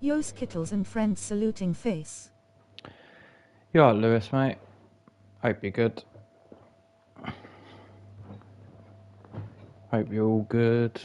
Yo Skittles and friends saluting face. You alright, Lewis, mate? Hope you're good. Hope you're all good.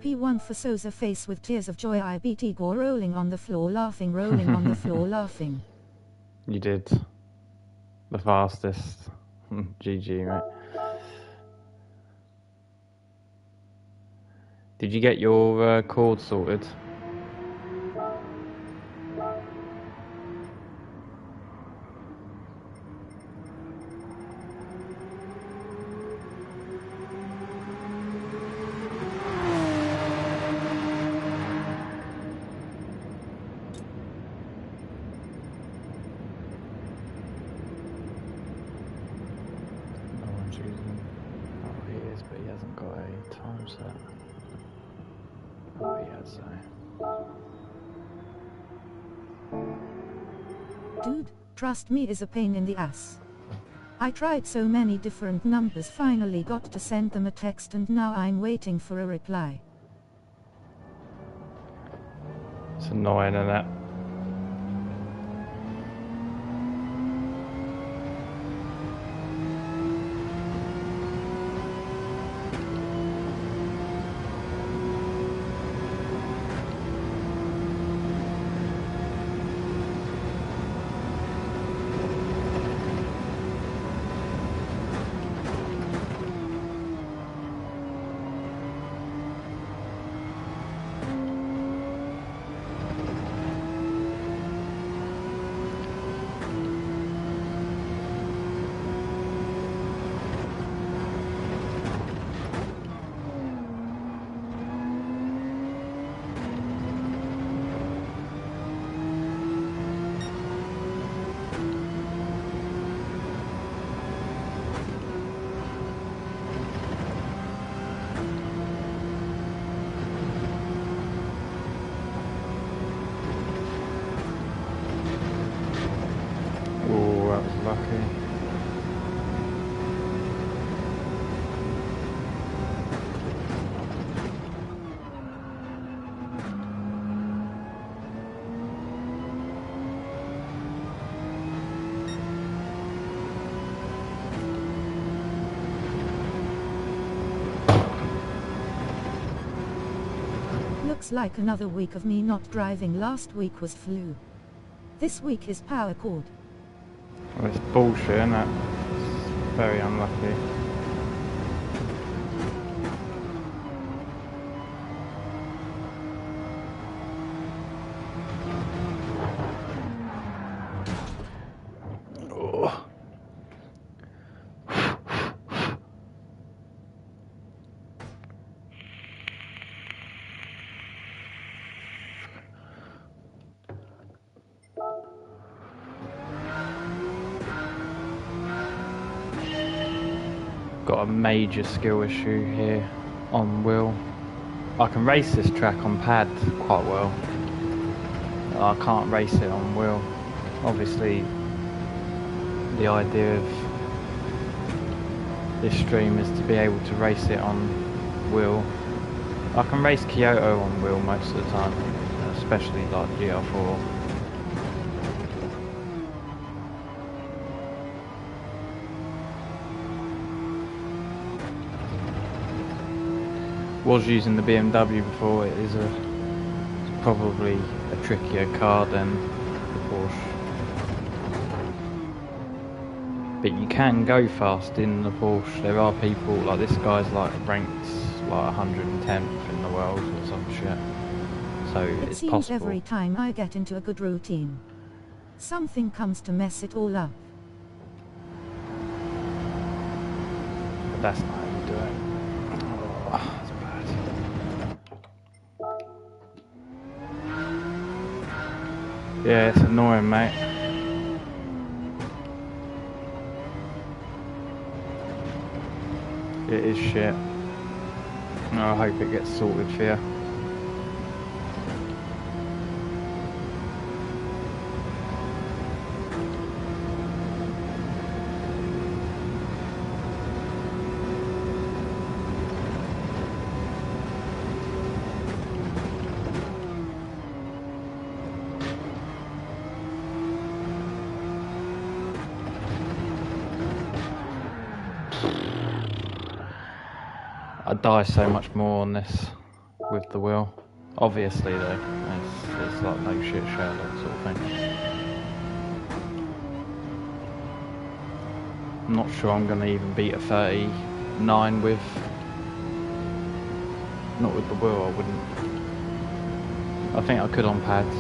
P1 for Sosa face with tears of joy. I beat Igor rolling on the floor laughing, rolling on the floor laughing. You did. The fastest. GG, mate. Did you get your cord sorted? But he hasn't got a time set. Oh, he has, so. Dude, trust me, is a pain in the ass. I tried so many different numbers, finally got to send them a text, and now I'm waiting for a reply. It's annoying, isn't it? Lucky. Looks like another week of me not driving. Last week was flu. This week is power cord. Well, it's bullshit, isn't it? It's very unlucky. Oh. Got a major skill issue here on wheel. I can race this track on pad quite well. I can't race it on wheel. Obviously, the idea of this stream is to be able to race it on wheel. I can race Kyoto on wheel most of the time, especially like GR4. Was using the BMW before. It's probably a trickier car than the Porsche, but you can go fast in the Porsche. There are people like this guy's like ranked like 110th in the world or some shit, so it's seems possible. Every time I get into a good routine, something comes to mess it all up. But that's not how you do it. Oh, that's bad. Yeah, it's annoying, mate. It is shit. I hope it gets sorted for you. I die so much more on this with the wheel. Obviously though, it's like no shit Sherlock sort of thing. I'm not sure I'm gonna even beat a 39 with, not with the wheel, I wouldn't. I think I could on pads.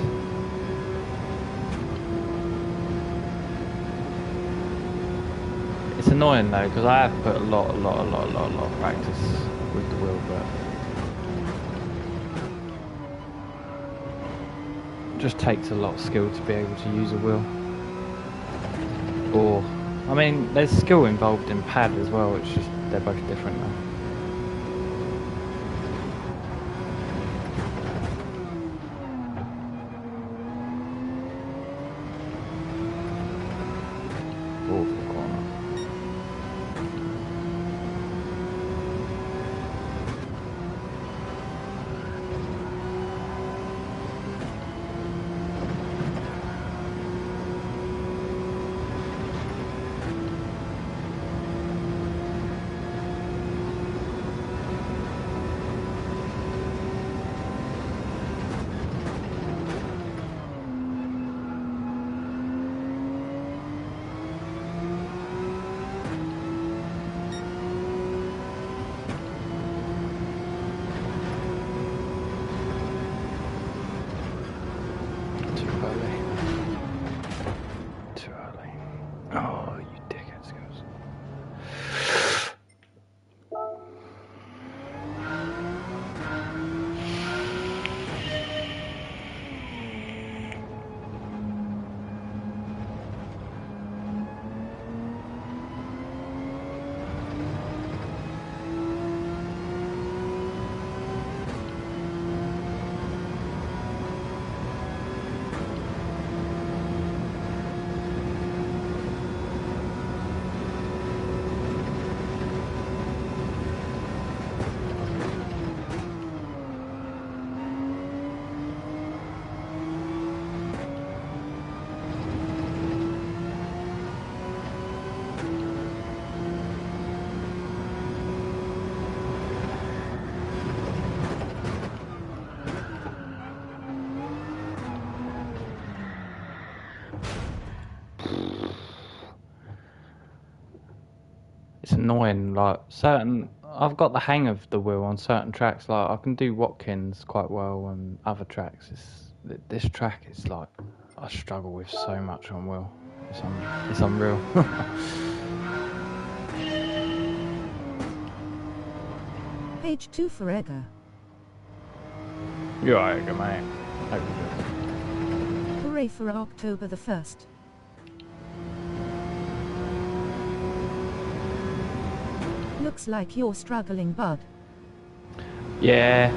It's annoying though, because I have put a lot of practice with the wheel, but it just takes a lot of skill to be able to use a wheel. Or, I mean, there's skill involved in pad as well, it's just, they're both different though. It's annoying, like I've got the hang of the wheel on certain tracks, like I can do Watkins quite well on other tracks. This track is like, I struggle with so much on wheel. It's unreal. Page 2 for Edgar. You're right, Edgar, mate. Hope you're good. Hooray for October the 1st. Looks like you're struggling, bud. Yeah.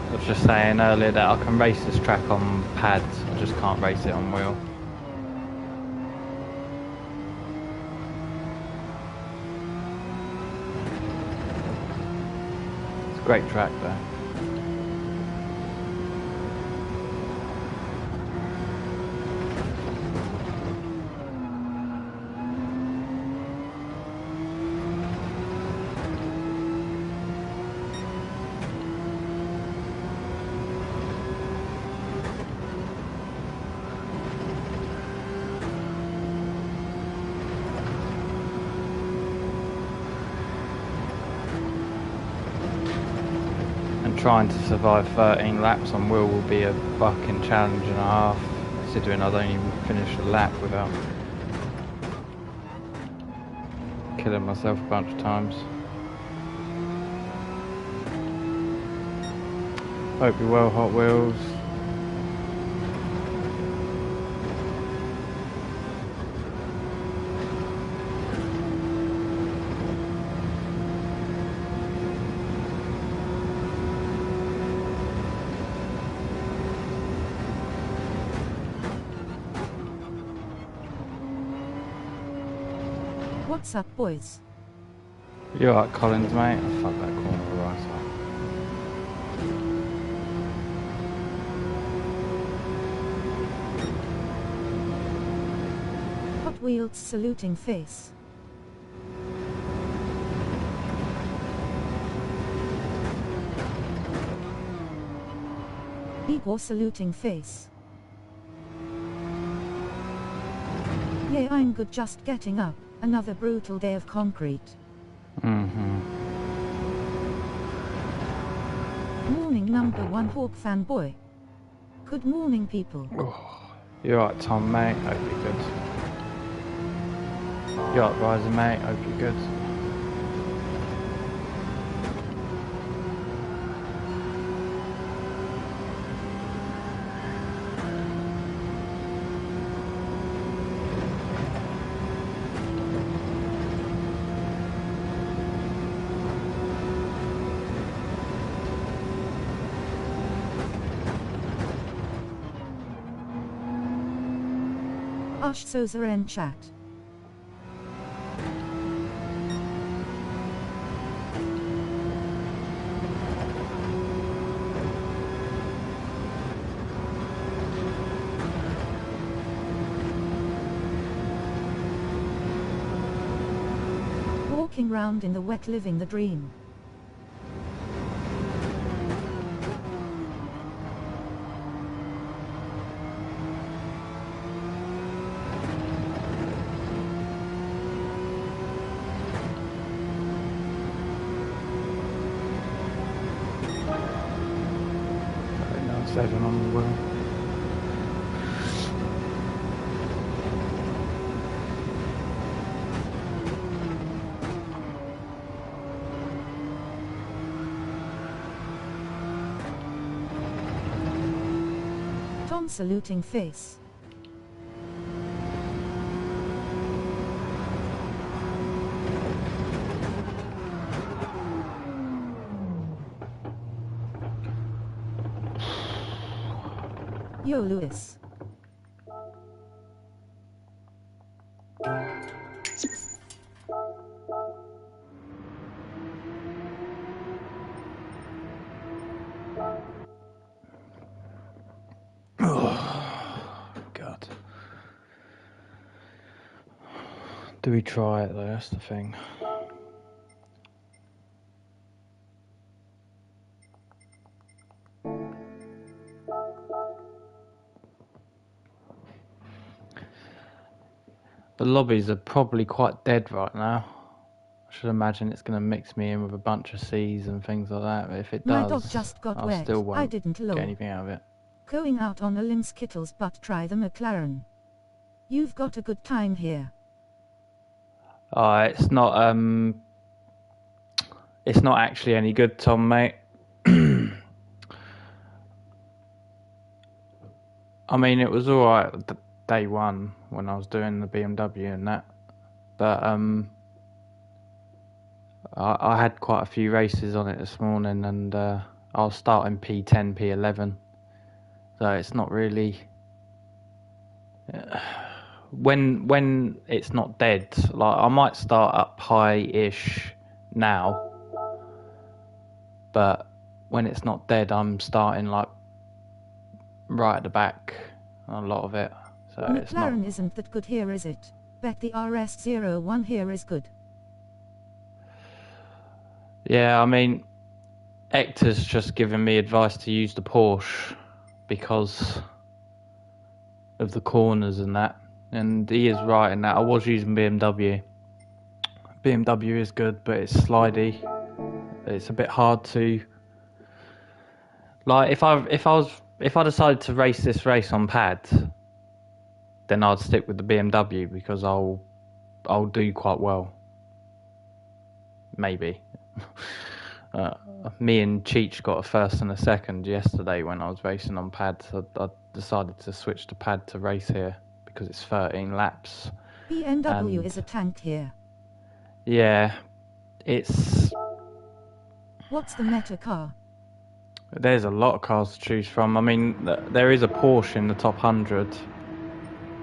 I was just saying earlier that I can race this track on pads, I just can't race it on wheel. It's a great track though. Trying to survive 13 laps on wheel will be a fucking challenge and a half, considering I don't even finish a lap without killing myself a bunch of times. Hope you're well, Hot Wheels. What's up, boys? You alright, Collins, mate? Oh, fuck that corner right side. Hot Wheels saluting face. Igor saluting face. Yeah, I'm good, just getting up. Another brutal day of concrete. Morning, number one Hawk fanboy. Good morning, people. Oh, you alright, Tom, mate? Hope you're good. You alright, Rising, mate? Hope you're good. Ash Sosa in chat. Walking round in the wet, living the dream. Now 7 on the wheel. Tom saluting face. Yo, Lewis. God. Do we try it though? That's the thing. The lobbies are probably quite dead right now. I should imagine it's going to mix me in with a bunch of C's and things like that. But if it My does, dog just got I wet. still won't I didn't get lol. anything out of it. Going out on a limb, Skittles, but try the McLaren. You've got a good time here. It's not actually any good, Tom, mate. I mean, it was alright day one when I was doing the BMW and that, but I had quite a few races on it this morning, and I was starting P10, P11, so it's not really. When it's not dead, like I might start up high-ish now, but when it's not dead, I'm starting like right at the back on a lot of it. So it's not. McLaren isn't that good here, is it? Bet the RS01 here is good. Yeah, I mean, Hector's just given me advice to use the Porsche because of the corners and that, and he is right in that. I was using BMW. BMW is good, but it's slidey. It's a bit hard to like. If I decided to race this race on pad, then I'd stick with the BMW because I'll do quite well. Maybe. Me and Cheech got a first and a second yesterday when I was racing on pad. So I decided to switch to pad to race here because it's 13 laps. BMW is a tank here. Yeah, it's. What's the meta car? There's a lot of cars to choose from. I mean, there is a Porsche in the top 100,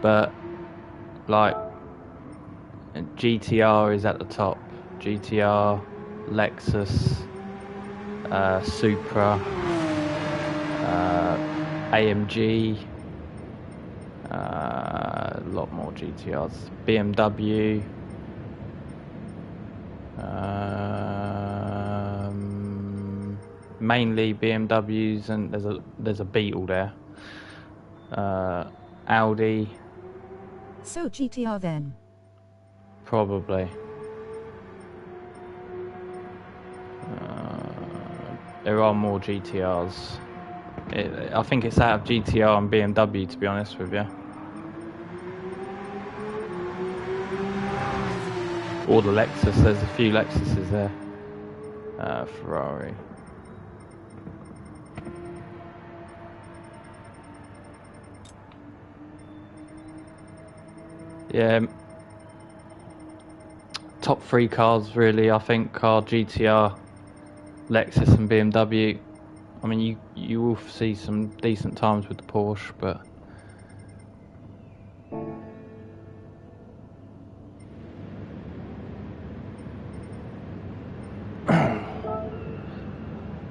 but like And GTR is at the top. GTR, Lexus, Supra, AMG, a lot more GTRs. BMW, mainly BMWs, and there's a Beetle there. Audi. So GTR then. Probably. There are more GTRs. I think it's out of GTR and BMW, to be honest with you. Or the Lexus. There's a few Lexuses there. Ferrari. Yeah. Top three cars really, I think, are GTR, Lexus and BMW. I mean, you will see some decent times with the Porsche, but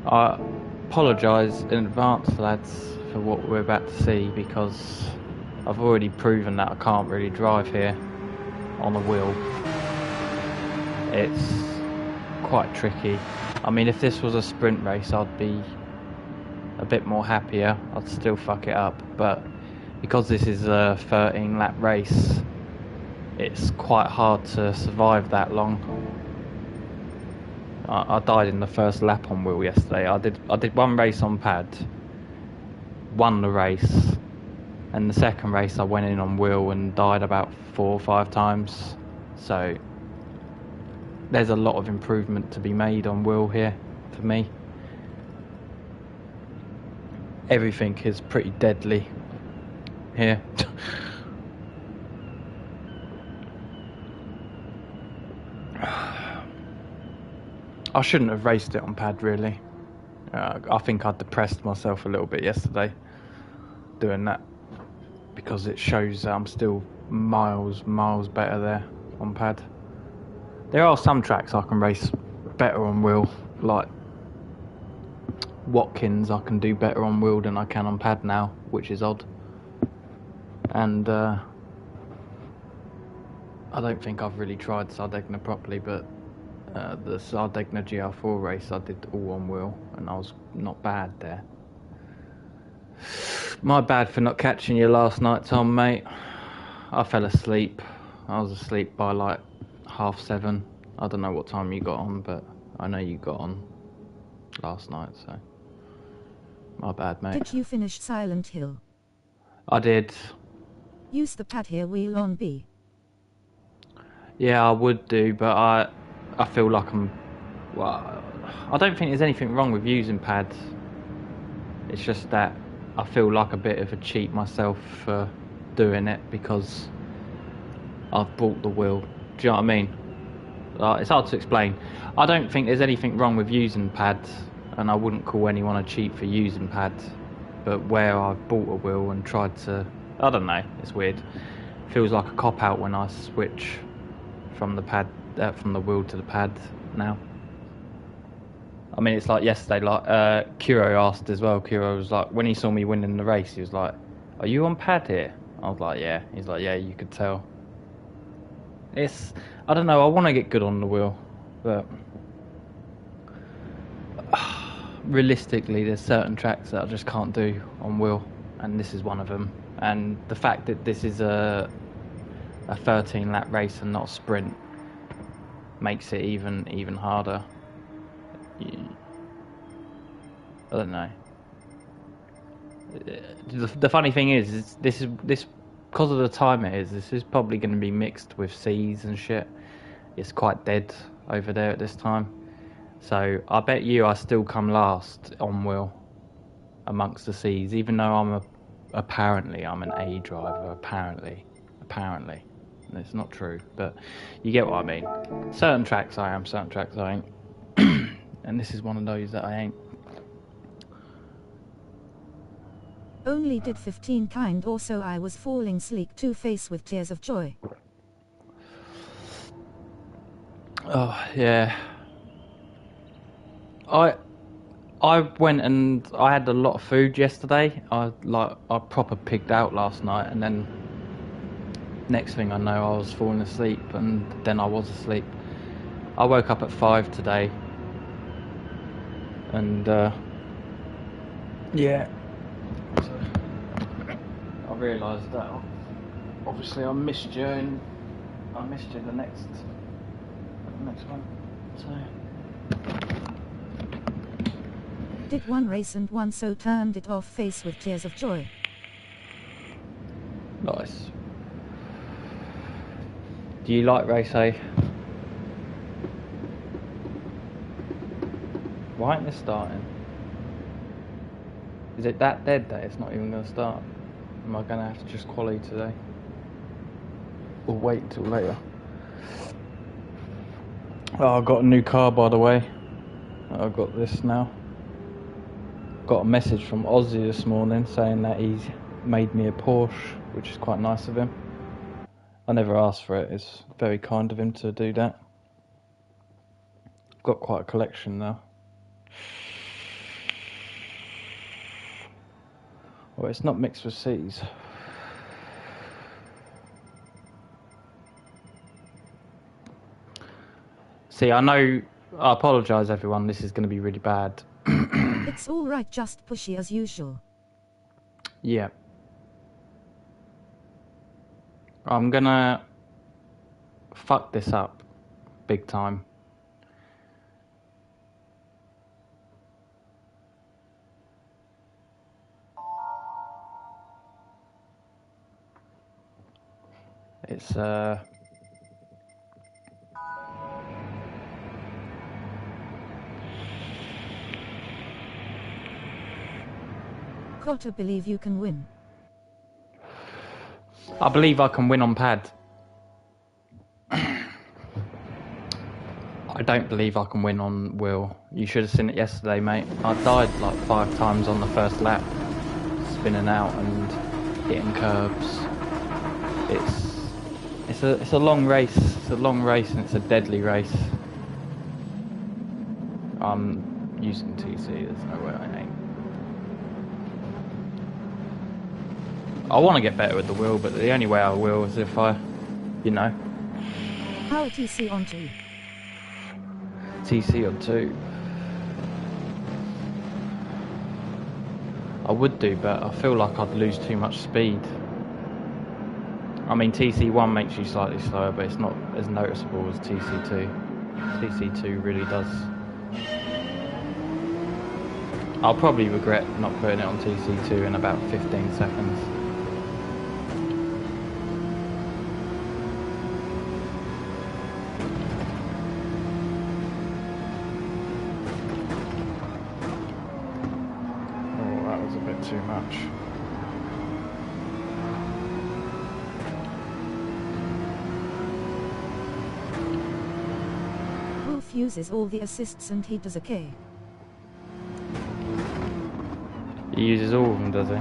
I apologise in advance, lads, for what we're about to see, because I've already proven that I can't really drive here on a wheel. It's quite tricky. I mean, if this was a sprint race, I'd be a bit more happier. I'd still fuck it up, but because this is a 13 lap race, it's quite hard to survive that long. I died in the first lap on wheel yesterday. I did one race on pad, won the race, and the second race I went in on wheel and died about 4 or 5 times. So there's a lot of improvement to be made on wheel here for me. Everything is pretty deadly here. I shouldn't have raced it on pad really. I think I depressed myself a little bit yesterday doing that, because it shows that I'm still miles better there on pad. There are some tracks I can race better on wheel, like Watkins I can do better on wheel than I can on pad now, which is odd. And I don't think I've really tried Sardegna properly, but the Sardegna GR4 race I did all on wheel and I was not bad there. My bad for not catching you last night, Tom, mate. I fell asleep. I was asleep by like 7:30. I don't know what time you got on, but I know you got on last night, so my bad, mate. Did you finish Silent Hill? I did. Use the pad here wheel on B. Yeah, I would do, but I feel like well, I don't think there's anything wrong with using pads. It's just that I feel like a bit of a cheat myself for doing it because I've bought the wheel. Do you know what I mean? It's hard to explain. I don't think there's anything wrong with using pads, and I wouldn't call anyone a cheat for using pads. But where I've bought a wheel and tried to, I don't know, it's weird. Feels like a cop out when I switch from the pad, from the wheel to the pad now. I mean, it's like yesterday, like Kuro asked as well. Kuro was like, when he saw me winning the race, he was like, "Are you on pad here?" I was like, "Yeah." He's like, "Yeah, you could tell." I don't know, I want to get good on the wheel, but realistically there's certain tracks that I just can't do on wheel, and this is one of them. And the fact that this is a 13 lap race and not a sprint makes it even harder. I don't know. The funny thing is this because of the time it is, this is probably going to be mixed with seas and shit. It's quite dead over there at this time, so I bet you I still come last on wheel amongst the seas, even though apparently I'm an A driver. Apparently, and it's not true, but you get what I mean. Certain tracks I am, certain tracks I ain't, and this is one of those that I ain't. Only did 15 kind, or so I was falling sleek, two-face with tears of joy. Oh yeah. I went and I had a lot of food yesterday. I proper pigged out last night, and then next thing I know I was falling asleep, and then I was asleep. I woke up at 5 today, and yeah. So I realised that obviously I missed you, and I missed you the next one. So. Did one race and one so turned it off face with tears of joy. Nice. Do you like race A? Why ain't this starting? Is it that dead that it's not even going to start? Am I going to have to just quali today? Or wait until later? Oh, I got a new car, by the way. I've got this now. Got a message from Ozzy this morning saying that he's made me a Porsche, which is quite nice of him. I never asked for it. It's very kind of him to do that. Got quite a collection now. Well, it's not mixed with C's. See, I know, I apologise everyone, this is going to be really bad. It's alright, just pushy as usual. Yeah. I'm gonna fuck this up big time. It's Gotta believe you can win. I believe I can win on pad. I don't believe I can win on wheel. You should have seen it yesterday, mate. I died like 5 times on the first lap, spinning out and hitting curbs. It's a long race. It's a long race and it's a deadly race. I'm using TC. There's no way I ain't. I want to get better with the wheel, but the only way I will is if I, you know. How TC on 2? TC on 2. I would do, but I feel like I'd lose too much speed. I mean, TC1 makes you slightly slower, but it's not as noticeable as TC2. TC2 really does. I'll probably regret not putting it on TC2 in about 15 seconds. Too much. Wolf uses all the assists and he does okay. He uses all of them, does he?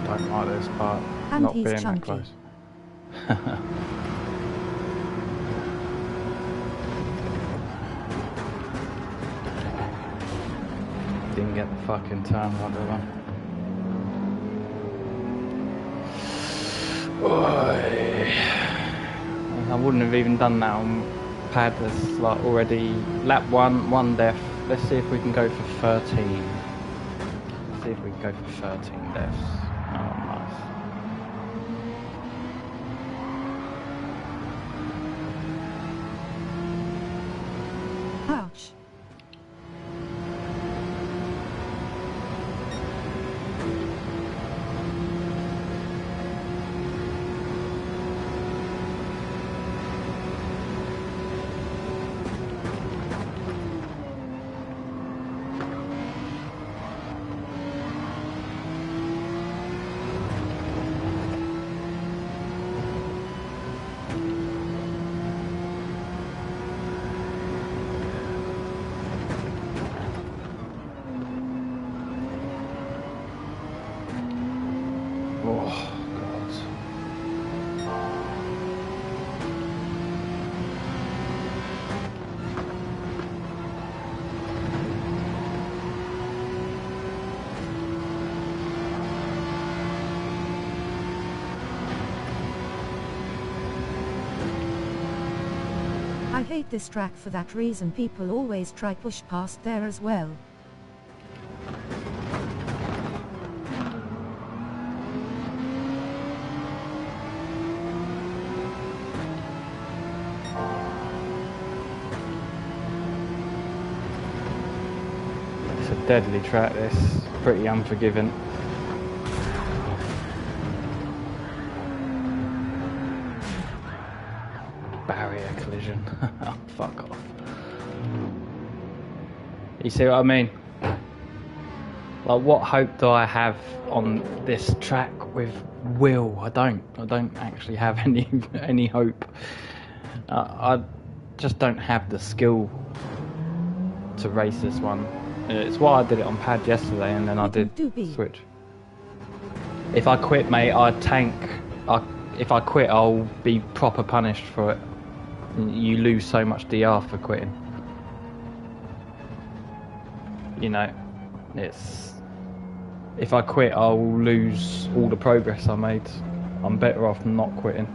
Don't like this part, And not he's being chunky. that close. Didn't get the fucking turn right there. I wouldn't have even done that on pad. That's like already lap 1 death. Let's see if we can go for 13. Let's see if we can go for 13 deaths. Oh, nice. Ouch. Oh, I hate this track for that reason. People always try push past there as well. It's a deadly track, this. Pretty unforgiving. Barrier collision. Oh, fuck off. You see what I mean? Like, what hope do I have on this track with Will? I don't actually have any hope. I just don't have the skill to race this one. It's why I did it on pad yesterday, and then I did switch. If I quit, mate, I'd tank. If I quit, I'll be proper punished for it. You lose so much DR for quitting. You know, it's... If I quit, I'll lose all the progress I made. I'm better off not quitting.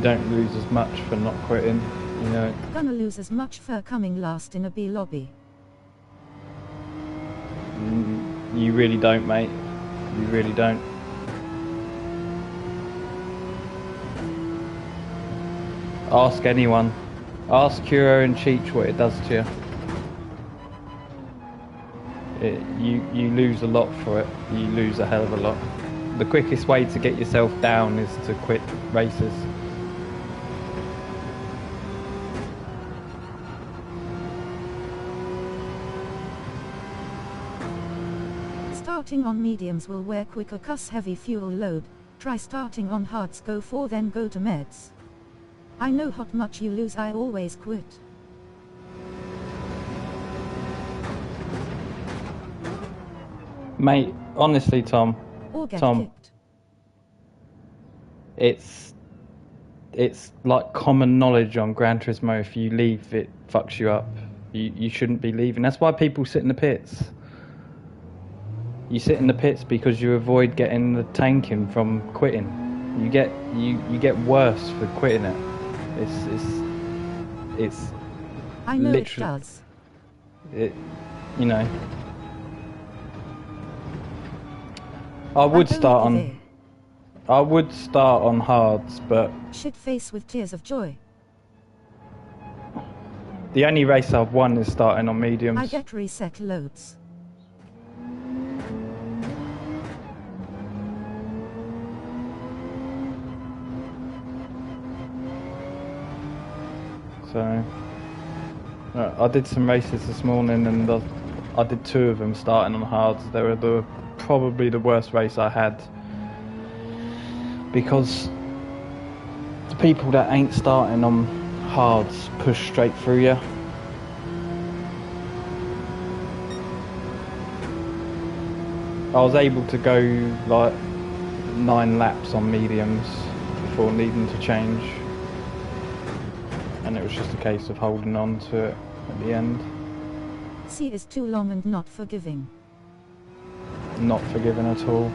Don't lose as much for not quitting, you know. Gonna lose as much for coming last in a B lobby. You really don't, mate. You really don't. Ask anyone. Ask Kuro and Cheech what it does to you. You lose a lot for it. You lose a hell of a lot. The quickest way to get yourself down is to quit races. Starting on mediums will wear quicker cause heavy fuel load. Try starting on hards, go 4 then go to meds. I know how much you lose, I always quit. Mate, honestly, Tom, Or get Tom, kicked. it's like common knowledge on Gran Turismo. If you leave, it fucks you up. You shouldn't be leaving. That's why people sit in the pits. You sit in the pits because you avoid getting the tanking from quitting. You get worse for quitting it. It's I know literally, it does. You know. I would start on hards, but shit face with tears of joy. The only race I've won is starting on mediums. I get reset loads. So I did some races this morning, and I did 2 of them starting on hards. They were probably the worst race I had, because the people that ain't starting on hards push straight through you. I was able to go like 9 laps on mediums before needing to change, and it was just a case of holding on to it at the end. C is too long and not forgiving. Not forgiving at all.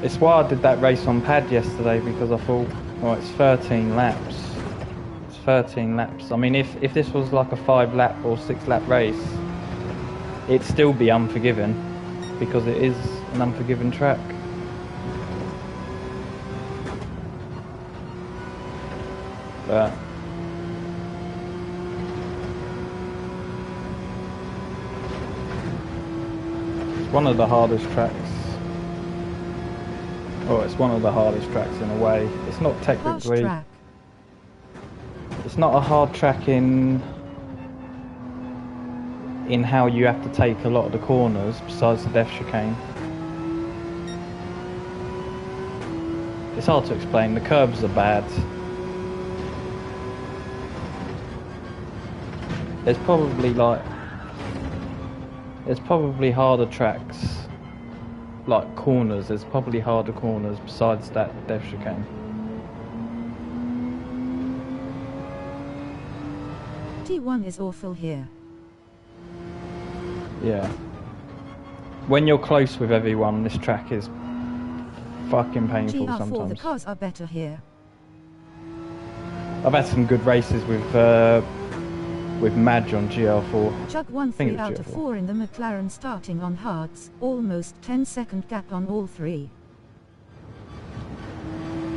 It's why I did that race on pad yesterday, because I thought, well, it's 13 laps. It's 13 laps. I mean, if this was like a 5 lap or 6 lap race, it'd still be unforgiving, because it is an unforgiving track. But it's one of the hardest tracks. Oh, it's one of the hardest tracks in a way. It's not technically. It's not a hard track in how you have to take a lot of the corners, besides the death chicane. It's hard to explain. The curbs are bad. There's probably harder tracks, like corners. There's probably harder corners besides that death chicane. T1 is awful here. Yeah. When you're close with everyone, this track is fucking painful GR4, sometimes. the cars are better here. I've had some good races with Madge on GR4. Chug won 3 out of 4 in the McLaren starting on hards, almost 10-second gap on all 3.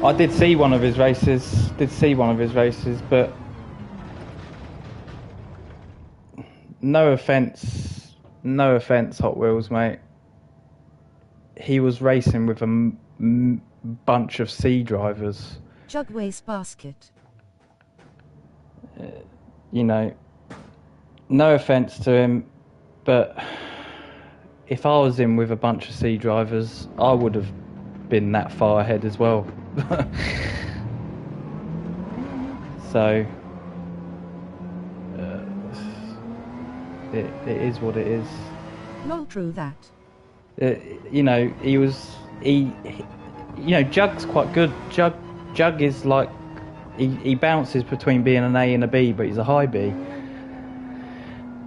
I did see one of his races, but no offence, Hot Wheels, mate. He was racing with a bunch of C drivers. Chug waste basket. You know, no offence to him, but if I was in with a bunch of C drivers, I would have been that far ahead as well. So, it is what it is. Lol, true that. You know, Jug's quite good. Jug is like, he bounces between being an A and a B, but he's a high B.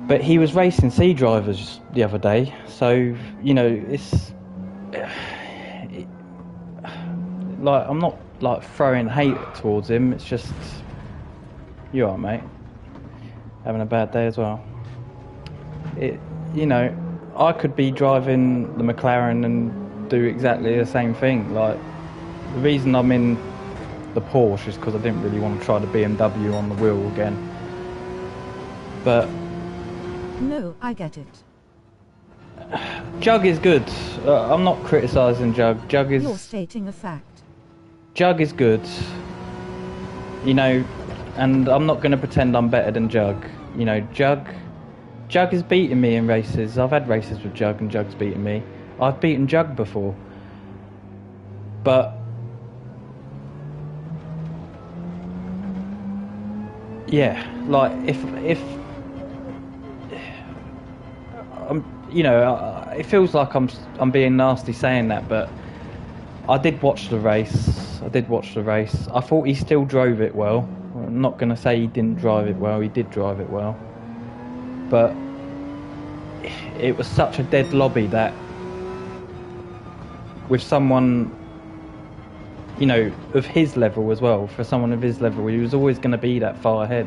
But he was racing C drivers the other day, so, you know, it's like, I'm not like throwing hate towards him, it's just, you alright, mate? Having a bad day as well. You know, I could be driving the McLaren and do exactly the same thing. Like, the reason I'm in the Porsche is because I didn't really want to try the BMW on the wheel again. But no, I get it. Jug is good. I'm not criticising Jug. You're stating a fact. Jug is good. You know, and I'm not going to pretend I'm better than Jug. You know, Jug has beaten me in races. I've had races with Jug and Jug's beaten me. I've beaten Jug before. But yeah, like if you know, it feels like I'm being nasty saying that, but I did watch the race. I thought he still drove it well. I'm not going to say he didn't drive it well. He did drive it well. But it was such a dead lobby that with someone, you know, of his level as well, for someone of his level, he was always going to be that far ahead.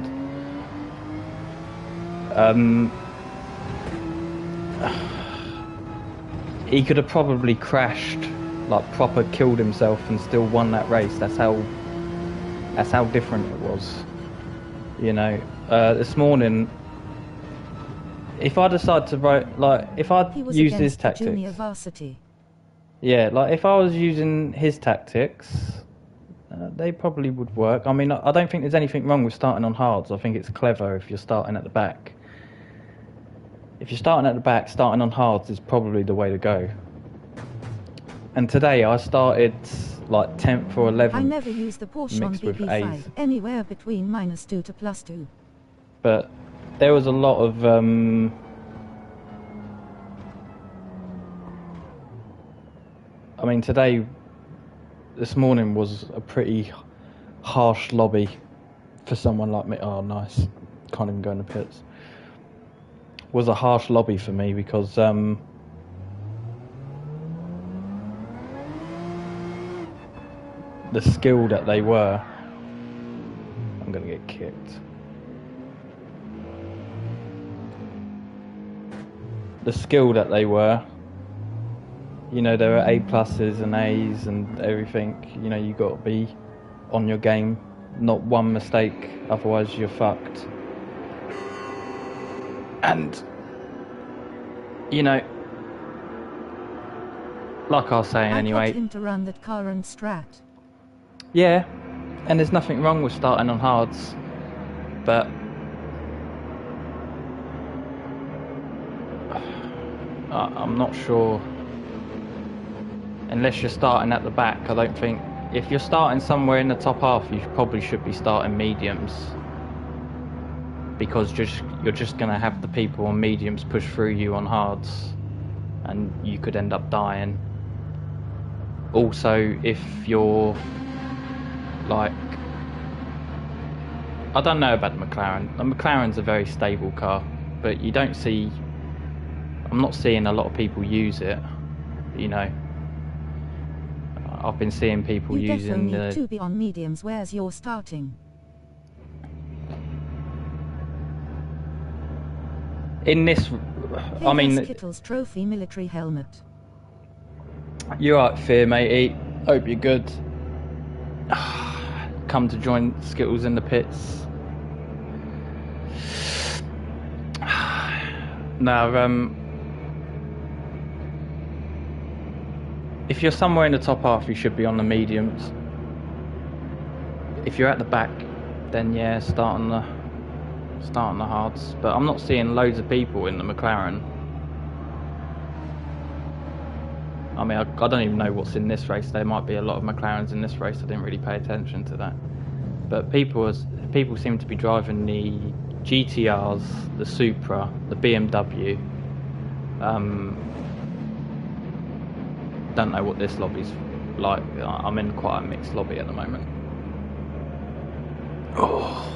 He could have probably crashed, like proper killed himself and still won that race. That's how different it was. You know, this morning, if I decide to write, like, if I use his tactics, junior varsity. Yeah, like if I was using his tactics, they probably would work. I mean, I don't think there's anything wrong with starting on hards. I think it's clever if you're starting at the back. If you're starting at the back, starting on hards is probably the way to go. And today I started like 10th or 11th. I never use the Porsche on BB5, anywhere between -2 to +2. But there was a lot of I mean, this morning was a pretty harsh lobby for someone like me. Oh, nice. Can't even go in the pits. Was a harsh lobby for me because the skill that they were. I'm gonna get kicked. The skill that they were. You know, there are A pluses and A's and everything. You know, you got to be on your game. Not one mistake, otherwise you're fucked. And, you know, like I was saying anyway. I got him to run that car and strat. Yeah, and there's nothing wrong with starting on hards, but I'm not sure. Unless you're starting at the back, I don't think if you're starting somewhere in the top half, you probably should be starting mediums, because you're just going to have the people on mediums push through you on hards, and you could end up dying. Also, if you're like, I don't know about the McLaren. The McLaren's a very stable car, but you don't see, I'm not seeing a lot of people use it, you know. I've been seeing people you using need to be on mediums. Where's your starting? In this, I mean, Kittle's trophy military helmet. You're right, Fear, matey. Hope you're good. Come to join Skittles in the pits. Now, if you're somewhere in the top half, you should be on the mediums. If you're at the back, then yeah, start on the hards. But I'm not seeing loads of people in the McLaren. I mean, I don't even know what's in this race. There might be a lot of McLarens in this race. I didn't really pay attention to that. But people seem to be driving the GTRs, the Supra, the BMW. Don't know what this lobby's like. I'm in quite a mixed lobby at the moment. Oh.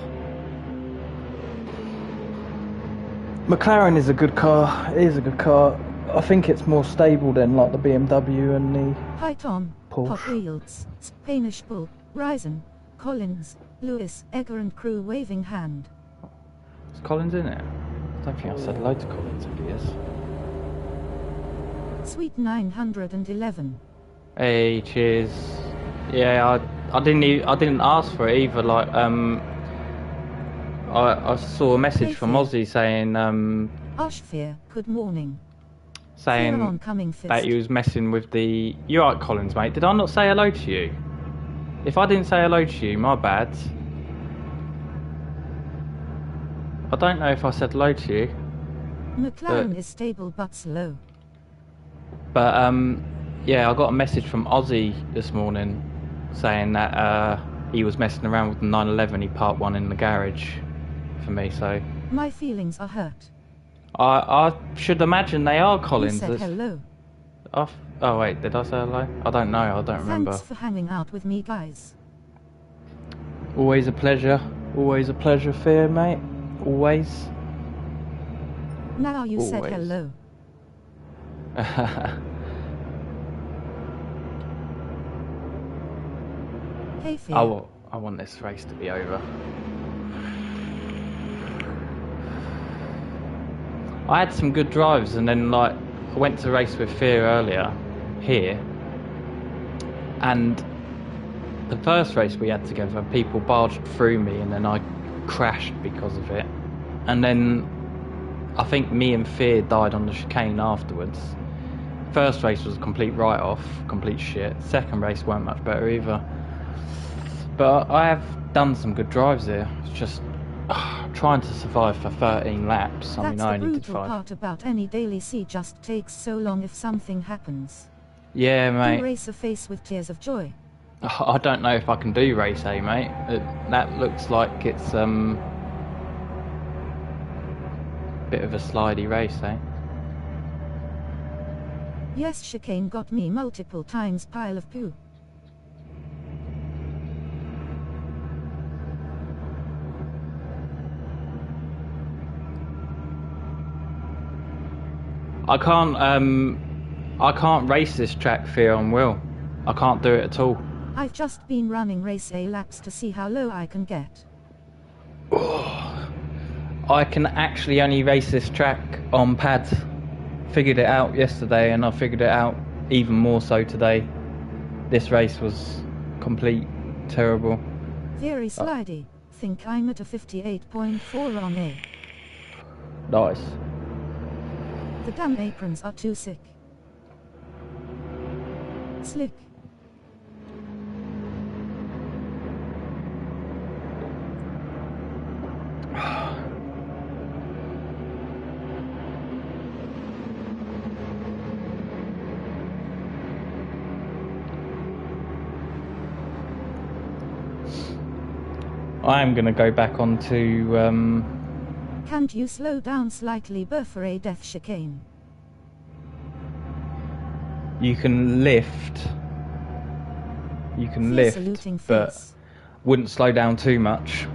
McLaren is a good car. It is a good car. I think it's more stable than like the BMW and the Hi Tom, Porsche. Hot Wheels, Spanish Bull, Ryzen, Collins, Lewis, Egger and crew waving hand. Is Collins in it? I don't think I've said hello to Collins if he is. Sweet 911. Hey, cheers. Yeah, I didn't ask for it either. Like, I saw a message from Ozzy saying Ashfear, good morning. Saying that he was messing with the. You're right, Collins, mate. Did I not say hello to you? If I didn't say hello to you, my bad. I don't know if I said hello to you. McLaren is stable but slow. But yeah, I got a message from Ozzy this morning saying that he was messing around with the 911. He parked one in the garage for me, so. My feelings are hurt. I should imagine they are, Collins. You said hello. Oh wait, did I say hello? I don't know, I don't remember. Thanks for hanging out with me, guys. Always a pleasure. Always a pleasure, Fear, mate. Always. Now you said hello. Hey, Fear. I want this race to be over. I had some good drives, and then like I went to race with Fear earlier here, and the first race we had together, people barged through me, and then I crashed because of it. And then I think me and Fear died on the chicane afterwards. First race was a complete write-off, complete shit. Second race weren't much better either. But I have done some good drives here. It's just trying to survive for 13 laps. I mean, I only did 5. That's the brutal part about any daily C. Just takes so long if something happens. Yeah, mate. Do race a face with tears of joy. I don't know if I can do race A, mate. That looks like it's bit of a slidey race, eh? Yes, chicane got me multiple times. Pile of poo. I can't race this track, Fear, on Will. I can't do it at all. I've just been running race A laps to see how low I can get. I can actually only race this track on pads. Figured it out yesterday, and I figured it out even more so today. This race was complete terrible. Very slidey. Think I'm at a 58.4 on A. Nice. The damn aprons are too sick. Slick. I am going to go back onto... Can't you slow down slightly for a death chicane? You can lift. You can lift, but wouldn't slow down too much.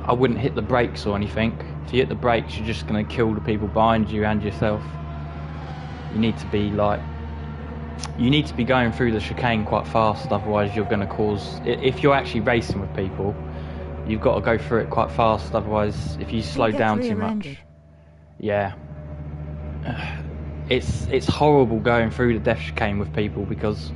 I wouldn't hit the brakes or anything. If you hit the brakes, you're just going to kill the people behind you and yourself. You need to be like... You need to be going through the chicane quite fast, otherwise you're going to cause... If you're actually racing with people, you've got to go through it quite fast, otherwise if you slow down too much... Yeah. It's horrible going through the death chicane with people, because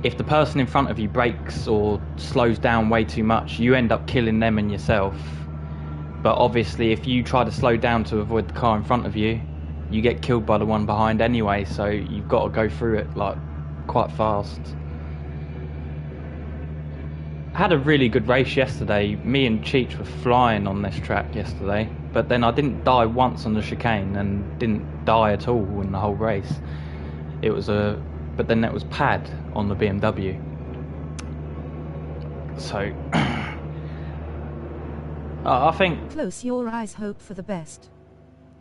if the person in front of you brakes or slows down way too much, you end up killing them and yourself. But obviously if you try to slow down to avoid the car in front of you, you get killed by the one behind anyway, so you've got to go through it like quite fast. I had a really good race yesterday. Me and Cheech were flying on this track yesterday, but then I didn't die once on the chicane and didn't die at all in the whole race. It was but then that was pad on the BMW. So I think close your eyes, hope for the best.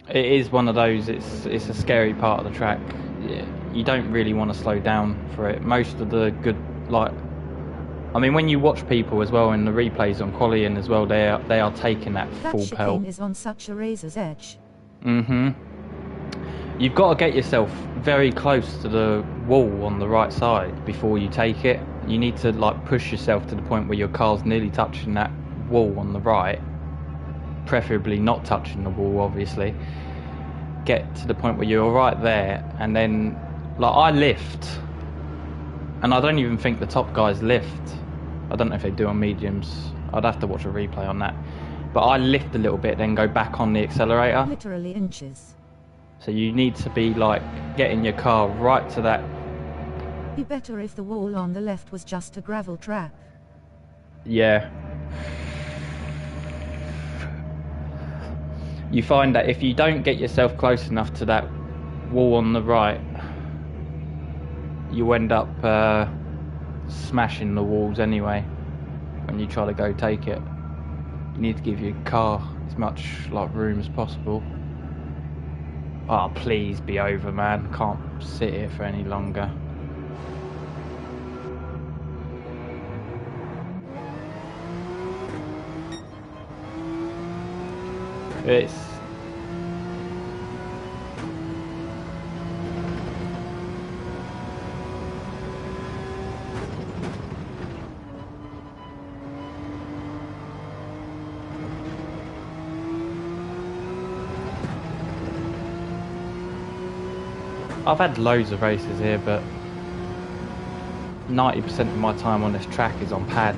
It is one of those, it's a scary part of the track. You don't really want to slow down for it. Most of the good, like, I mean, when you watch people as well in the replays on qualifying as well, they are taking that full pelt. That is on such a razor's edge. You've got to get yourself very close to the wall on the right side before you take it. You need to like push yourself to the point where your car's nearly touching that wall on the right. Preferably not touching the wall, obviously. Get to the point where you're right there, and then like I lift, and I don't even think the top guys lift. I don't know if they do on mediums. I'd have to watch a replay on that. But I lift a little bit, then go back on the accelerator. Literally inches. So you need to be like getting your car right to that. Be better if the wall on the left was just a gravel track. Yeah. You find that if you don't get yourself close enough to that wall on the right, you end up smashing the walls anyway when you try to go take it. You need to give your car as much like room as possible. Oh, please be over, man. Can't sit here for any longer. It's... I've had loads of races here, but 90% of my time on this track is on pad.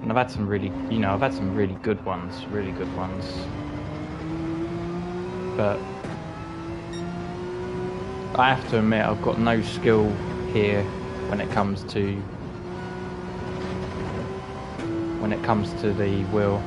And I've had some really, I've had some really good ones. But I have to admit, I've got no skill here when it comes to the wheel.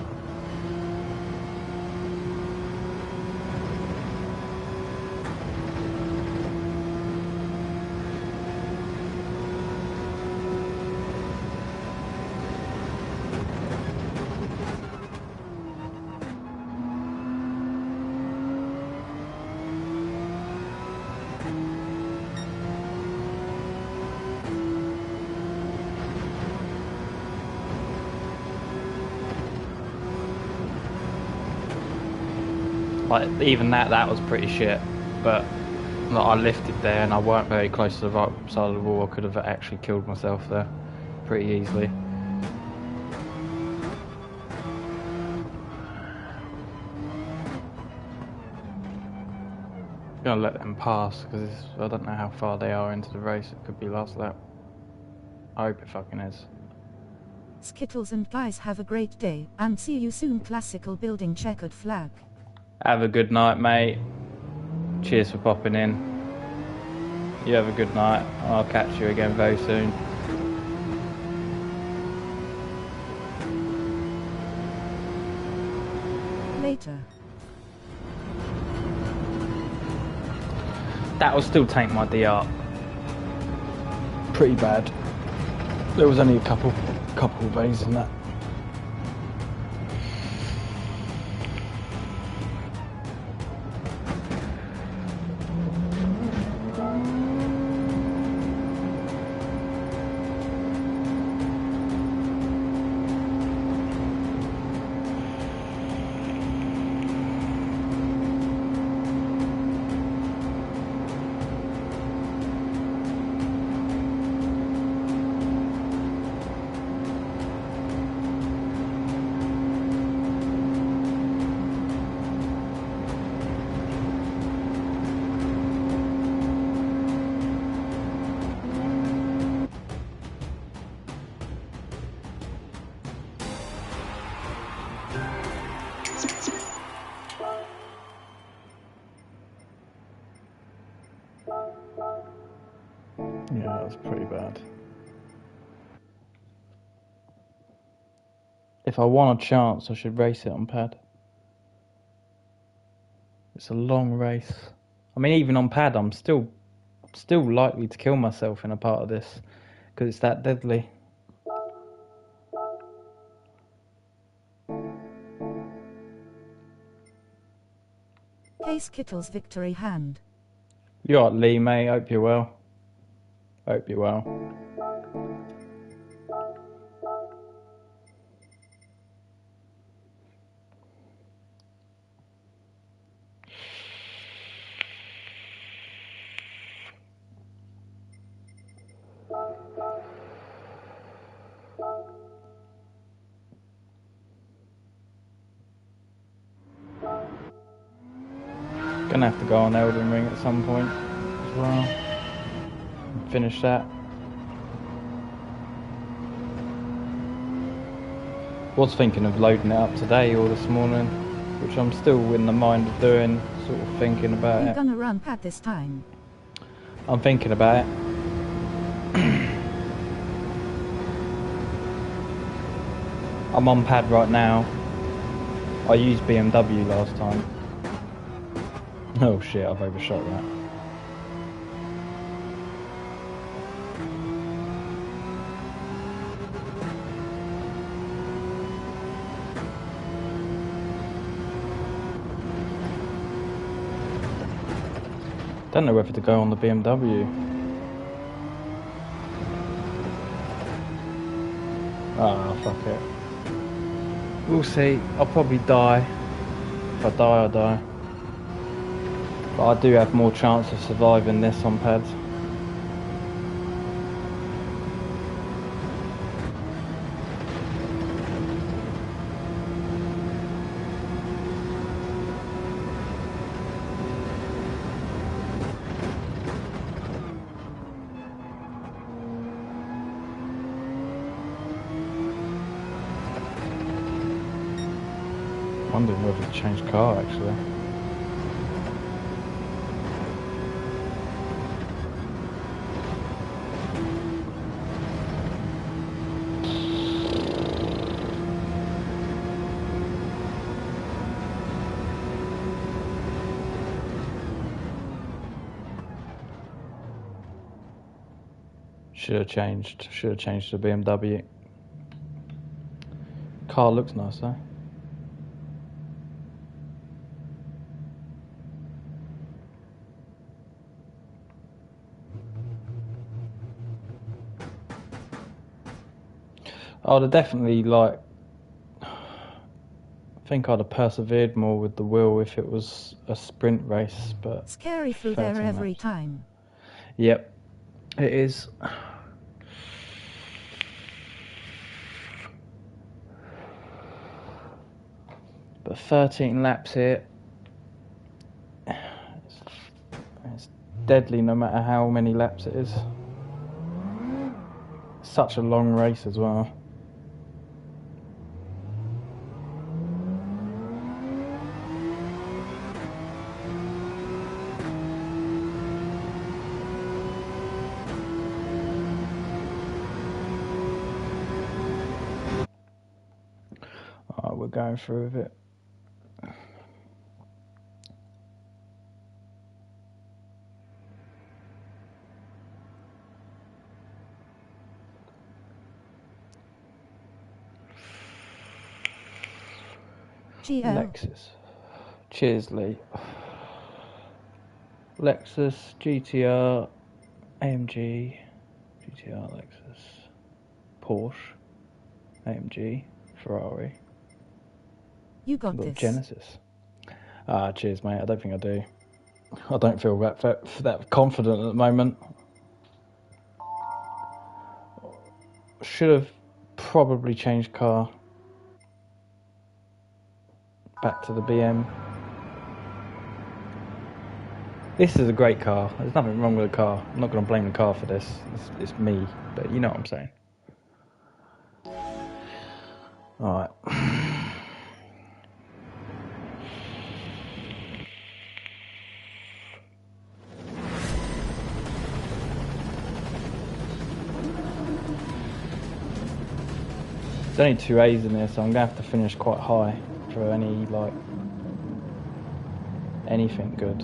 Like, even that was pretty shit, but like, I lifted there and I weren't very close to the right side of the wall. I could have actually killed myself there pretty easily. I'm gonna let them pass because I don't know how far they are into the race. It could be last lap. I hope it fucking is. Skittles and guys, have a great day and see you soon. Classical building checkered flag. Have a good night, mate. Cheers for popping in. You have a good night. I'll catch you again very soon. Later. That will still taint my DR. Pretty bad. There was only a couple. couple of bays in that. Yeah, that was pretty bad. If I want a chance, I should race it on pad. It's a long race. I mean, even on pad, I'm still likely to kill myself in a part of this because it's that deadly. Case Kittle's victory hand. You alright, Lee, mate? Hope you're well. Hope you're well. Gonna have to go on Elden Ring at some point as well. And finish that. Was thinking of loading it up today or this morning, which I'm still in the mind of doing, sort of thinking about it. You gonna run pad this time? I'm thinking about it. I'm on pad right now. I used BMW last time. Oh shit, I've overshot that. Don't know whether to go on the BMW. Ah, fuck it. We'll see. I'll probably die. If I die, I die. But I do have more chance of surviving this on pads. Wondering whether to change car actually. Should have changed to BMW. Car looks nice though. I'd have definitely I think I'd have persevered more with the wheel if it was a sprint race, but Scary through there every time. Yep, it is. But 13 laps here. It's deadly no matter how many laps it is. Such a long race as well. Alright, we're going through with it. GL. Lexus. Cheers, Lee. Lexus, GTR, AMG, GTR, Lexus, Porsche, AMG, Ferrari. You got I've got this. Genesis. Cheers, mate. I don't think I do. I don't feel that confident at the moment. Should have probably changed car. Back to the BM. This is a great car. There's nothing wrong with the car. I'm not going to blame the car for this. It's me, but you know what I'm saying. Alright. There's only 2 A's in there, so I'm going to have to finish quite high for anything good.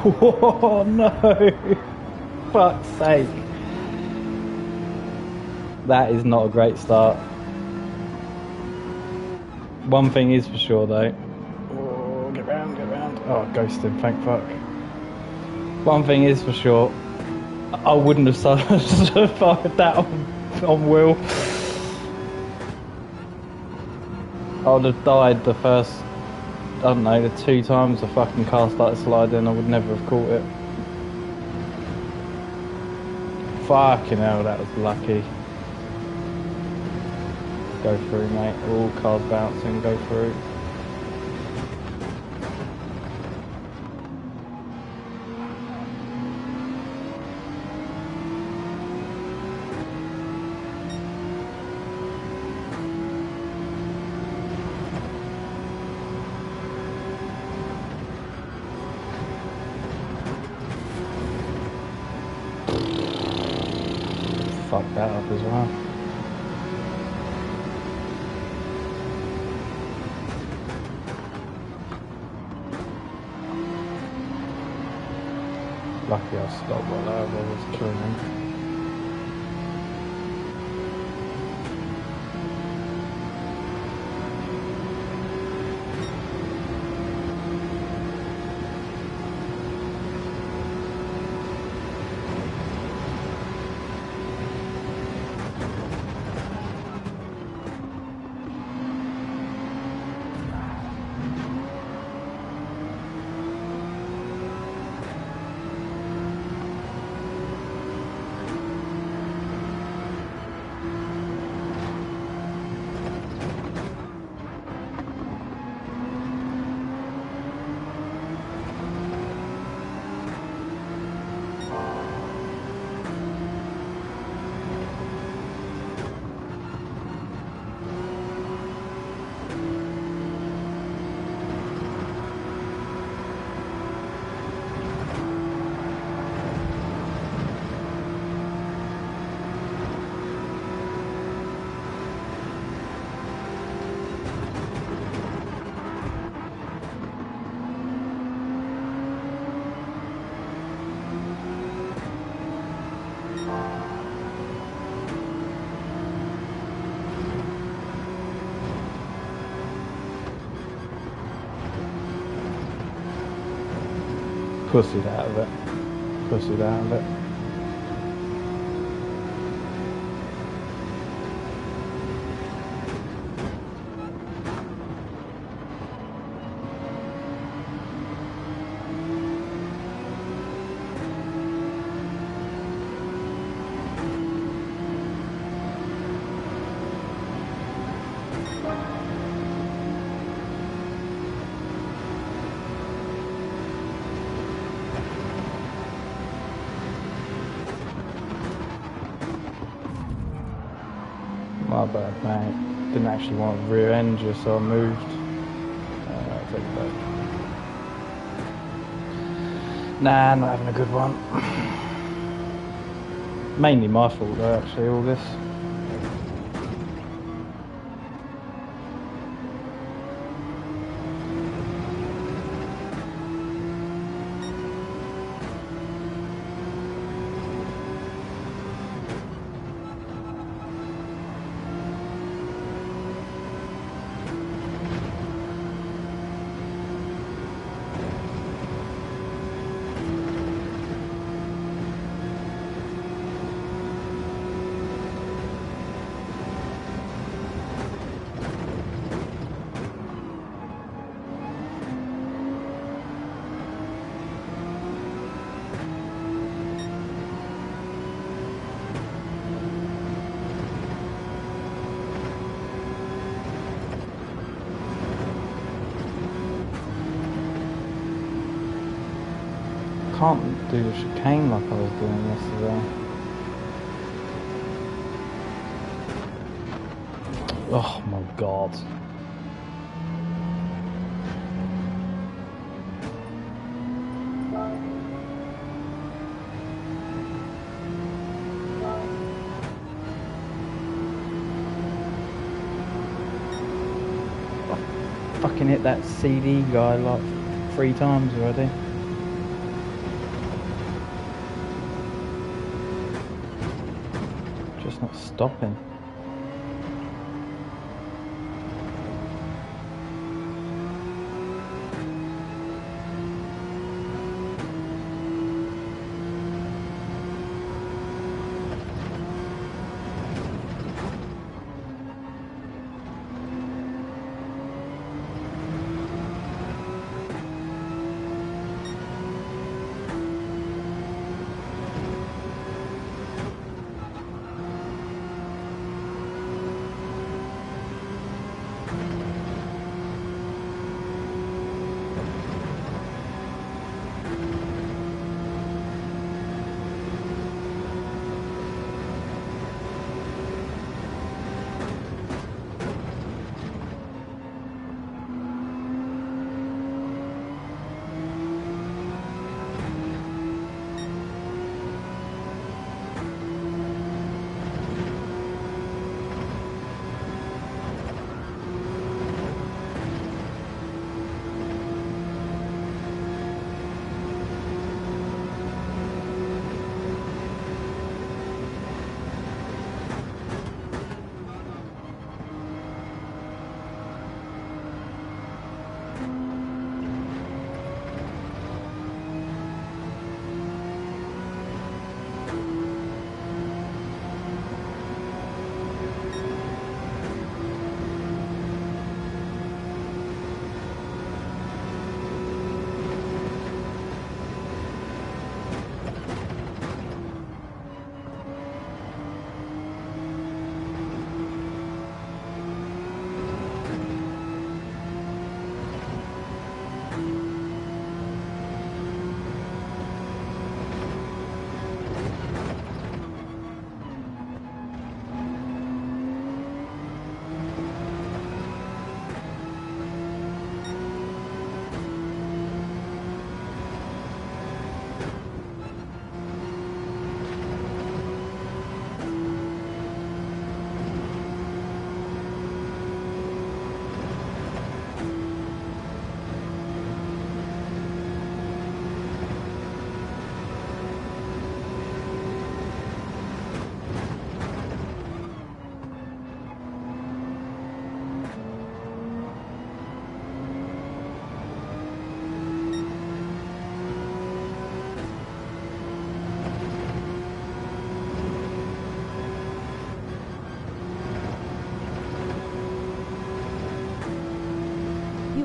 Oh no! Fuck's sake. That is not a great start. One thing is for sure though. Oh, get round. Oh, ghosted, thank fuck. One thing is for sure. I wouldn't have survived that on wheel. I would have died the first, I don't know, the 2 times the fucking car started sliding. I would never have caught it. Fucking hell, that was lucky. Go through, mate. All cars bouncing, go through. Fuck that up as well. Lucky I stopped while I was turning. Pussied out of it. Pussied out of it. My bad, mate. Didn't actually want to rear end you, so I moved. Take it back. Nah, not having a good one. Mainly my fault though, actually, all this. Can't do the chicane like I was doing yesterday. Oh my god. I fucking hit that CD guy like 3 times already. Just not stopping.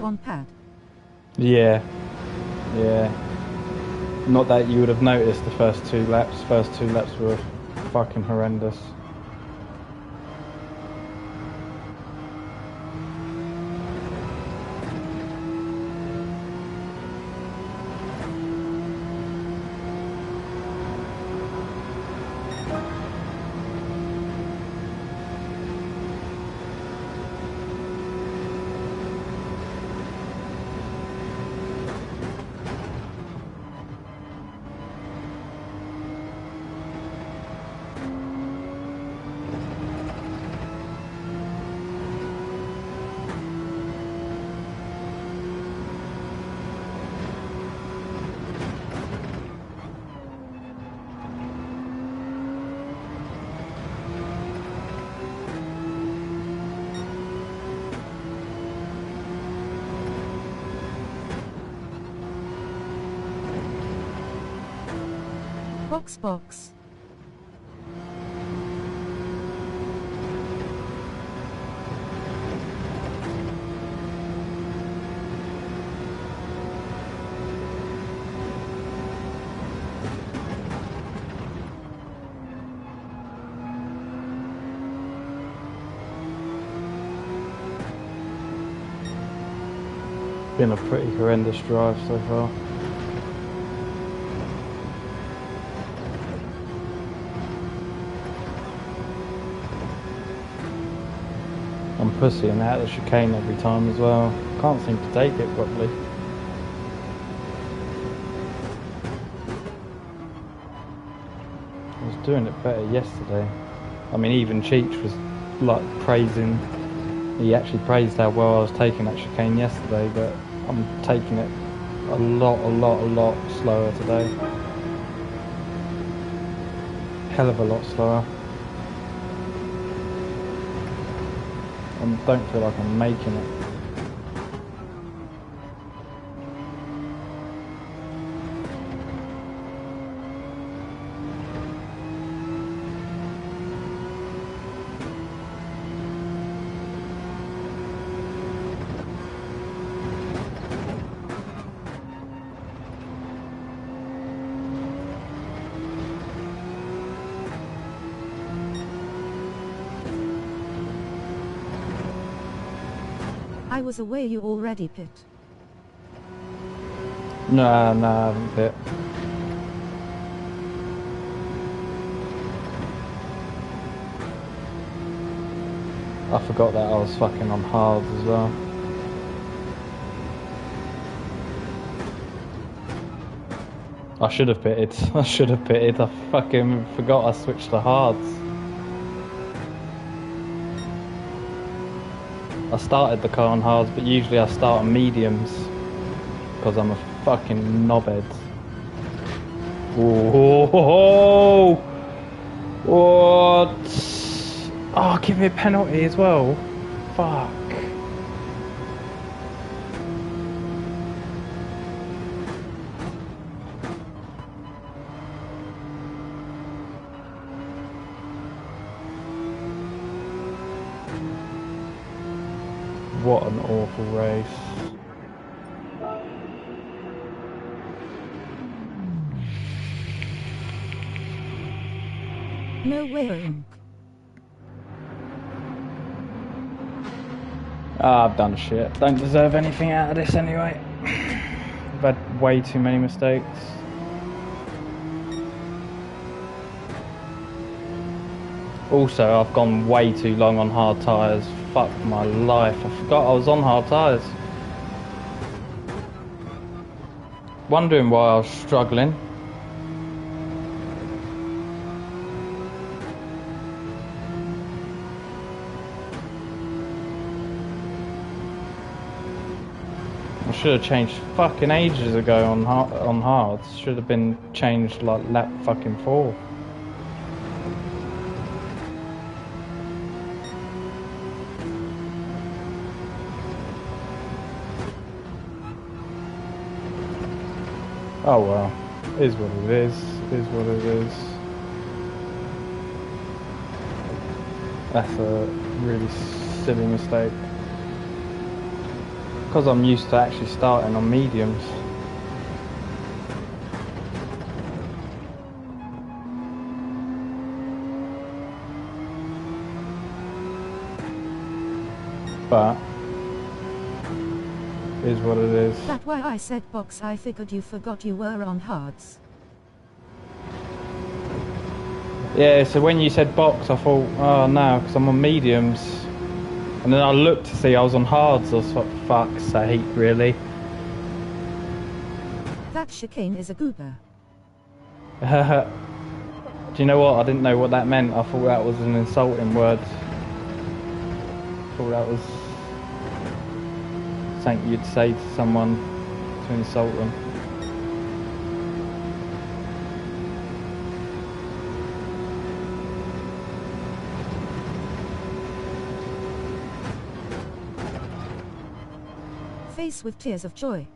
On pad. Yeah. Not that you would have noticed the first 2 laps. First 2 laps were fucking horrendous. Box. Been a pretty horrendous drive so far. I'm pussying out the chicane every time as well. Can't seem to take it properly. I was doing it better yesterday. I mean, even Cheech was like praising. He actually praised how well I was taking that chicane yesterday, but I'm taking it a lot slower today. Hell of a lot slower. I don't feel like I'm making it. I was aware you already pit. No, I haven't pit. I forgot that I was fucking on hards as well. I should have pitted. I fucking forgot I switched to hards. I started the car on hards, but usually I start on mediums because I'm a fucking knobhead. Whoa! What? Oh, give me a penalty as well. Fuck. What an awful race. No way, Unk. I've done shit. Don't deserve anything out of this anyway. I've had way too many mistakes. Also, I've gone way too long on hard tyres. Fuck my life. I forgot I was on hard tyres. Wondering why I was struggling. I should have changed fucking ages ago on hards. Should have been changed like lap fucking 4. Oh well, is what it is what it is. That's a really silly mistake. Because I'm used to actually starting on mediums. But is what it is. That's why I said box. I figured you forgot you were on hards. Yeah, so when you said box, I thought, oh no, because I'm on mediums. And then I looked to see I was on hards. I was like, fuck's sake, really? That chicane is a goober. Do you know what? I didn't know what that meant. I thought that was an insulting word. I thought that was something you'd say to someone to insult them. Face with tears of joy.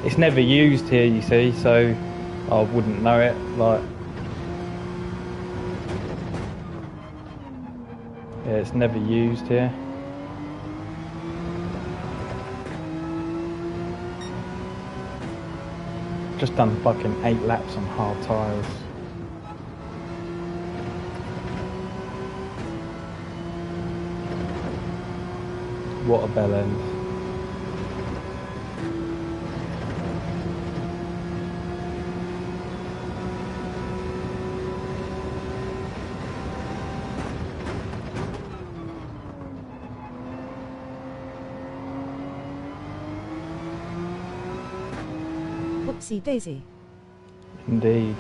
it's never used here, you see, so I wouldn't know it. Like, yeah, it's never used here. Just done fucking 8 laps on hard tyres. What a bell end. Whoopsie daisy. Indeed.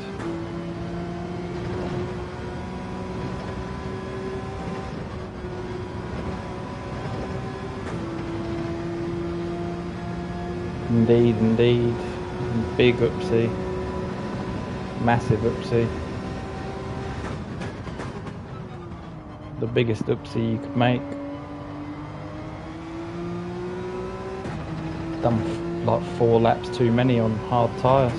Indeed, indeed. Big oopsie. Massive oopsie. The biggest oopsie you could make. Done like 4 laps too many on hard tyres.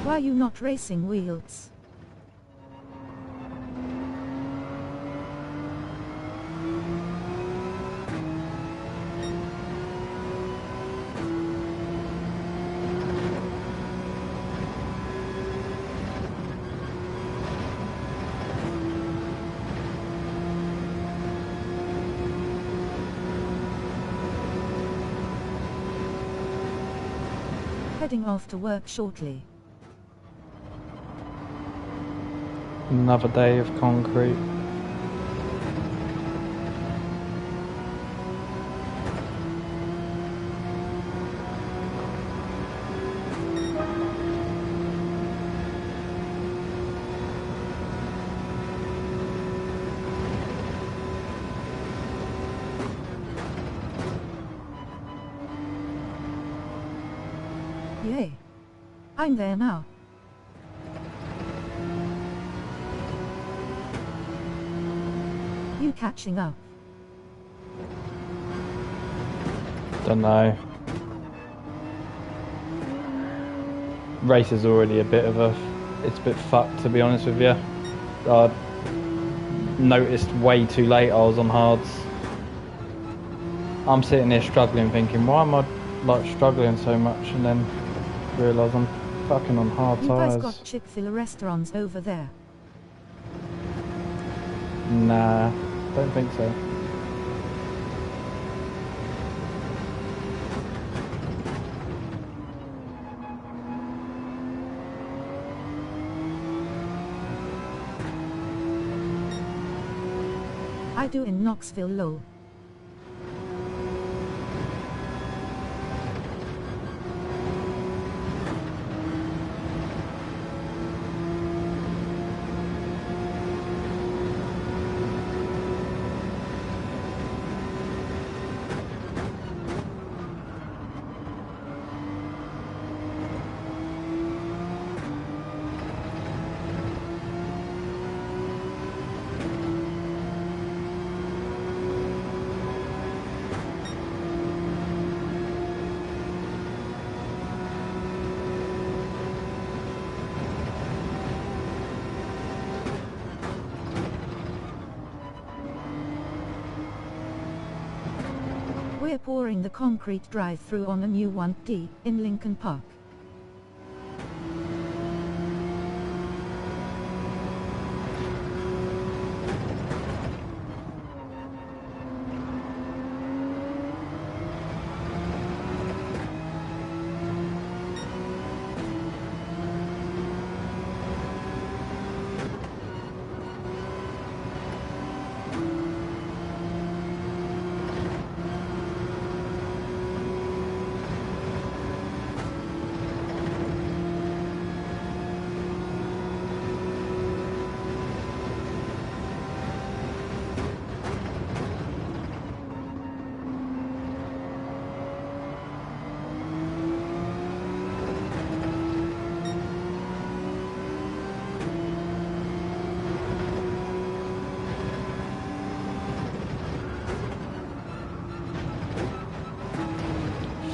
Why are you not racing wheels? Heading off to work shortly. Another day of concrete. Yay! I'm there now. You catching up? Don't know. Race is already a bit of a... It's a bit fucked, to be honest with you. I noticed way too late I was on hards. I'm sitting here struggling thinking, why am I like struggling so much, and then realise I'm fucking on hard You tyres. guys got Chick-fil-A restaurants over there? Nah, don't think so. I do in Knoxville, lol. We're pouring the concrete drive-through on a new 1D in Lincoln Park.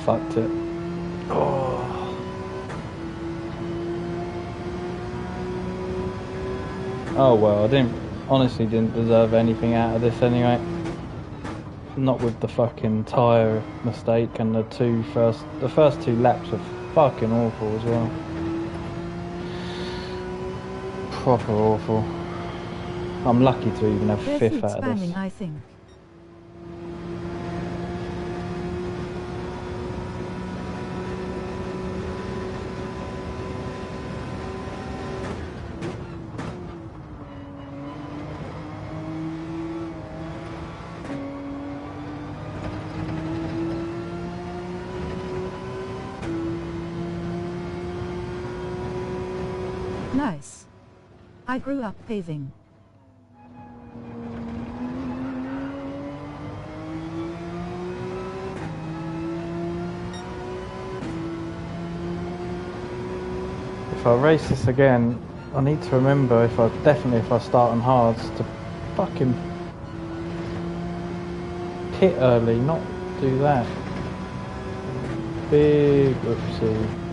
fucked it. Oh. Oh well, I honestly didn't deserve anything out of this anyway. Not with the fucking tyre mistake, and the first two laps were fucking awful as well. Proper awful. I'm lucky to even have Their fifth feet's out of banging, this. I think. Nice. I grew up paving. If I race this again, I need to remember if I start on hards to fucking pit early, not do that. Big oopsie.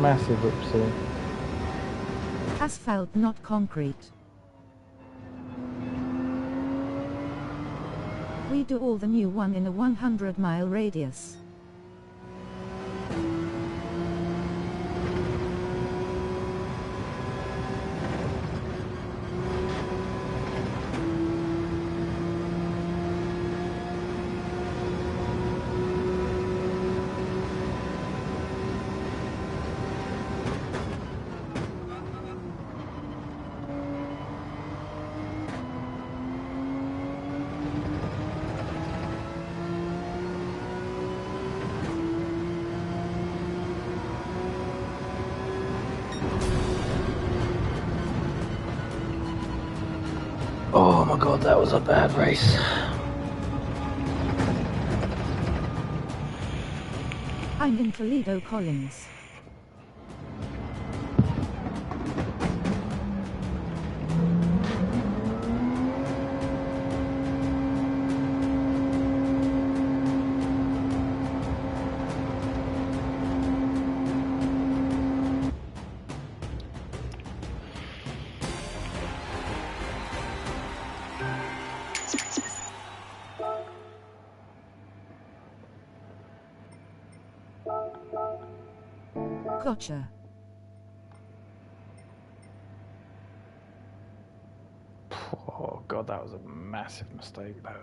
Massive oopsie. Asphalt, not concrete. We do all the new one in a 100-mile radius. Oh my god, that was a bad race. I'm in Toledo, Collins. Gotcha. Oh god, that was a massive mistake, that.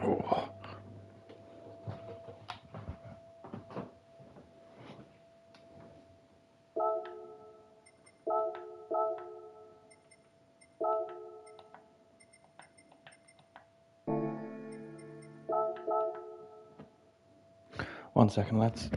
Oh. One second, lads.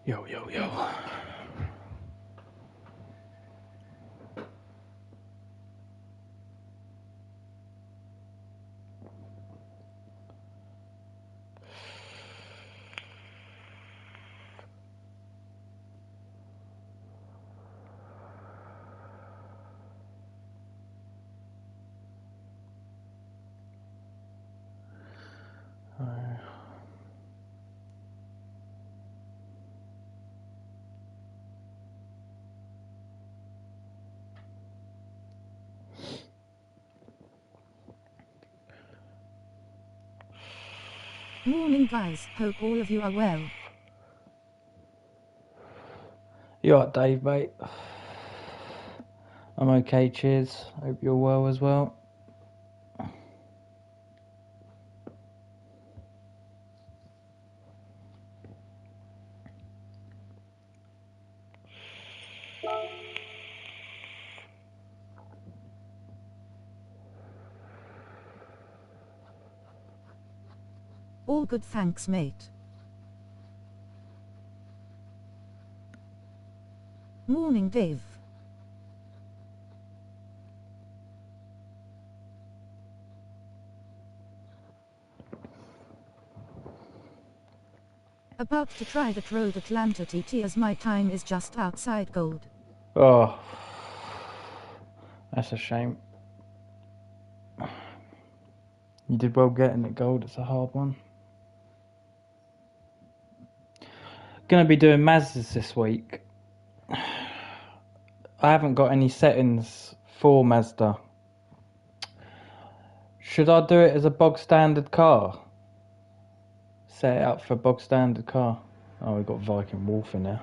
Yo, yo, yo. Morning guys, hope all of you are well. You alright, Dave, mate? I'm okay, cheers. Hope you're well as well. All good, thanks mate. Morning Dave. About to try that Road Atlanta TT as my time is just outside gold. Oh, that's a shame. You did well getting it gold, it's a hard one. Gonna be doing Mazdas this week. I haven't got any settings for Mazda. Should I do it as a bog standard car? Set it up for a bog standard car. Oh, we've got Viking Wolf in there.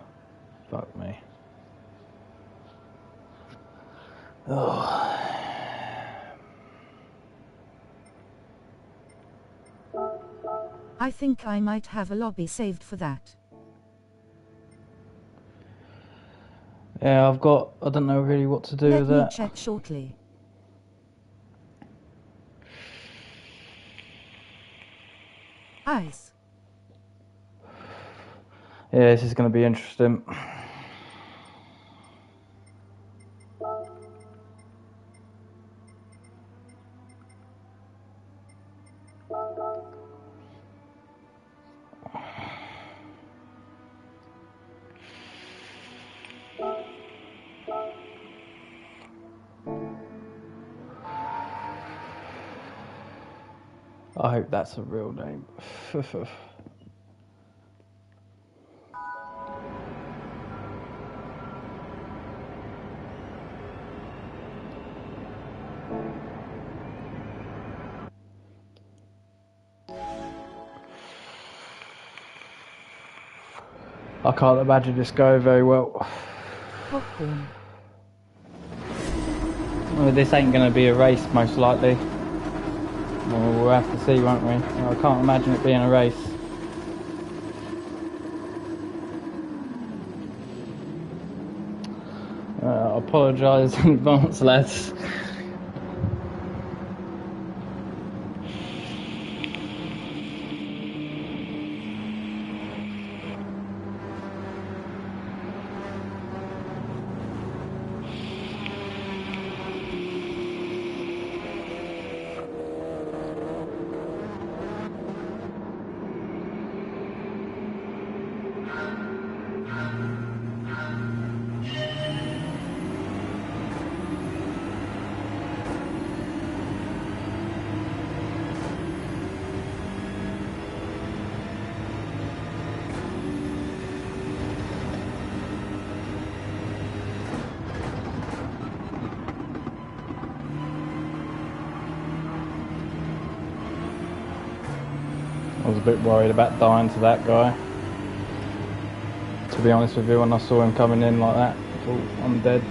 Fuck me. Oh. I think I might have a lobby saved for that. Yeah, I don't know really what to do with that. Let me check shortly. Eyes. Yeah, this is going to be interesting. I hope that's a real name. I can't imagine this going very well. Popcorn. Well, this ain't going to be a race, most likely. Well, we'll have to see, won't we? I can't imagine it being a race. I apologise in advance, lads. I was a bit worried about dying to that guy. To be honest with you, when I saw him coming in like that, I thought, I'm dead.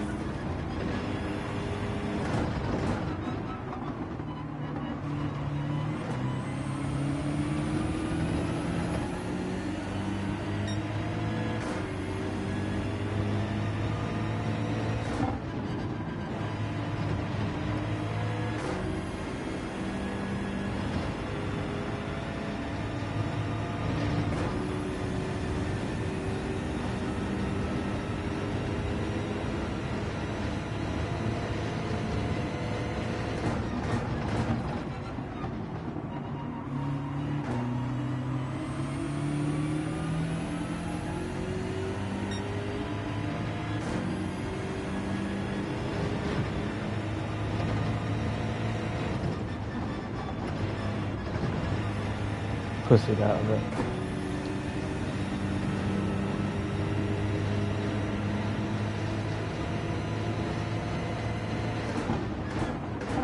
pussied out of it.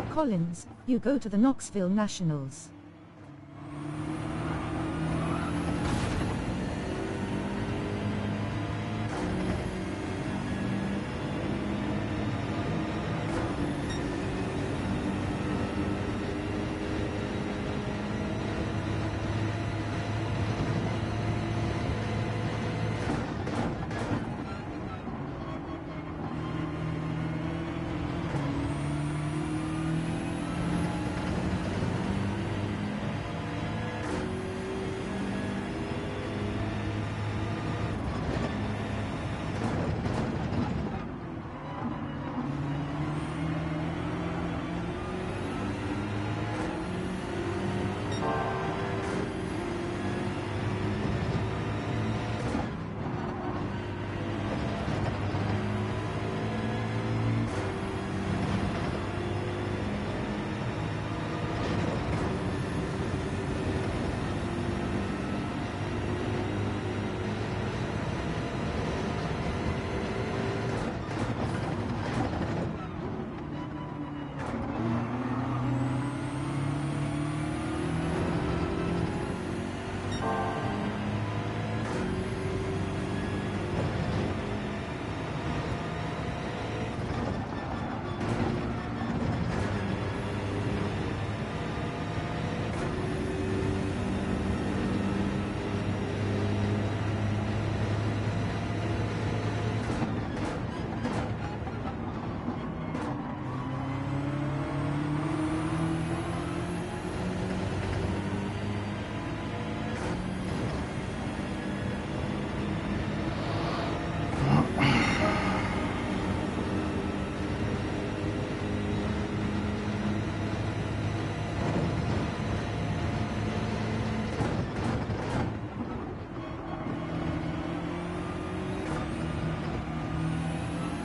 Collins, you go to the Knoxville Nationals.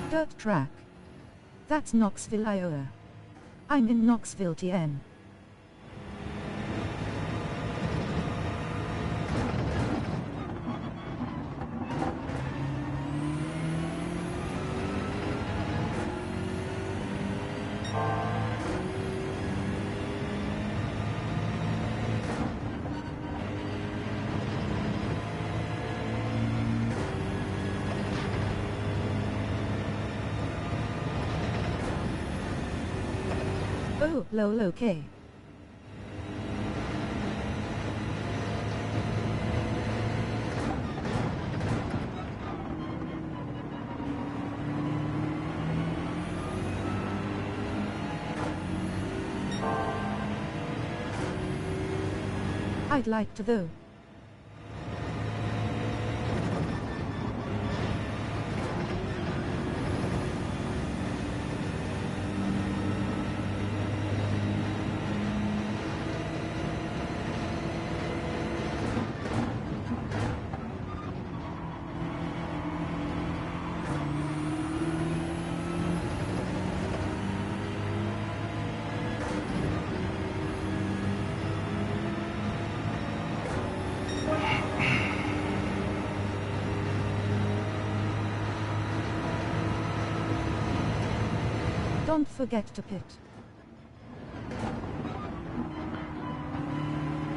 Dirt track. That's Knoxville, Iowa. I'm in Knoxville, TN. Oh, lol, okay. I'd like to though. Don't forget to pit.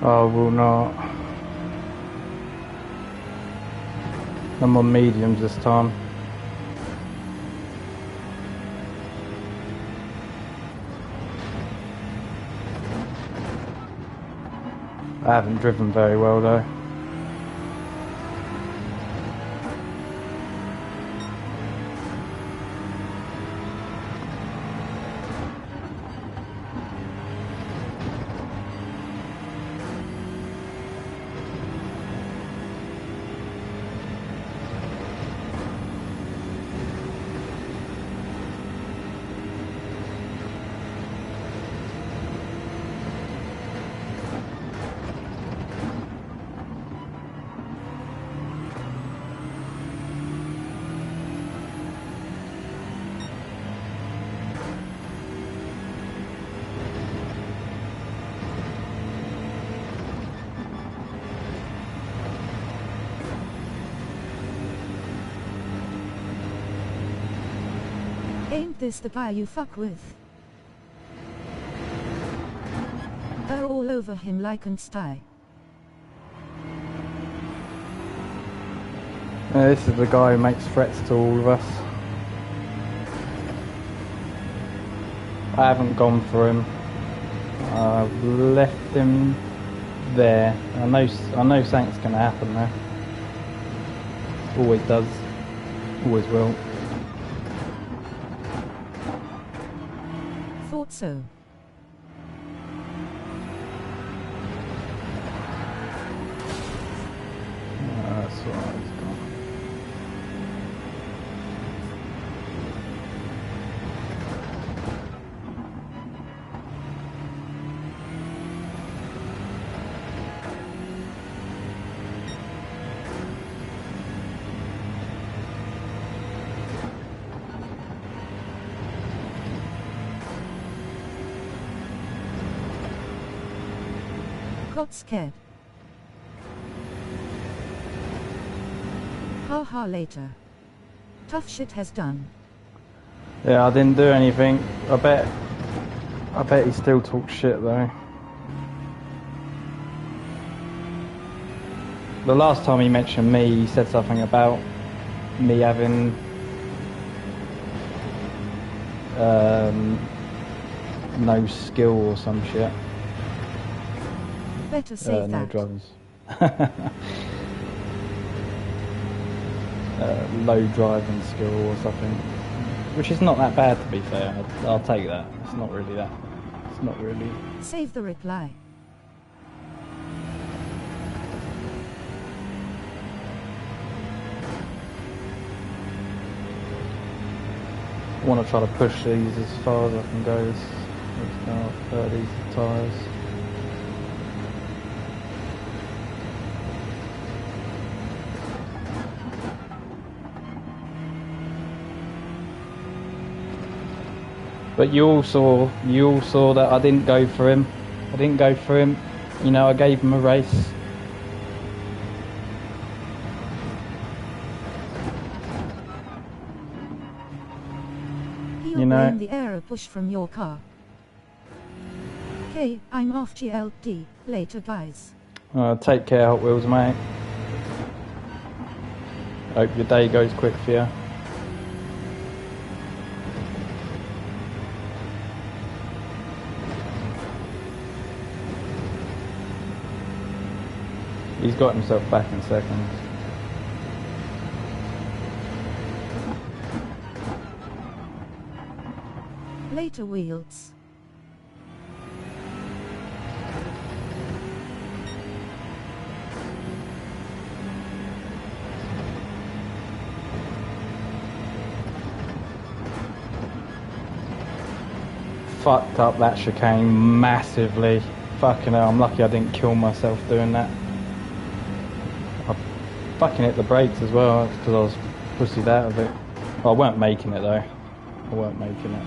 I will not. I'm on mediums this time. I haven't driven very well though. Ain't this the guy you fuck with? They're all over him like an sty. This is the guy who makes threats to all of us. I haven't gone for him. I've left him there. I know something's going to happen there. Always does. Always will. Thought so. That's all right. It's gone. Got scared. Haha later. Tough shit has done. Yeah, I didn't do anything. I bet he still talks shit though. The last time he mentioned me, he said something about me having no skill or some shit. Better save no that. drivers. Low driving skill or something, which is not that bad to be fair. I'll take that. It's not really that. It's not really. Save the reply. I want to try to push these as far as I can go. Let's go these tyres. But you all saw that I didn't go for him. You know, I gave him a race. He'll blame the error push from your car. Okay, I'm off GLD. Later, guys. Take care, Hot Wheels, mate. Hope your day goes quick for you. He's got himself back in second. Later, Wheels. Fucked up that chicane massively. Fucking hell, I'm lucky I didn't kill myself doing that. I fucking hit the brakes as well because I was pussied out of it. I weren't making it though. I weren't making it.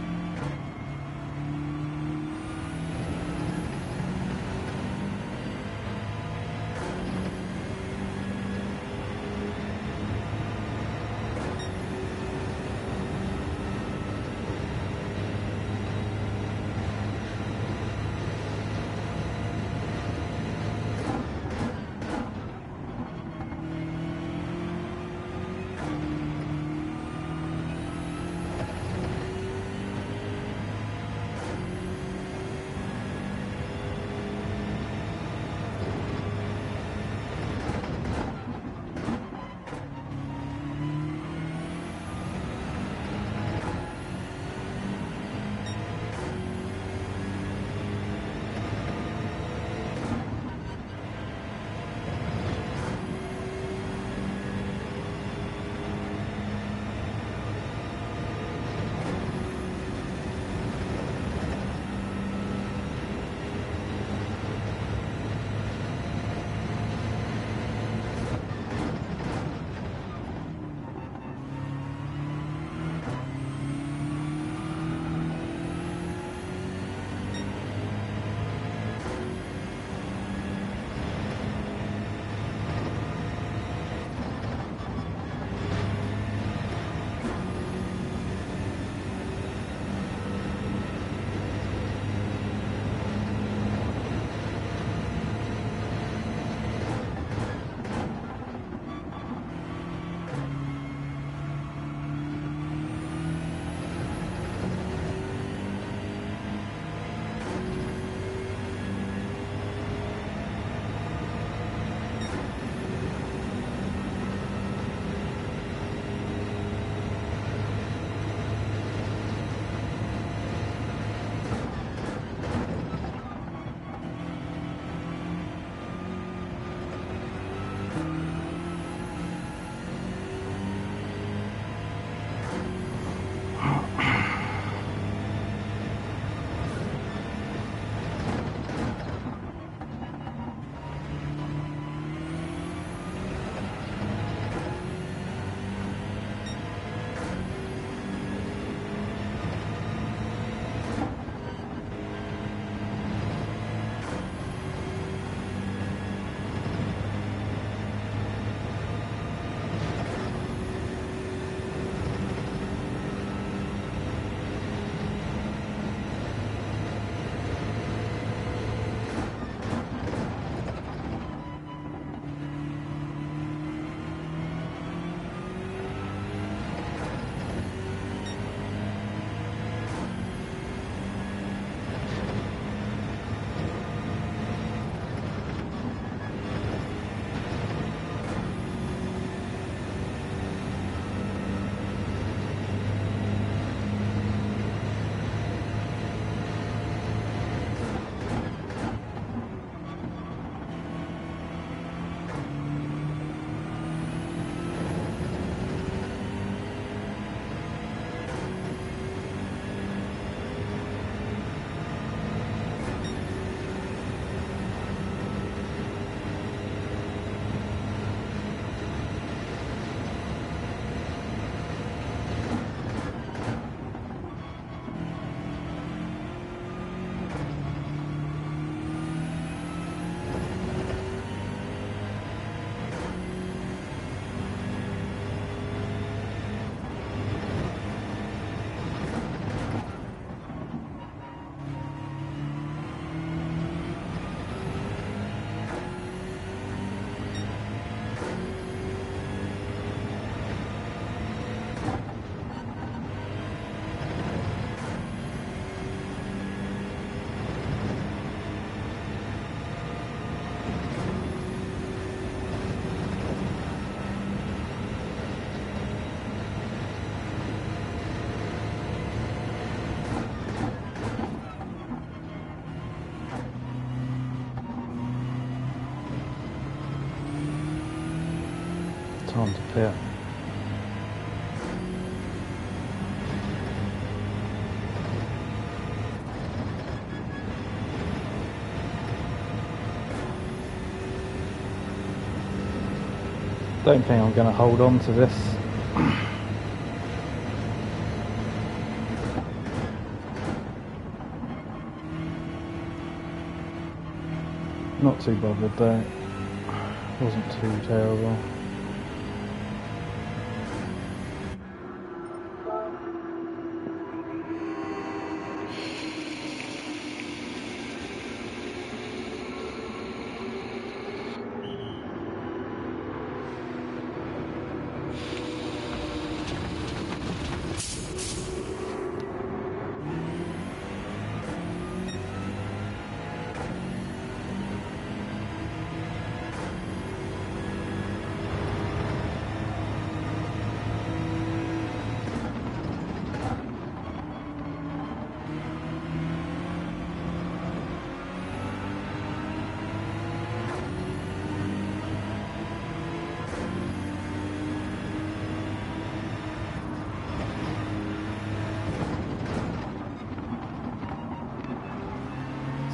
onto pit. Don't think I'm going to hold on to this. Not too bothered though. Wasn't too terrible.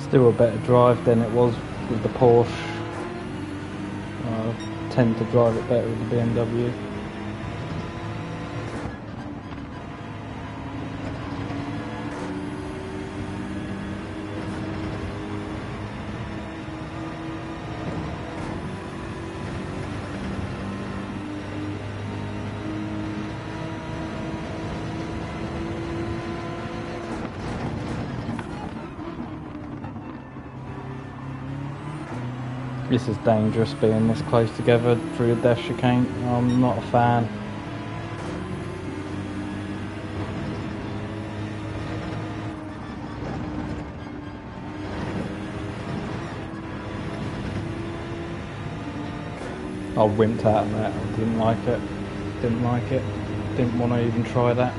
Still a better drive than it was with the Porsche. I tend to drive it better with the BMW. This is dangerous being this close together through a death chicane. I'm not a fan. I wimped out of that. I didn't like it. Didn't like it. Didn't want to even try that.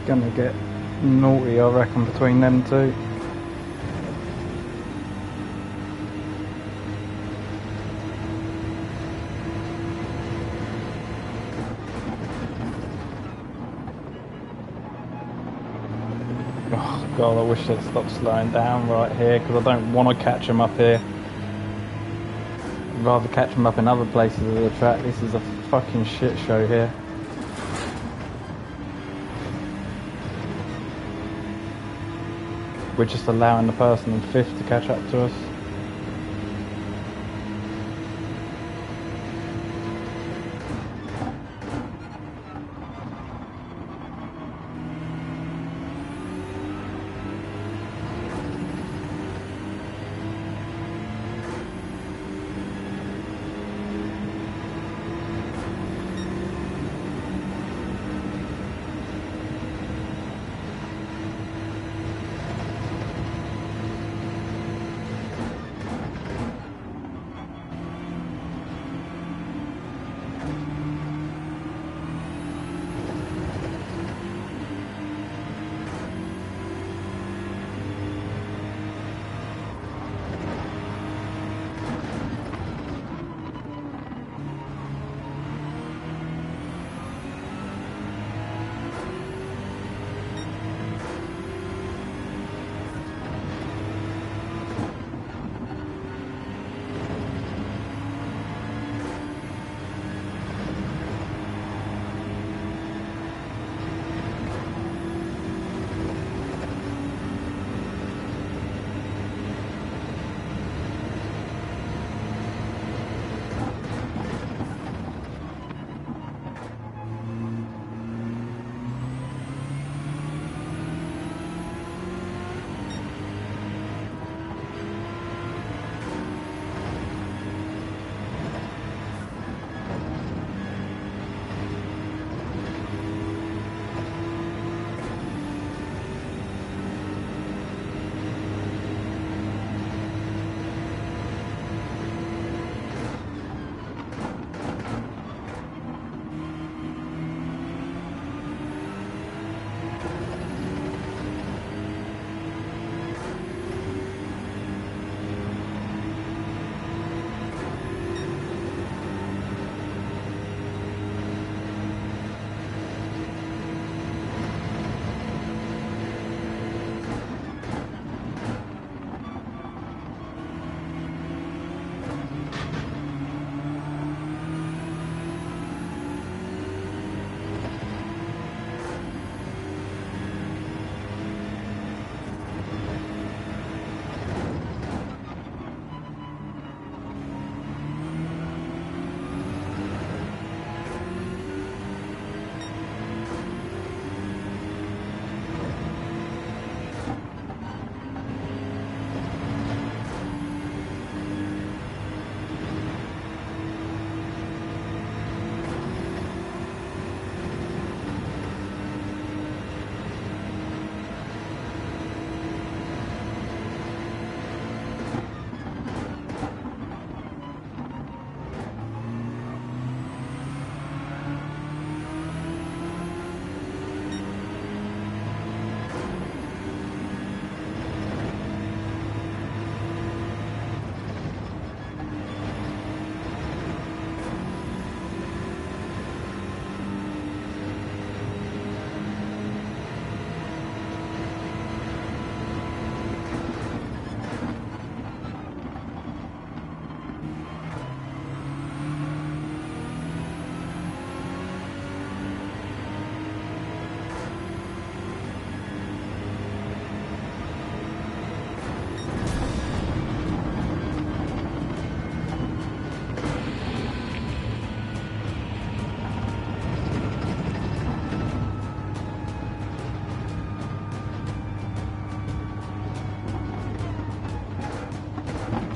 Gonna get naughty, I reckon, between them two. Oh god, I wish they'd stop slowing down right here, because I don't want to catch them up here. I'd rather catch them up in other places of the track. This is a fucking shit show here. We're just allowing the person in fifth to catch up to us.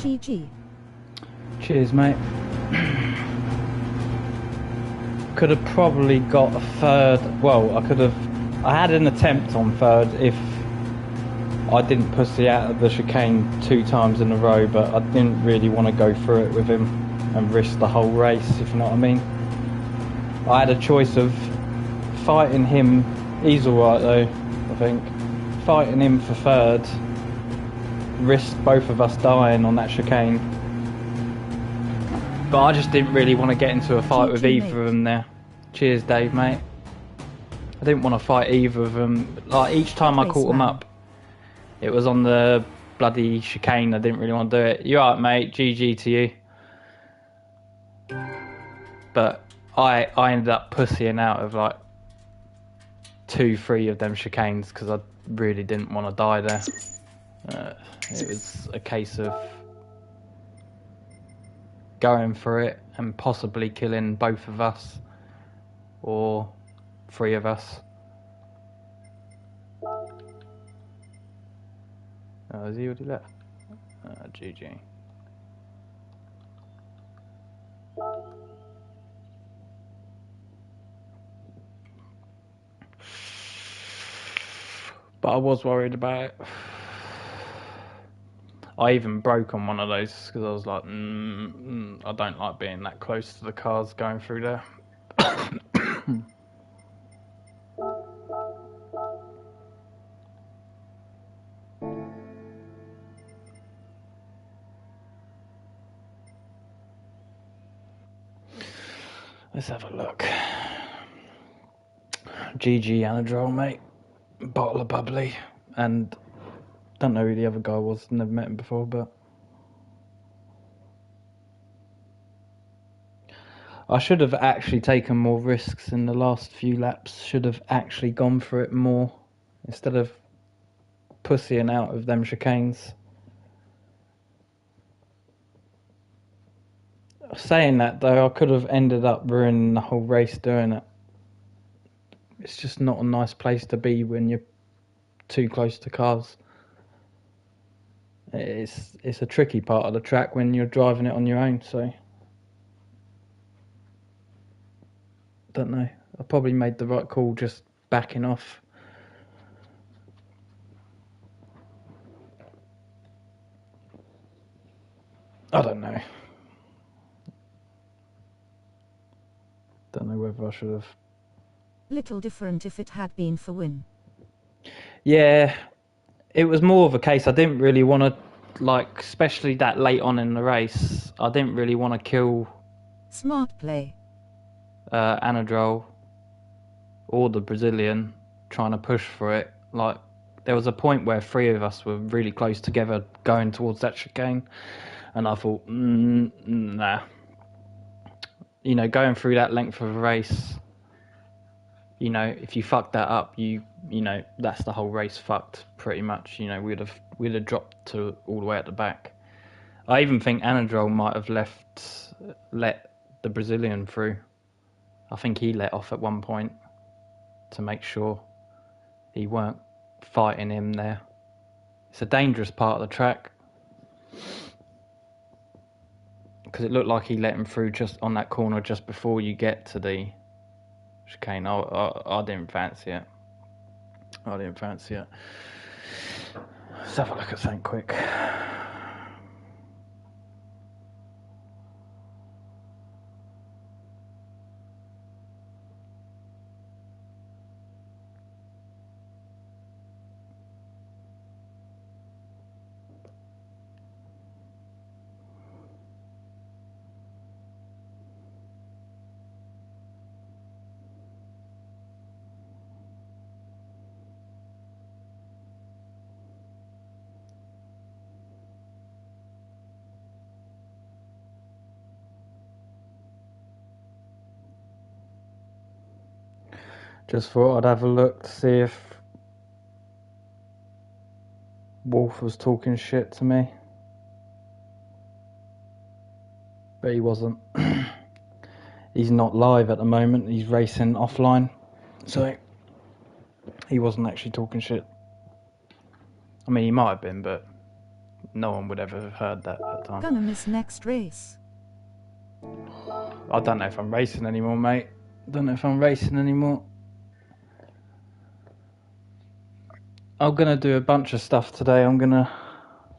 GG. Cheers, mate. Could have probably got a third. Well, I had an attempt on third if I didn't pussy out of the chicane 2 times in a row, but I didn't really want to go through it with him and risk the whole race, if you know what I mean. I had a choice of fighting him. He's alright though, I think. Fighting him for third, risk both of us dying on that chicane. But I just didn't really want to get into a fight with either of them there. Cheers, Dave, mate. I didn't want to fight either of them. Like, each time I caught them up, it was on the bloody chicane. I didn't really want to do it. You're right, mate. GG to you. But I ended up pussying out of like 2-3 of them chicanes because I really didn't want to die there. It was a case of going for it and possibly killing both of us or 3 of us. Oh, has he already left? GG. But I was worried about it. I even broke on one of those because I was like, I don't like being that close to the cars going through there. Let's have a look. GG Anadrol, mate. Bottle of bubbly. And don't know who the other guy was. Never met him before, but I should have actually taken more risks in the last few laps. Should have actually gone for it more instead of pussying out of them chicanes. Saying that though, I could have ended up ruining the whole race doing it. It's just not a nice place to be when you're too close to cars. It's a tricky part of the track when you're driving it on your own, so don't know. I probably made the right call just backing off. I don't know. Don't know whether I should have. Little different if it had been for win. Yeah, it was more of a case I didn't really want to, like, especially that late on in the race, I didn't really want to kill Smart play. Anadrol or the Brazilian trying to push for it. Like, there was a point where 3 of us were really close together going towards that chicane, and I thought, nah. You know, going through that length of a race, you know, if you fuck that up, you know, that's the whole race fucked pretty much. You know, we'd have dropped to all the way at the back. I even think Anadrol might have let the Brazilian through. I think he let off at one point to make sure he weren't fighting him there. It's a dangerous part of the track because it looked like he let him through just on that corner just before you get to the chicane. I didn't fancy it. Let's have a look at something quick. Just thought I'd have a look to see if Wolf was talking shit to me. But he wasn't. He's not live at the moment, he's racing offline. So he wasn't actually talking shit. I mean, he might have been, but no one would ever have heard that at the time. Gonna miss next race. I don't know if I'm racing anymore, mate. Don't know if I'm racing anymore. I'm gonna do a bunch of stuff today.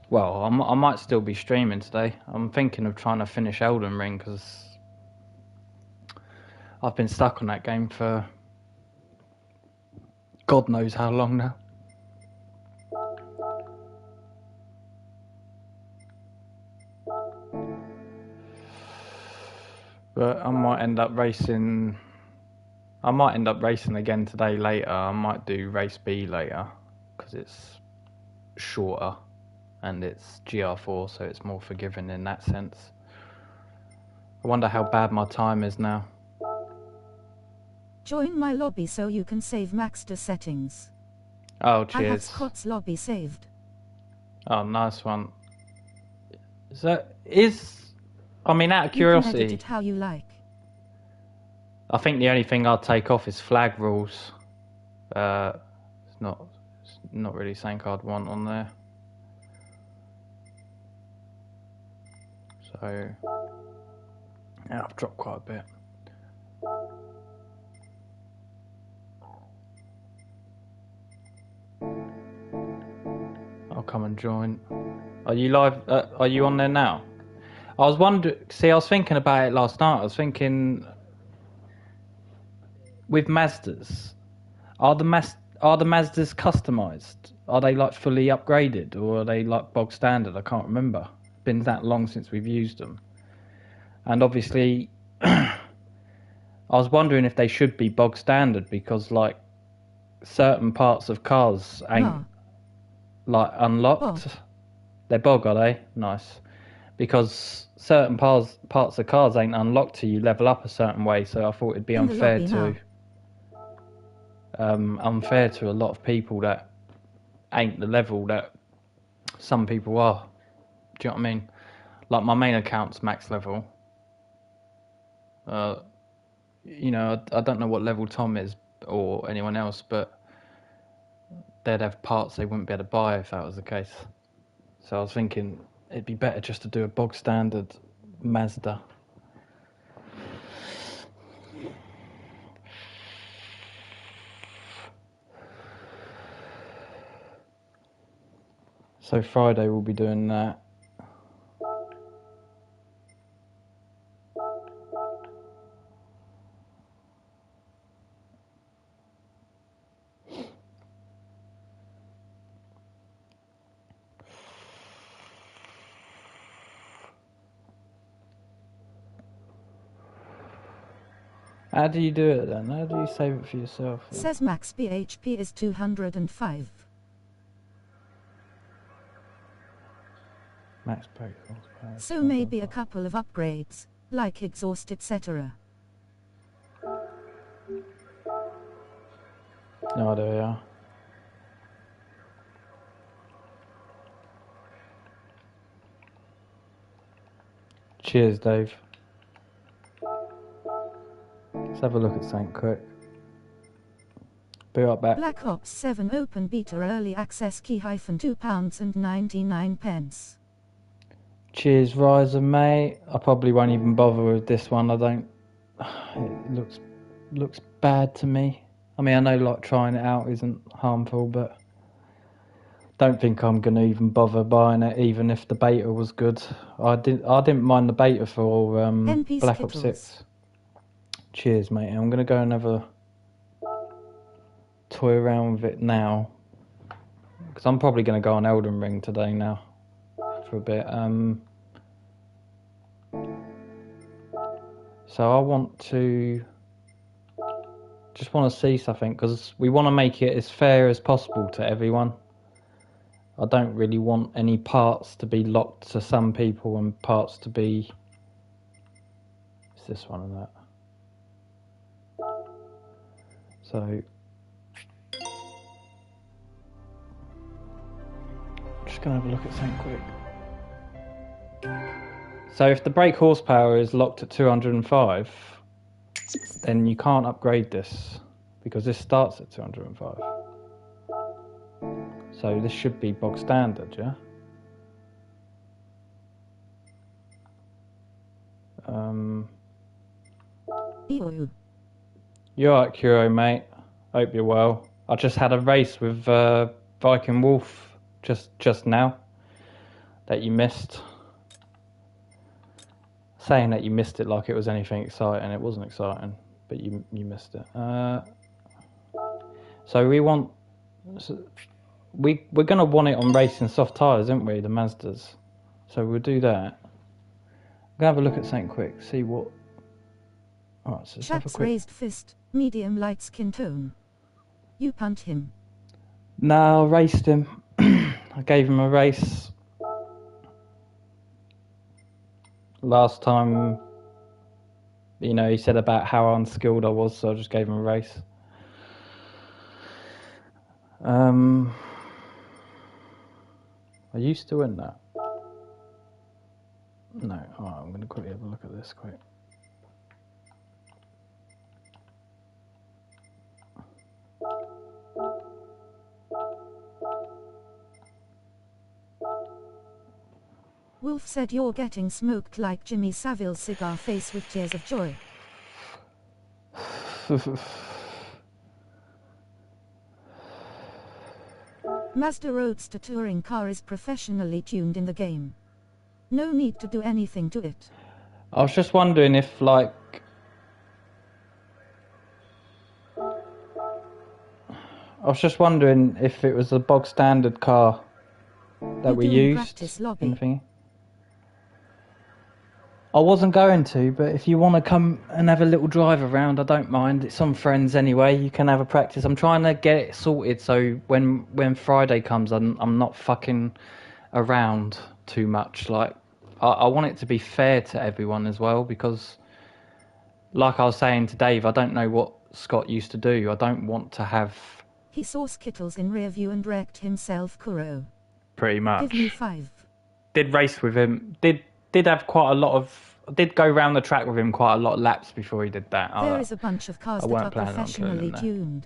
Well, I might still be streaming today. I'm thinking of trying to finish Elden Ring because I've been stuck on that game for God knows how long now. But I might end up racing. I might end up racing again today later. I might do race B later because it's shorter and it's GR4, so it's more forgiving in that sense. I wonder how bad my time is now. Join my lobby so you can save Maxter settings. Oh, I have cheers. Scott's lobby saved. Oh, nice one. So, I mean, out of You can edit curiosity, it how you like. I think the only thing I'd take off is flag rules. It's not really something I'd want on there. So, yeah, I've dropped quite a bit. I'll come and join. Are you live? Are you on there now? I was wondering. See, I was thinking about it last night. I was thinking, with Mazdas, are the Mazdas customized? Are they like fully upgraded, or are they like bog standard? I can't remember. It's been that long since we've used them. And obviously, I was wondering if they should be bog standard because like certain parts of cars ain't like unlocked. Bog. They're bog, are they? Nice. Because certain parts of cars ain't unlocked till you level up a certain way, so I thought it'd be unfair to a lot of people that ain't the level that some people are. Do you know what I mean? Like my main account's max level. You know, I don't know what level Tom is or anyone else, but they'd have parts they wouldn't be able to buy if that was the case. So I was thinking it'd be better just to do a bog standard Mazda. So Friday we'll be doing that. How do you do it then? How do you save it for yourself? Says max BHP is 205. Max brake horsepower. So maybe a couple of upgrades, like exhaust etc. No, there we are. Cheers, Dave. Let's have a look at something quick. Be right back. Black Ops 7 Open Beta Early Access key £2.99. Cheers, Riser, mate. I probably won't even bother with this one. I don't. It looks bad to me. I mean, I know like trying it out isn't harmful, but don't think I'm gonna even bother buying it, even if the beta was good. I didn't mind the beta for Black Ops 6. Cheers, mate. I'm gonna go and have a toy around with it now, because I'm probably gonna go on Elden Ring today now for a bit. So I want to see something, because we want to make it as fair as possible to everyone. I don't really want any parts to be locked to some people and parts to be... It's this one and that. So... just going to have a look at something quick. So if the brake horsepower is locked at 205, then you can't upgrade this, because this starts at 205. So this should be bog standard, yeah? Ew. You're right, Kuro, mate. Hope you're well. I just had a race with Viking Wolf just now that you missed. Saying that you missed it like it was anything exciting. It wasn't exciting, but you missed it. So we're gonna want it on racing soft tyres, aren't we? The Mazdas. So we'll do that. I'm gonna have a look at something quick. See what. Alright, so let's have a Shaq's quick. raised fist, medium light skin tone. You punt him. No, I raced him. I gave him a race. Last time, you know, he said about how unskilled I was, so I just gave him a race. Are you still in that? No. Alright, I'm going to quickly have a look at this quick. Wolf said you're getting smoked like Jimmy Savile's cigar face with tears of joy. Mazda Roadster touring car is professionally tuned in the game. No need to do anything to it. I was just wondering if, like, it was a bog standard car that we used in the thingy. I wasn't going to, but if you want to come and have a little drive around, I don't mind. It's on friends anyway. You can have a practice. I'm trying to get it sorted so when Friday comes, I'm not fucking around too much. Like, I want it to be fair to everyone as well, because, like I was saying to Dave, I don't know what Scott used to do. I don't want to have. He saw Skittles in rear view and wrecked himself, Kuro. Pretty much. Give me 5. Did race with him. Did have quite a lot of. Did go round the track with him quite a lot of laps before he did that. There is a bunch of cars that are professionally tuned.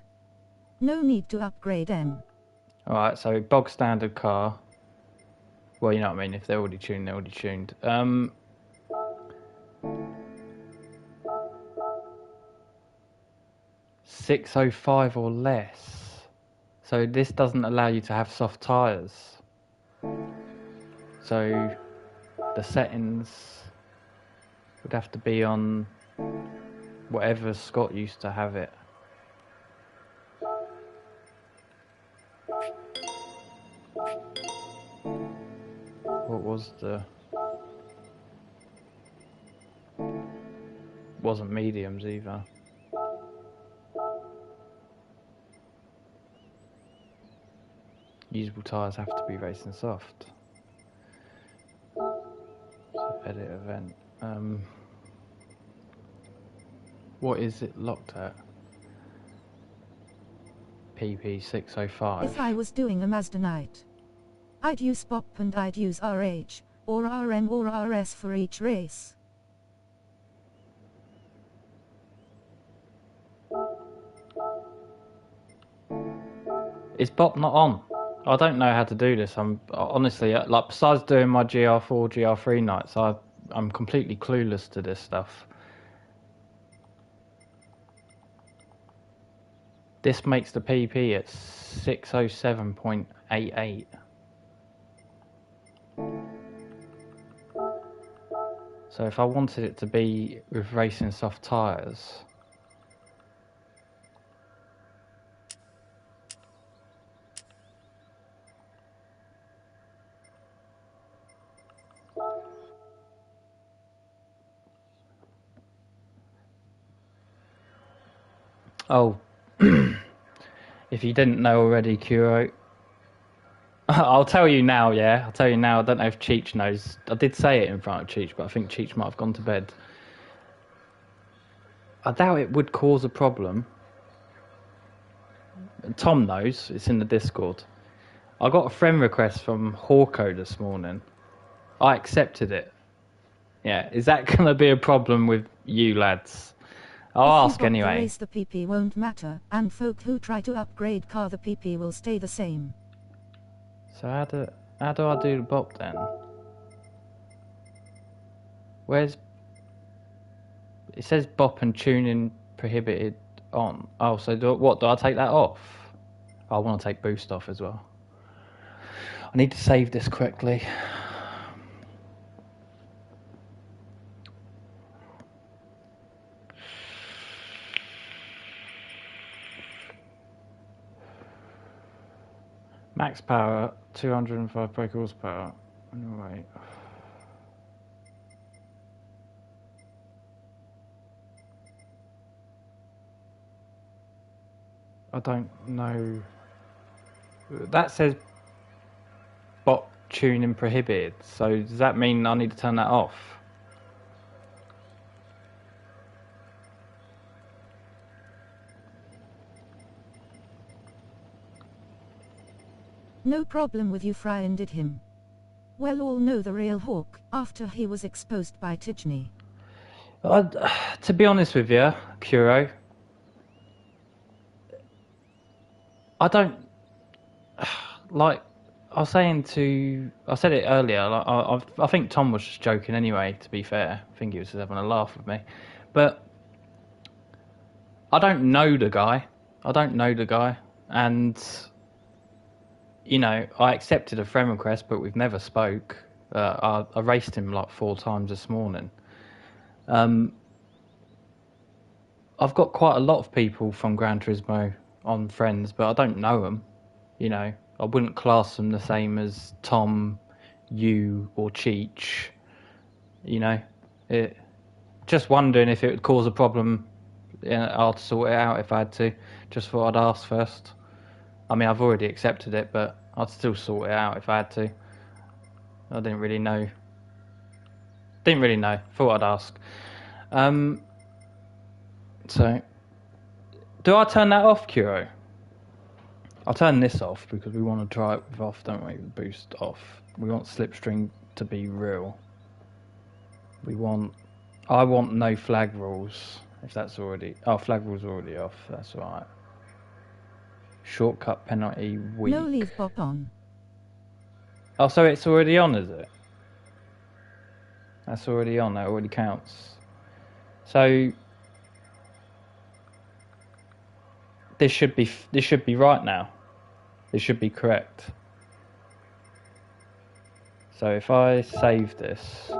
No need to upgrade them. Alright, so bog standard car. Well, you know what I mean. If they're already tuned, they're already tuned. 605 or less. So this doesn't allow you to have soft tyres. So the settings would have to be on whatever Scott used to have it. What was the... Wasn't mediums either. Usable tyres have to be racing soft. So edit event. What is it locked at? PP605. If I was doing a Mazda night, I'd use POP and I'd use RH, or RM or RS for each race. Is Bop not on? I don't know how to do this. I'm honestly, like, besides doing my GR4, GR3 nights, I'm completely clueless to this stuff. This makes the PP at 607.88. So if I wanted it to be with racing soft tyres, oh, if you didn't know already, Kuro, I'll tell you now, yeah? I'll tell you now. I don't know if Cheech knows. I did say it in front of Cheech, but I think Cheech might have gone to bed. I doubt it would cause a problem. Tom knows. It's in the Discord. I got a friend request from Hawko this morning. I accepted it. Yeah, is that going to be a problem with you lads? I'll ask anyway. The race, the PP won't matter, and folk who try to upgrade car, the PP will stay the same. So how do I do the bop then? Where's It says bop and tuning prohibited on. Oh, so what? Do I take that off? I want to take boost off as well. I need to save this correctly. Max power, 205 brake horsepower. Wait. I don't know. That says bot tuning prohibited. So does that mean I need to turn that off? No problem with you friended him. Well, all know the real Hawk after he was exposed by Tijni. To be honest with you, Kuro, I don't like. I said it earlier. Like, I think Tom was just joking anyway. To be fair, I think he was just having a laugh with me. But I don't know the guy. And you know, I accepted a friend request, but we've never spoke. I raced him like 4 times this morning. I've got quite a lot of people from Gran Turismo on friends, but I don't know them. You know, I wouldn't class them the same as Tom, you, or Cheech. You know, just wondering if it would cause a problem. I'd sort it out if I had to. Just thought I'd ask first. I mean, I've already accepted it, but I'd still sort it out if I had to. I didn't really know. Thought I'd ask. So, do I turn that off, Kuro? I'll turn this off because we want to try it off, don't we? Boost off. We want slipstream to be real. I want no flag rules. If that's already... Oh, flag rules already off. That's alright. Shortcut penalty weak. No leave pop on. Oh, so it's already on, is it? That's already on. That already counts. So this should be right now. This should be correct. So if I save this.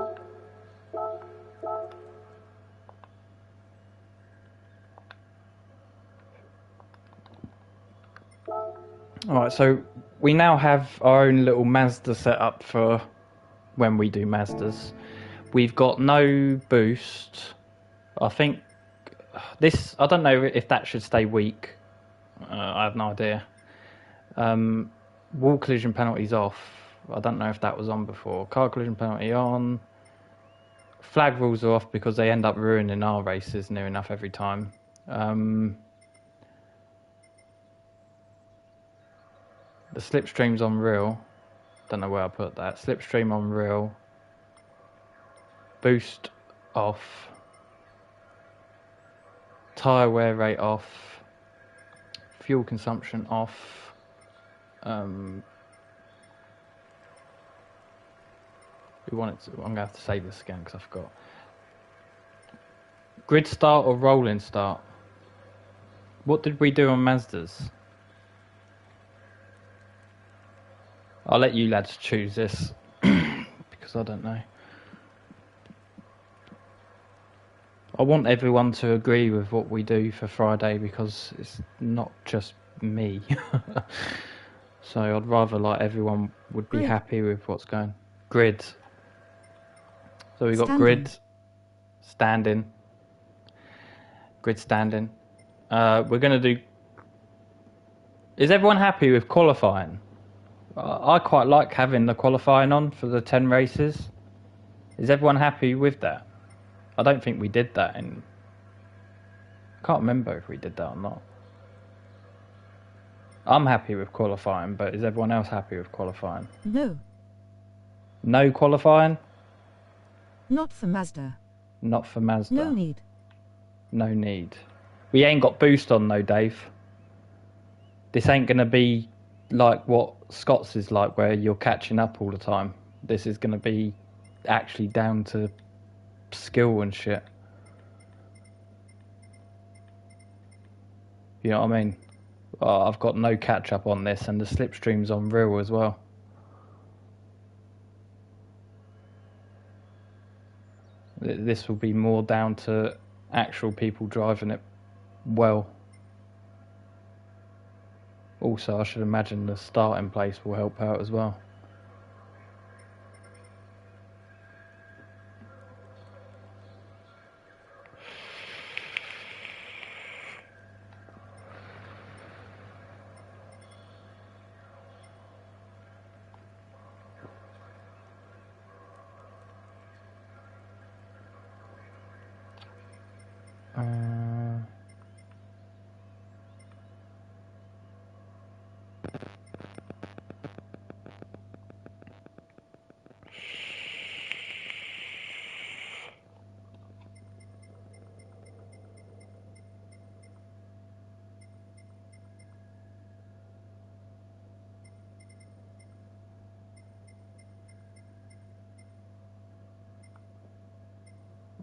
Alright, so we now have our own little Mazda set up for when we do Mazdas. We've got no boost. I think this... I don't know if that should stay weak. I have no idea. Wall collision penalties off. I don't know if that was on before. Car collision penalty on. Flag rules are off because they end up ruining our races near enough every time. The slipstream's on real. Don't know where I put that. Slipstream on real. Boost off. Tyre wear rate off. Fuel consumption off. I'm going to have to save this again because I forgot. Grid start or rolling start? What did we do on Mazdas? I'll let you lads choose this because I don't know. I want everyone to agree with what we do for Friday because it's not just me. So I'd rather like everyone would be happy with what's going. Grid. So we've got grid, standing. Grid standing. We're going to do... Is everyone happy with qualifying? I quite like having the qualifying on for the 10 races. Is everyone happy with that? I don't think we did that in... I can't remember if we did that or not. I'm happy with qualifying, but is everyone else happy with qualifying? No. No qualifying? Not for Mazda. Not for Mazda. No need. No need. We ain't got boost on though, Dave. This ain't going to be like what Scott's is like, where you're catching up all the time. This is going to be actually down to skill and shit. You know what I mean? I've got no catch up on this, and the slipstream's on real as well. This will be more down to actual people driving it well. Also, I should imagine the starting place will help out as well.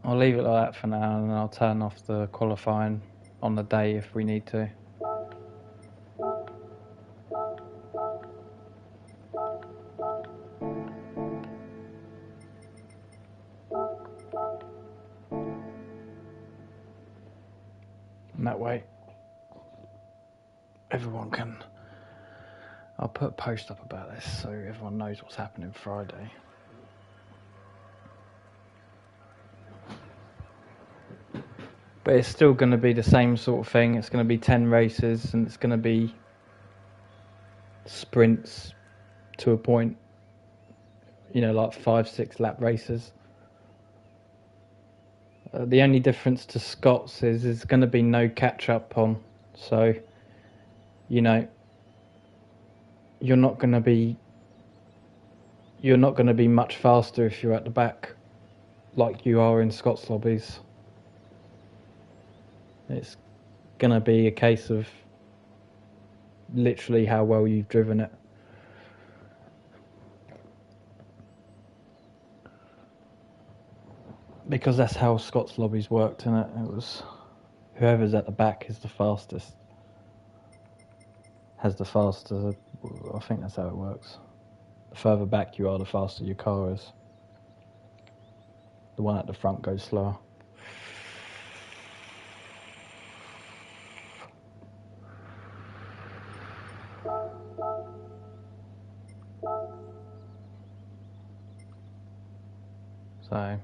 I'll leave it like that for now, and I'll turn off the qualifying on the day if we need to. And that way, everyone can... I'll put a post up about this so everyone knows what's happening Friday. But it's still going to be the same sort of thing. It's going to be 10 races, and it's going to be sprints to a point. You know, like 5-6 lap races. The only difference to Scott's is there's going to be no catch up on. So, you know, you're not going to be much faster if you're at the back like you are in Scott's lobbies. It's going to be a case of literally how well you've driven it. Because that's how Scott's lobbies worked, innit? It was whoever's at the back is the fastest. Has the faster... I think that's how it works. The further back you are, the faster your car is. The one at the front goes slower. So...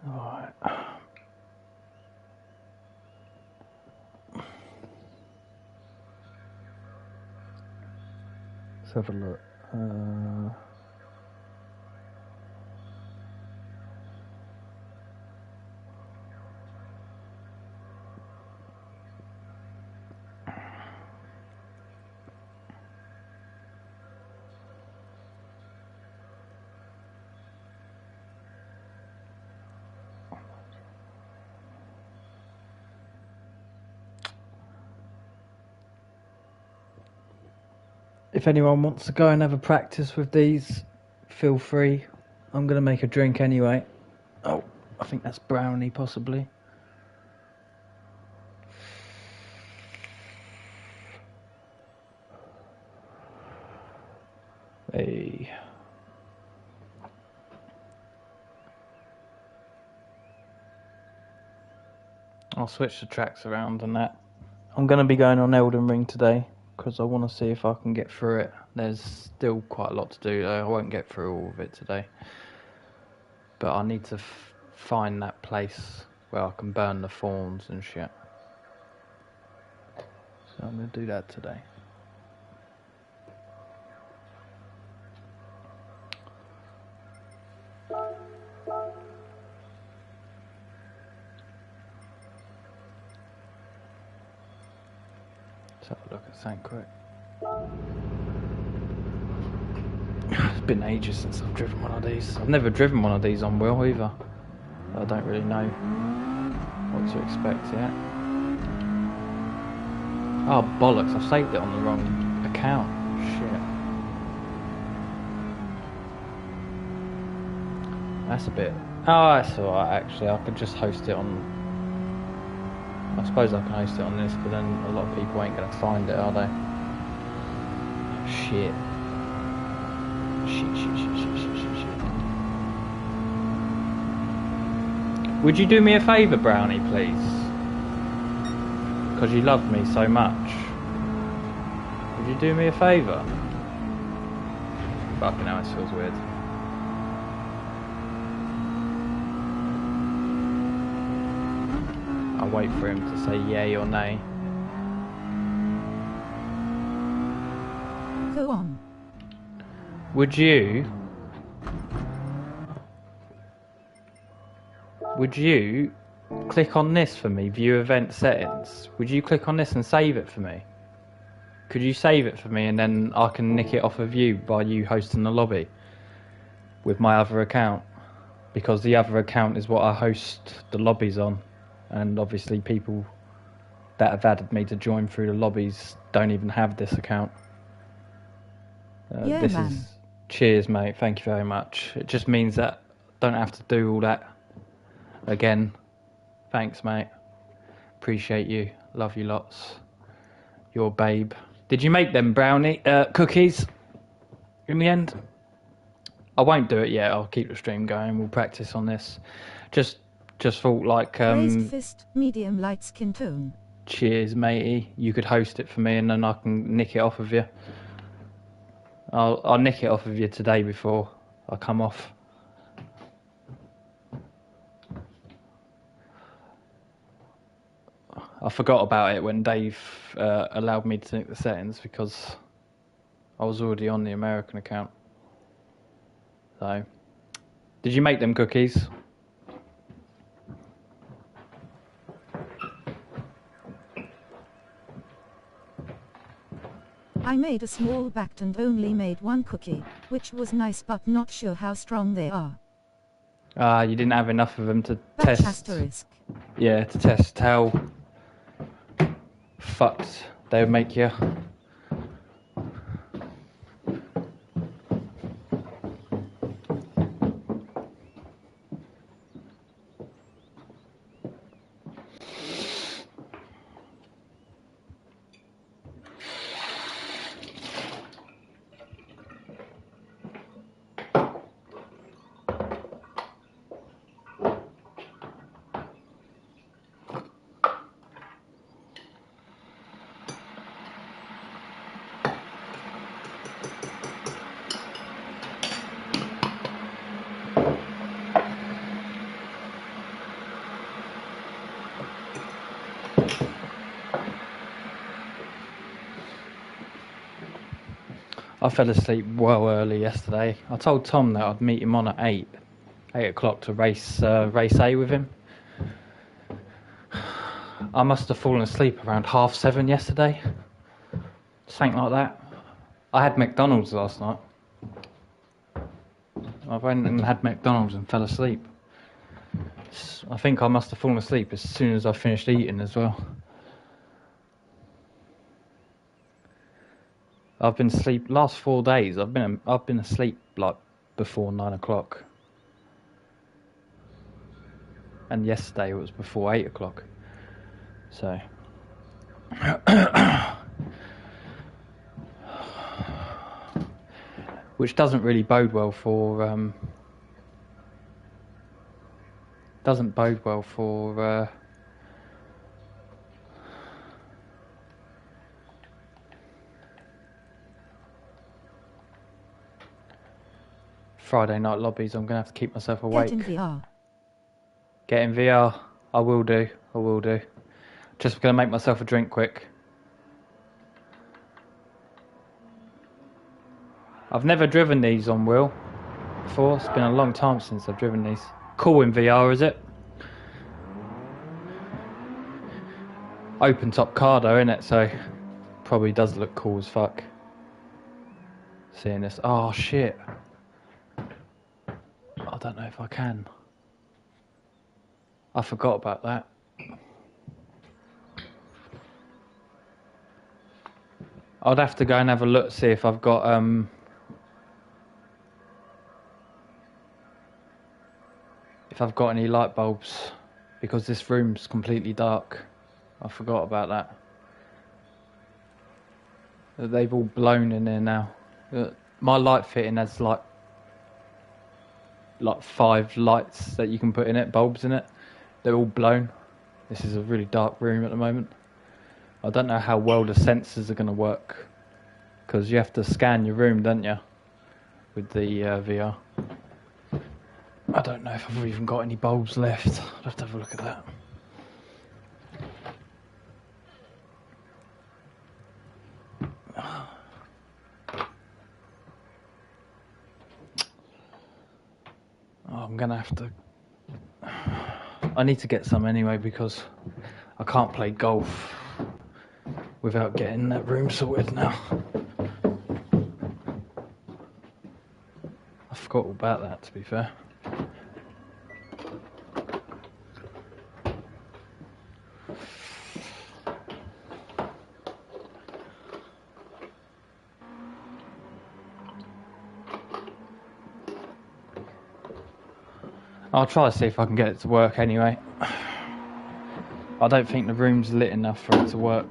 Alright. Let's have a look. If anyone wants to go and have a practice with these, feel free. I'm going to make a drink anyway. Oh, I think that's brownie possibly. Hey. I'll switch the tracks around and that. I'm going to be going on Elden Ring today, because I want to see if I can get through it. There's still quite a lot to do though. I won't get through all of it today. But I need to find that place where I can burn the thorns and shit. So I'm going to do that today. Let's have a look at something quick. It's been ages since I've driven one of these. I've never driven one of these on wheel either. I don't really know. what to expect yet. Oh bollocks, I've saved it on the wrong account. Shit. That's a bit... Oh, that's alright actually, I could just host it on... I suppose I can host it on this, but then a lot of people ain't going to find it, are they? Shit. Shit. Would you do me a favour, Brownie, please? Because you love me so much. Would you do me a favour? Fucking hell, this feels weird. I'll wait for him to say yay or nay. Go on. Would you click on this for me, view event settings? Would you click on this and save it for me? Could you save it for me and then I can nick it off of you by you hosting the lobby with my other account? Because the other account is what I host the lobbies on, and obviously people that have added me to join through the lobbies don't even have this account. Yeah, this man. is... Cheers, mate. Thank you very much. It just means that I don't have to do all that again. Thanks, mate. Appreciate you. Love you lots. Your babe. Did you make them brownie cookies in the end? I won't do it yet. I'll keep the stream going. We'll practice on this. Just thought like... Raised fist, medium light skin tone. Cheers, matey. You could host it for me and then I can nick it off of you. I'll nick it off of you today before I come off. I forgot about it when Dave allowed me to nick the settings because I was already on the American account. So, did you make them cookies? I made a small batch and only made one cookie, which was nice but not sure how strong they are. You didn't have enough of them to Batch test. asterisk. Yeah, to test how fucked they would make you. I fell asleep well early yesterday. I told Tom that I'd meet him on at 8 o'clock to race A with him. I must have fallen asleep around 7:30 yesterday. Something like that. I had McDonald's last night. I went and had McDonald's and fell asleep. I think I must have fallen asleep as soon as I finished eating as well. I've been asleep last 4 days. I've been asleep like before 9 o'clock, and yesterday it was before 8 o'clock. So, which doesn't really bode well for Friday night lobbies. I'm gonna have to keep myself awake. Get in VR. Get in VR. I will do. Just gonna make myself a drink quick. I've never driven these on wheel before. It's been a long time since I've driven these. Cool in VR, is it? Open top car though, innit? So probably does look cool as fuck. Seeing this. Oh shit. I don't know if I can. I forgot about that. I'd have to go and have a look, see if I've got any light bulbs, because this room's completely dark. I forgot about that. They've all blown in there now. My light fitting has like 5 lights that you can put in it, bulbs in it. They're all blown. This is a really dark room at the moment. I don't know how well the sensors are going to work, because you have to scan your room, don't you, with the VR. I don't know if I've even got any bulbs left. I'll have to have a look at that. I'm going to have to... I need to get some anyway, because I can't play golf without getting that room sorted now. I forgot all about that, to be fair. I'll try to see if I can get it to work anyway. I don't think the room's lit enough for it to work.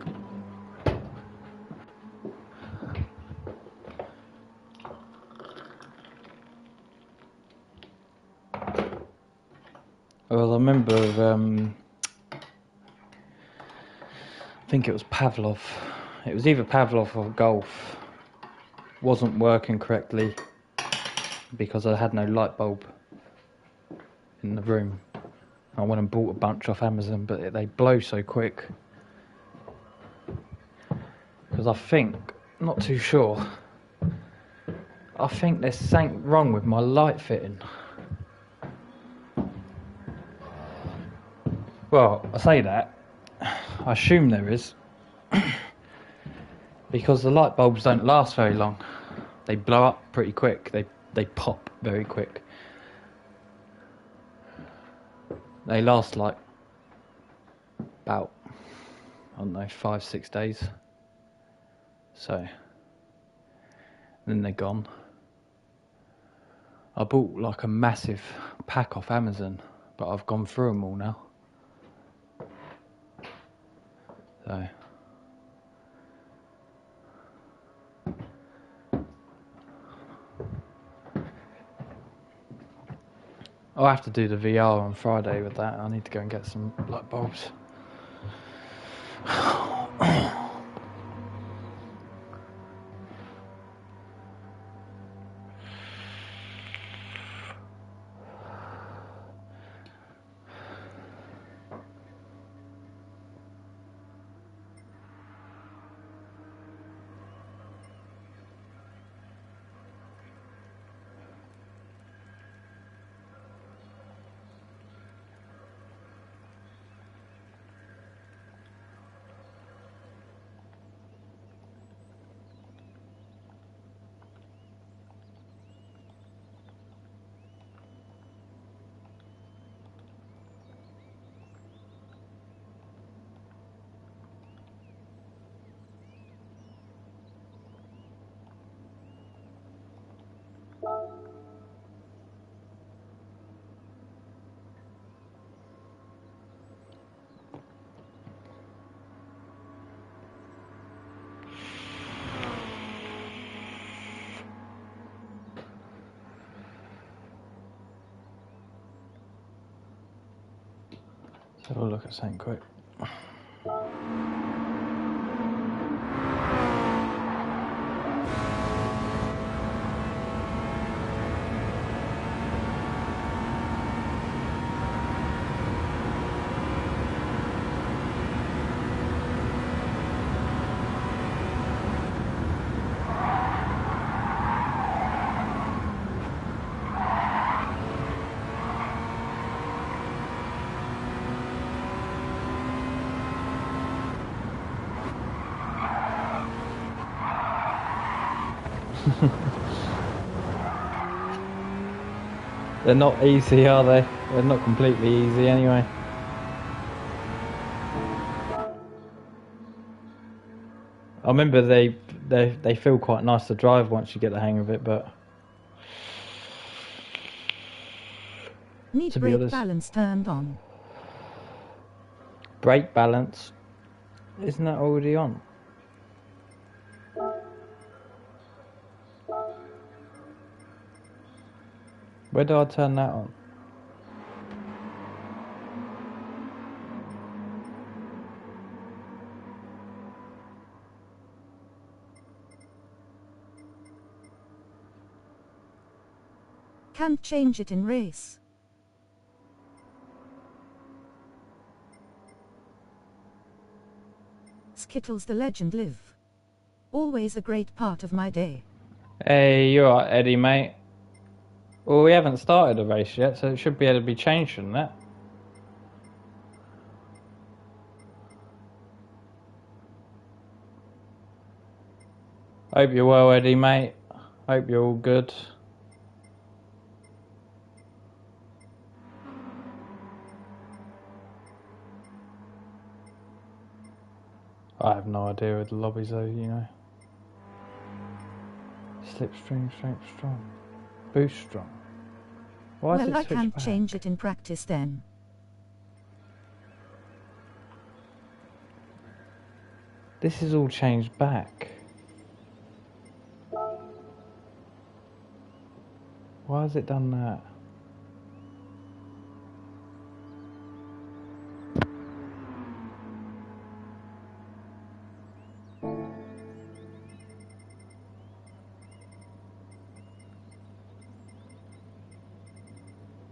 Well, I remember, I think it was Pavlov. It was either Pavlov or Golf. Wasn't working correctly because I had no light bulb in the room. I went and bought a bunch off Amazon, but they blow so quick. Because I think, not too sure, I think there's something wrong with my light fitting. Well, I say that, I assume there is, because the light bulbs don't last very long. They blow up pretty quick, they pop very quick. They last like about, I don't know, 5-6 days. So, then they're gone. I bought like a massive pack off Amazon, but I've gone through them all now. So, I'll have to do the VR on Friday with that. I need to go and get some light bulbs. Let's have a look at something quick. They're not easy, are they? They're not completely easy anyway. I remember they feel quite nice to drive once you get the hang of it, but Need to be brake honest, balance turned on. brake balance, isn't that already on? Where do I turn that on? Can't change it in race. Skittles the legend live. Always a great part of my day. Hey, you're right, Eddie, mate. Well, we haven't started the race yet, so it should be able to be changed from that. Hope you're well, Eddie, mate. Hope you're all good. I have no idea with the lobbies, though, you know. Slipstream, strength, strong. Boost strong. Why is Well, it I switched can't back? change it in practice then. This is all changed back. Why has it done that?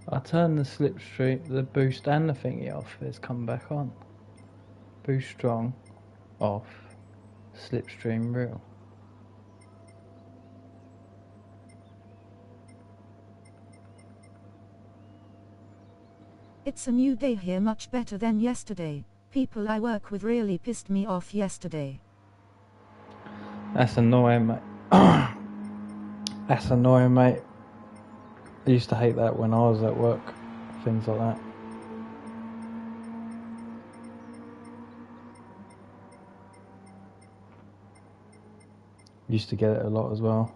I turned the slipstream, the boost and the thingy off. It's come back on. Boost strong, off. Slipstream real. It's a new day here, much better than yesterday. People I work with really pissed me off yesterday. That's annoying, mate. That's annoying, mate. I used to hate that when I was at work. Things like that. Used to get it a lot as well.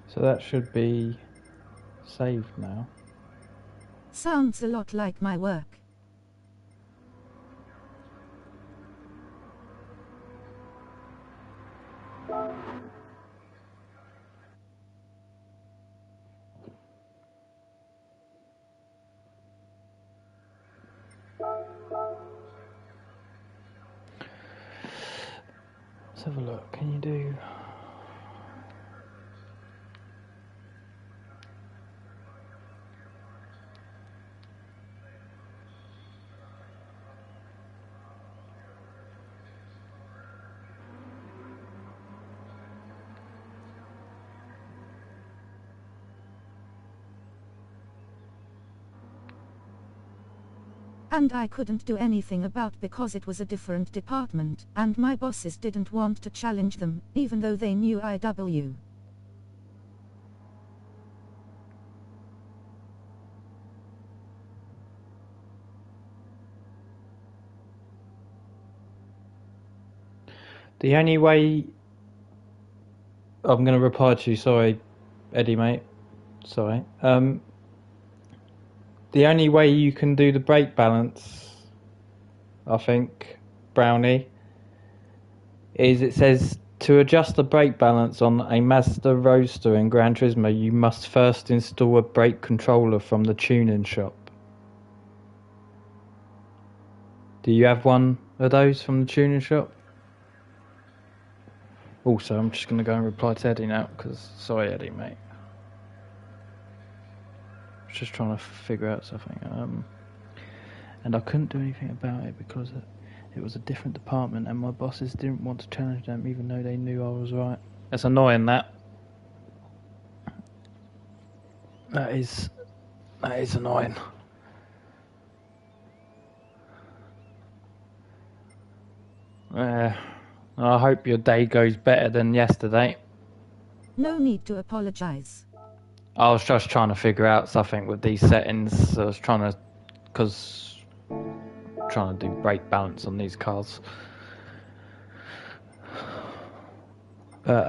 So that should be saved now. Sounds a lot like my work. Let's have a look. Can you do... And I couldn't do anything about because it was a different department, and my bosses didn't want to challenge them, even though they knew IW. The only way... I'm going to reply to you, sorry, Eddie, mate. Sorry. The only way you can do the brake balance, I think, Brownie, is it says to adjust the brake balance on a Mazda Roadster in Gran Turismo, you must first install a brake controller from the tuning shop. Do you have one of those from the tuning shop? Also, I'm just going to go and reply to Eddie now, because, sorry Eddie, mate. Just trying to figure out something. And I couldn't do anything about it because It was a different department and my bosses didn't want to challenge them even though they knew I was right. It's annoying that. That is annoying. I hope your day goes better than yesterday. No need to apologize. I was just trying to figure out something with these settings. I was trying to do brake balance on these cars. But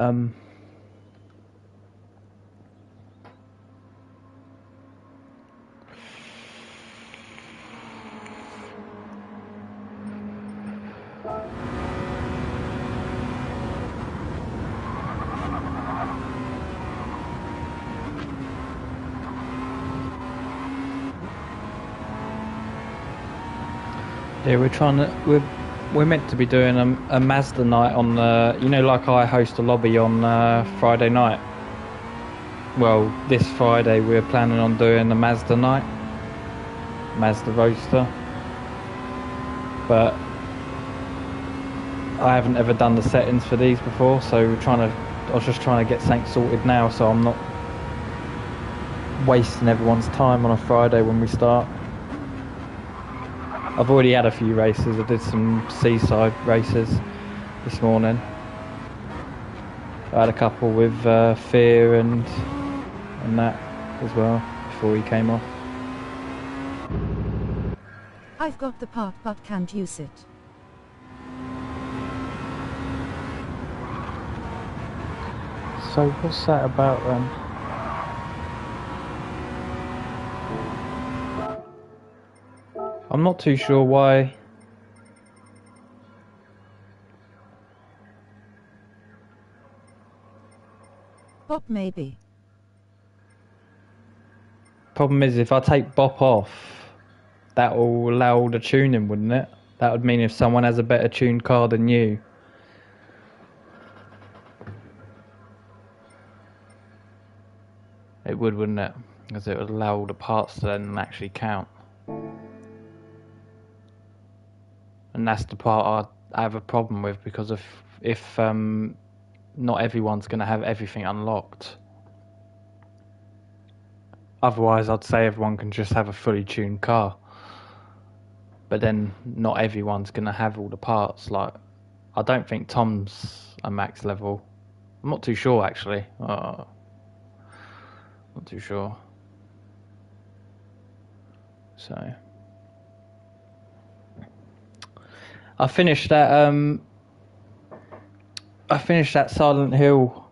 yeah, we're meant to be doing a Mazda night on like I host a lobby on Friday night. Well, this Friday we're planning on doing a Mazda night, Mazda Roadster. But I haven't ever done the settings for these before, so I was just trying to get something sorted now, so I'm not wasting everyone's time on a Friday when we start. I've already had a few races. I did some seaside races this morning. I had a couple with Fear and that as well before he came off. I've got the part but can't use it. So what's that about then? I'm not too sure why. Bop maybe. Problem is, if I take Bop off, that will allow the tuning, wouldn't it? That would mean if someone has a better tuned car than you. It would, wouldn't it? Because it would allow all the parts to then actually count. And that's the part I have a problem with, because if not everyone's going to have everything unlocked. Otherwise, I'd say everyone can just have a fully tuned car. But then not everyone's going to have all the parts. Like, I don't think Tom's a max level. I'm not too sure, actually. Not too sure. So I finished that Silent Hill,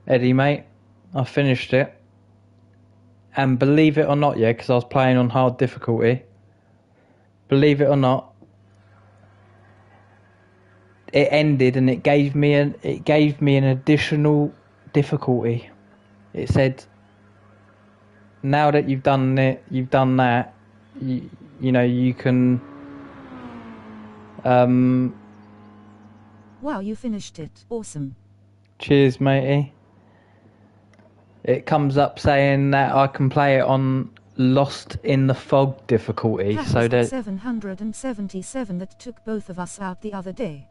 Eddie, mate. I finished it. And believe it or not, yeah, because I was playing on hard difficulty. Believe it or not, it ended and it gave me an additional difficulty. It said, now that you've done that, you know, you can Wow, you finished it. Awesome. Cheers, matey. It comes up saying that I can play it on Lost in the Fog difficulty. That so was the that 777 that took both of us out the other day.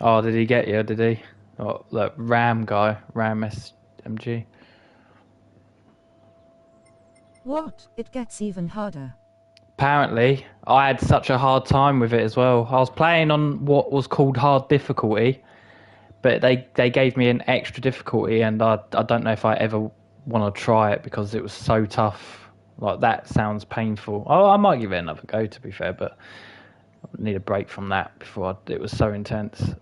Oh, did he get you? Did he? Oh, look, Ram guy, Ram SMG. What? It gets even harder. Apparently, I had such a hard time with it as well. I was playing on what was called hard difficulty, but they gave me an extra difficulty, and I don't know if I ever want to try it because it was so tough. Like, that sounds painful. Oh, I might give it another go, to be fair, but I need a break from that before it was so intense.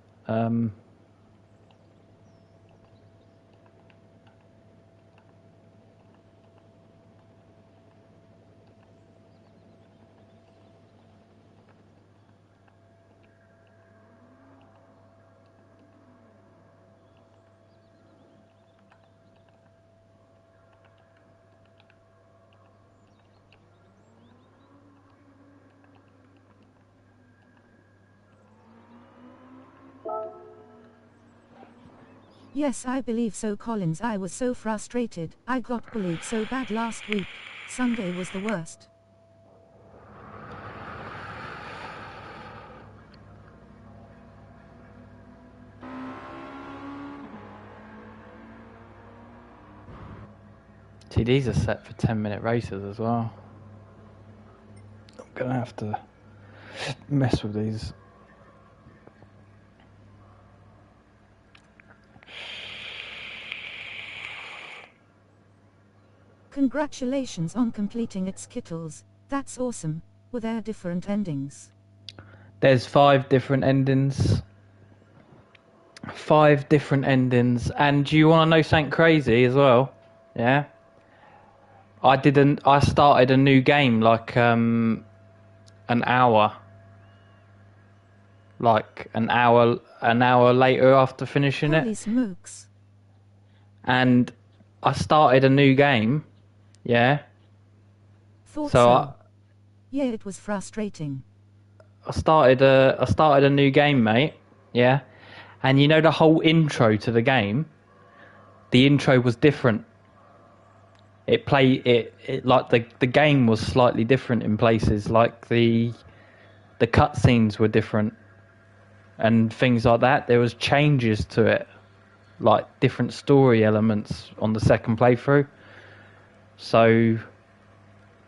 Yes, I believe so, Collins. I was so frustrated. I got bullied so bad last week. Sunday was the worst. See, these are set for 10-minute races as well. I'm going to have to mess with these. Congratulations on completing its Skittles. That's awesome. Were there different endings? There's 5 different endings. 5 different endings. And do you want to know something crazy as well? Yeah? I started a new game like an hour. Like an hour later after finishing Holy it. smokes. And I started a new game. Yeah? Thought So so. Yeah, it was frustrating. I started a new game, mate. Yeah? And you know the whole intro to the game? The intro was different. It like the game was slightly different in places, like the cutscenes were different and things like that. There was changes to it, like different story elements on the second playthrough. So,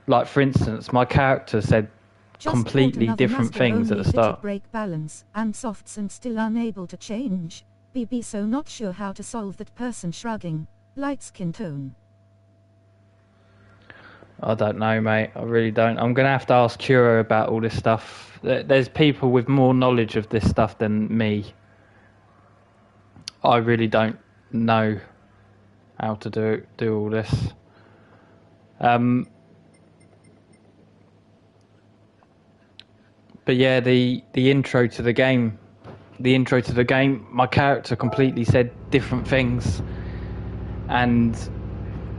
like for instance, my character said Just completely different things at the start. Brake balance and softs and still unable to change. BB so not sure how to solve that person shrugging. Light skin tone. I don't know, mate. I really don't. I'm going to have to ask Kuro about all this stuff. There's people with more knowledge of this stuff than me. I really don't know how to do all this. But yeah, the intro to the game, my character completely said different things, and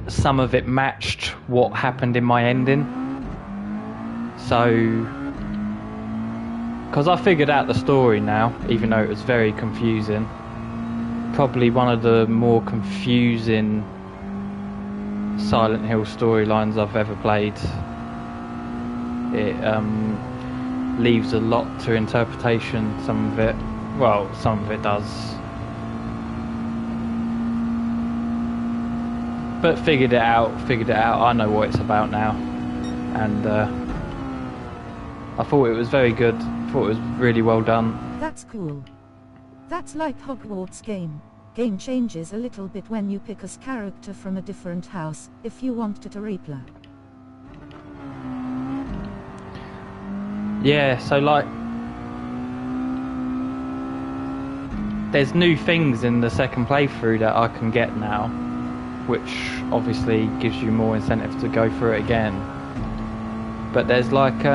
some of it matched what happened in my ending. So, because I figured out the story now, even though it was very confusing. Probably one of the more confusing Silent Hill storylines I've ever played. It leaves a lot to interpretation, some of it. Well, some of it does. But figured it out. I know what it's about now. And I thought it was very good. I thought it was really well done. That's cool. That's like Hogwarts game. Game changes a little bit when you pick a character from a different house, if you want to replay. Yeah, so like there's new things in the second playthrough that I can get now, which obviously gives you more incentive to go through it again. But there's like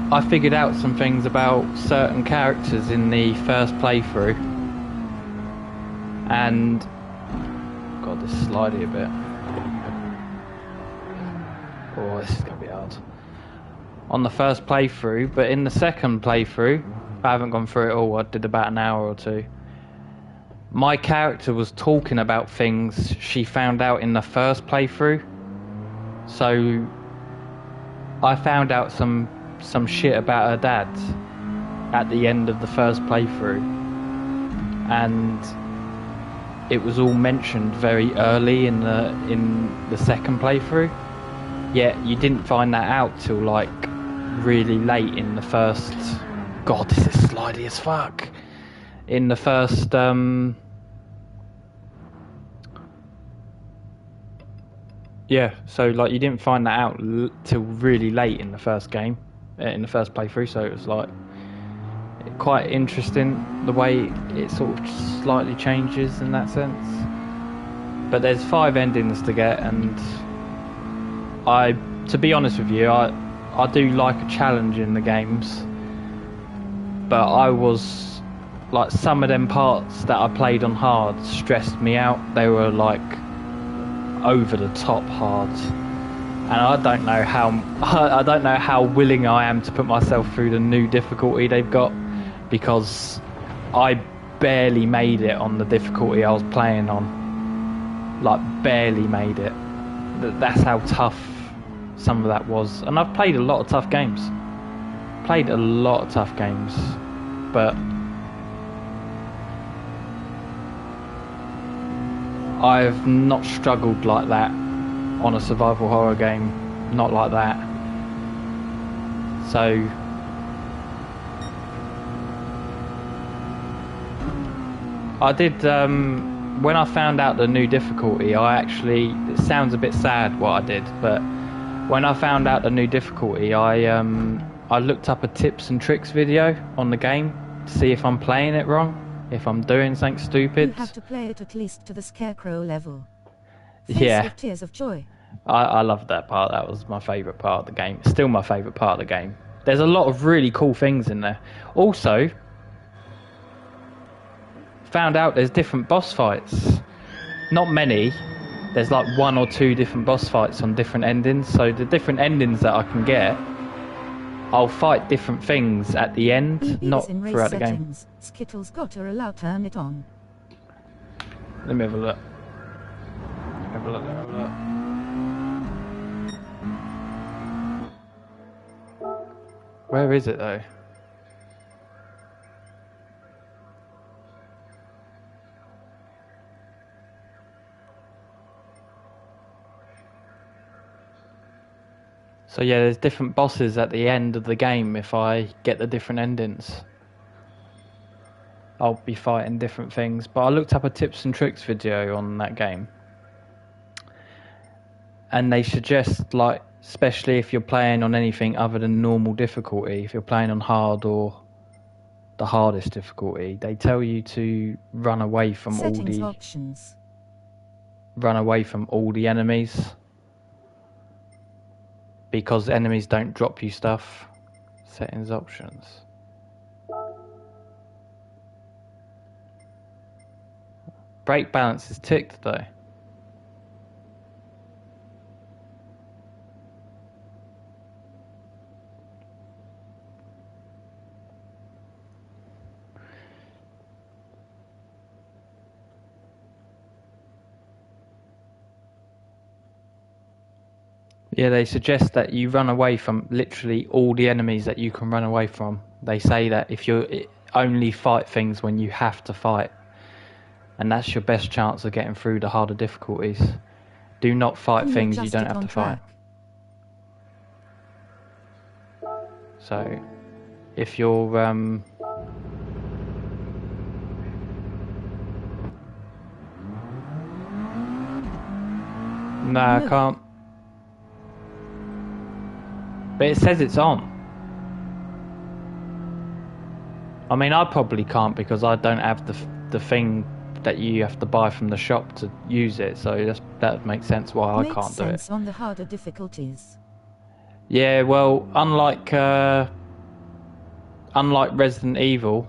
I figured out some things about certain characters in the first playthrough, and God, this is slidey a bit. Oh, this is gonna be hard. On the first playthrough, but in the second playthrough, I haven't gone through it all. I did about an hour or two. My character was talking about things she found out in the first playthrough. So I found out some shit about her dad at the end of the first playthrough, and it was all mentioned very early in the second playthrough. Yet you didn't find that out till like really late in the first. God, this is slidey as fuck. In the first yeah, so like you didn't find that out till really late in the first game, in the first playthrough. So it was like quite interesting the way it sort of slightly changes in that sense. But there's 5 endings to get, and to be honest with you, I do like a challenge in the games, but I was like, some of them parts that I played on hard stressed me out. They were like over the top hard, and I don't know how willing I am to put myself through the new difficulty they've got, because I barely made it on the difficulty I was playing on. Like, barely made it. That's how tough some of that was. And I've played a lot of tough games. But I've not struggled like that on a survival horror game, not like that. So I did, when I found out the new difficulty, it sounds a bit sad what I did, but when I found out the new difficulty, I looked up a tips and tricks video on the game to see if I'm playing it wrong, if I'm doing something stupid. You have to play it at least to the scarecrow level. Yeah. With tears of joy. I loved that part. That was my favourite part of the game. Still my favourite part of the game. There's a lot of really cool things in there. Also, found out there's different boss fights. Not many. There's like 1 or 2 different boss fights on different endings. So the different endings that I can get, I'll fight different things at the end, not throughout the game. Skittles gotta allow turn it on. Let me have a look. Have a look. Where is it though? So yeah, there's different bosses at the end of the game if I get the different endings. I'll be fighting different things. But I looked up a tips and tricks video on that game. And they suggest, like, especially if you're playing on anything other than normal difficulty, if you're playing on hard or the hardest difficulty, they tell you to run away from run away from all the enemies. Because enemies don't drop you stuff. Settings options. Brake balance is ticked though. Yeah, they suggest that you run away from literally all the enemies that you can run away from. They say that if you only fight things when you have to fight, and that's your best chance of getting through the harder difficulties. Do not fight things you don't have to fight. So, if you're no, I can't. But it says it's on. I mean, I probably can't because I don't have the thing that you have to buy from the shop to use it. So that makes sense why I can't do it. Makes sense on the harder difficulties. Yeah, well, unlike Resident Evil,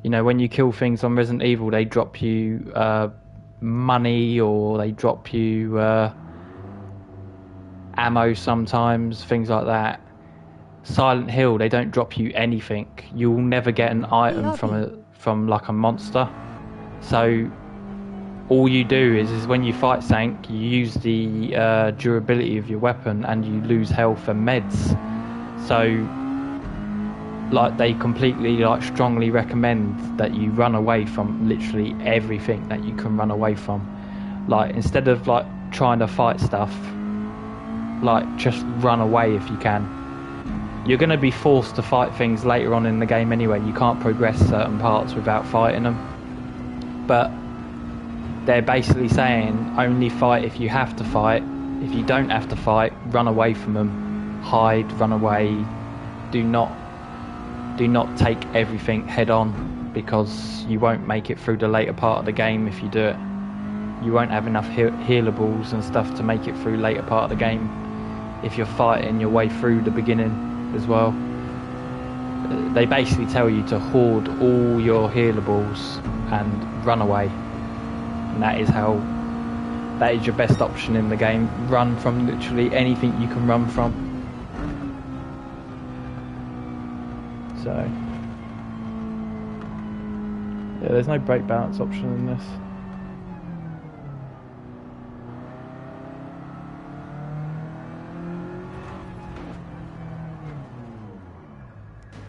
you know, when you kill things on Resident Evil, they drop you money or they drop you ammo sometimes, things like that. Silent Hill, they don't drop you anything. You'll never get an item from like a monster. So all you do is when you fight something, you use the durability of your weapon and you lose health and meds. So like they completely like strongly recommend that you run away from literally everything that you can run away from. Like instead of like trying to fight stuff, like just run away if you can. You're going to be forced to fight things later on in the game anyway. You can't progress certain parts without fighting them. But they're basically saying only fight if you have to fight. If you don't have to fight, run away from them. Hide, run away. Do not take everything head on, because you won't make it through the later part of the game if you do it. You won't have enough healables and stuff to make it through later part of the game if you're fighting your way through the beginning as well. They basically tell you to hoard all your healables and run away, and that is your best option in the game. Run from literally anything you can run from. So yeah, there's no brake balance option in this.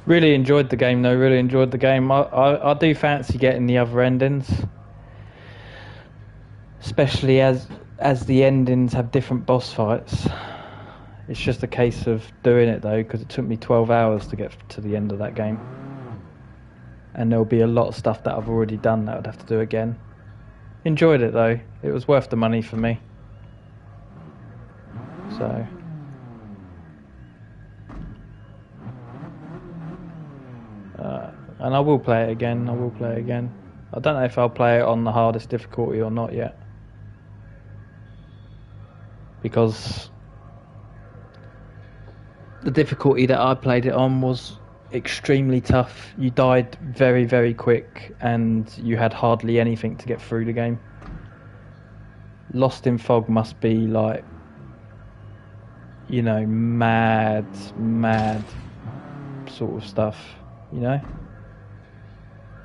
Really enjoyed the game though, really enjoyed the game. I do fancy getting the other endings. especially as the endings have different boss fights. It's just a case of doing it though, because it took me 12 hours to get to the end of that game, and there'll be a lot of stuff that I've already done that I would have to do again. Enjoyed it though. It was worth the money for me. So and I will play it again. I don't know if I'll play it on the hardest difficulty or not yet, because the difficulty that I played it on was extremely tough. You died very, very quick, and you had hardly anything to get through the game. Lost in Fog must be like, you know, mad sort of stuff, you know?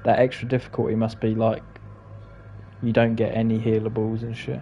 That extra difficulty must be like, you don't get any healables and shit.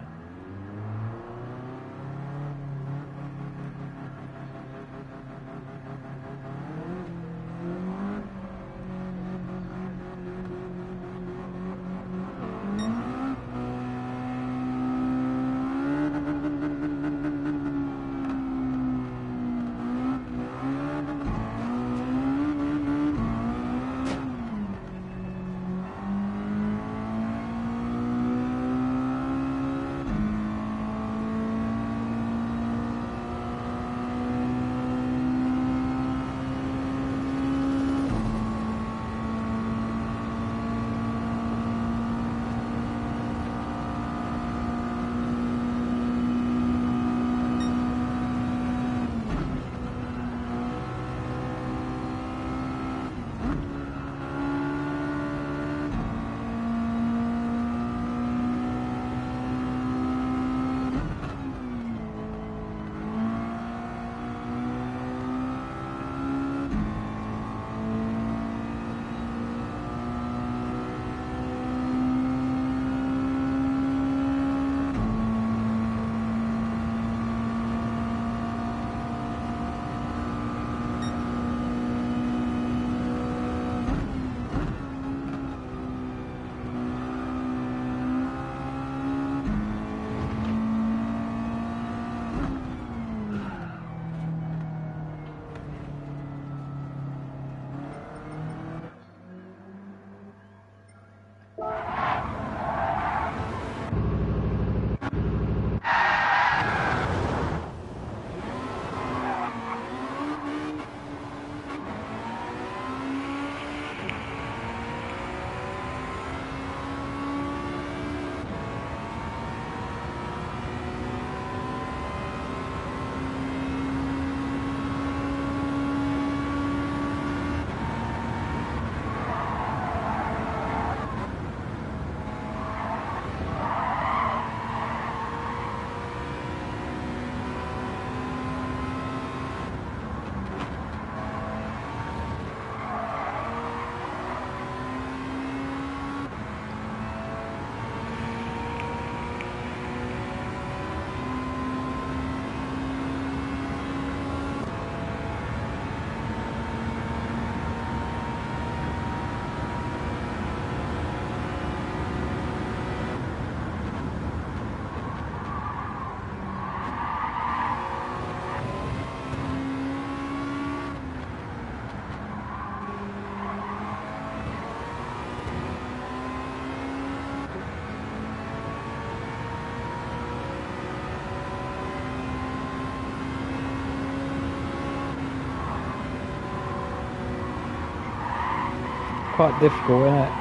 Quite difficult, isn't it?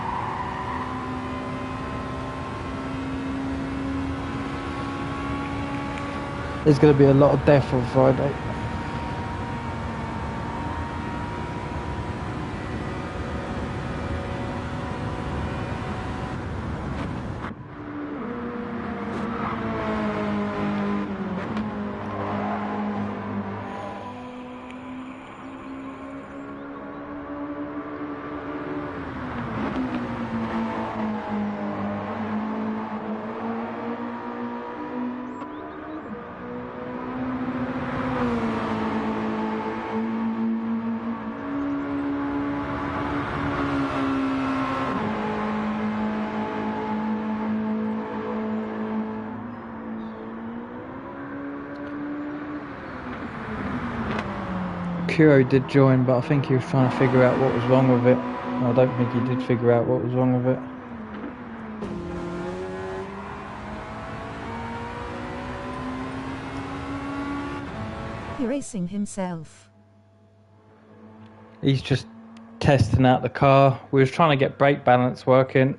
There's going to be a lot of death on Friday. Kuro did join, but I think he was trying to figure out what was wrong with it. I don't think he did figure out what was wrong with it. He's racing himself. He's just testing out the car. We was trying to get brake balance working,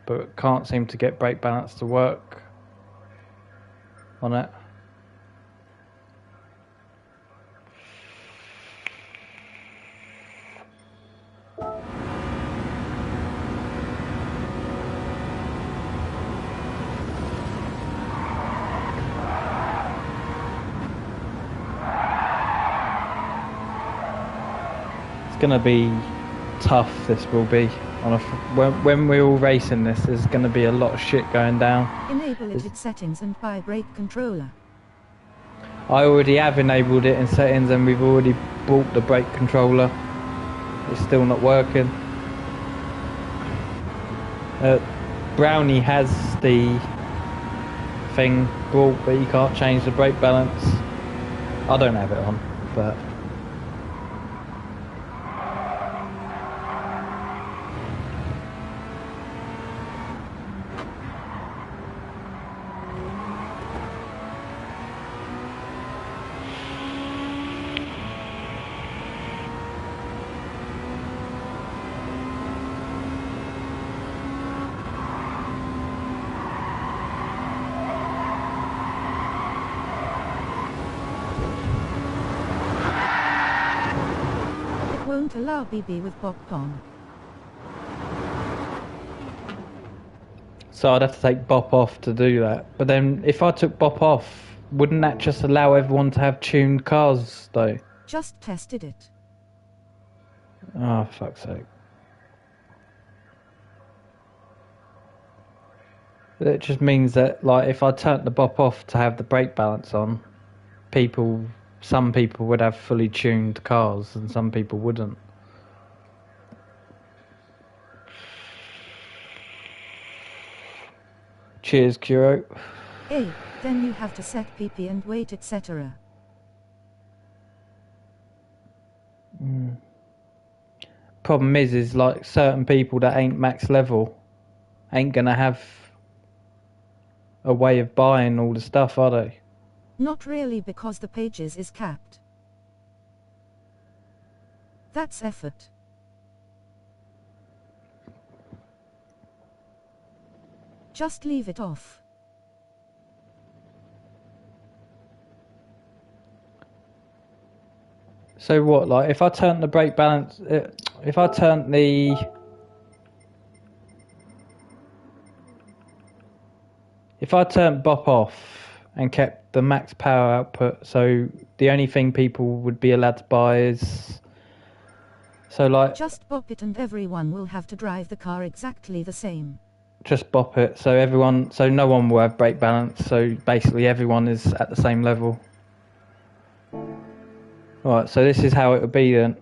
but can't seem to get brake balance to work on it. It's gonna be tough. This will be on a when we're all racing this. There's gonna be a lot of shit going down. Enable it in settings and buy brake controller. I already have enabled it in settings, and we've already bought the brake controller. It's still not working. Brownie has the thing brought, but you can't change the brake balance. I don't have it on, but Won't allow BB with bop on. so I'd have to take bop off to do that. But then if I took bop off, wouldn't that just allow everyone to have tuned cars though? Just tested it. Oh, fuck's sake. It just means that, like, if I turned the bop off to have the brake balance on, some people would have fully tuned cars and some people wouldn't. Cheers, Kuro. Hey, then you have to set PP and weight, etc. Problem is like certain people that ain't max level ain't gonna have a way of buying all the stuff, are they? Not really, because the pages is capped. That's effort. Just leave it off. So what, like, if I turn the brake balance, if I turn bop off and kept the max power output, so the only thing people would be allowed to buy is, so like, just bop it and everyone will have to drive the car exactly the same. Just bop it, so no one will have brake balance, so basically everyone is at the same level. Right, so this is how it would be then.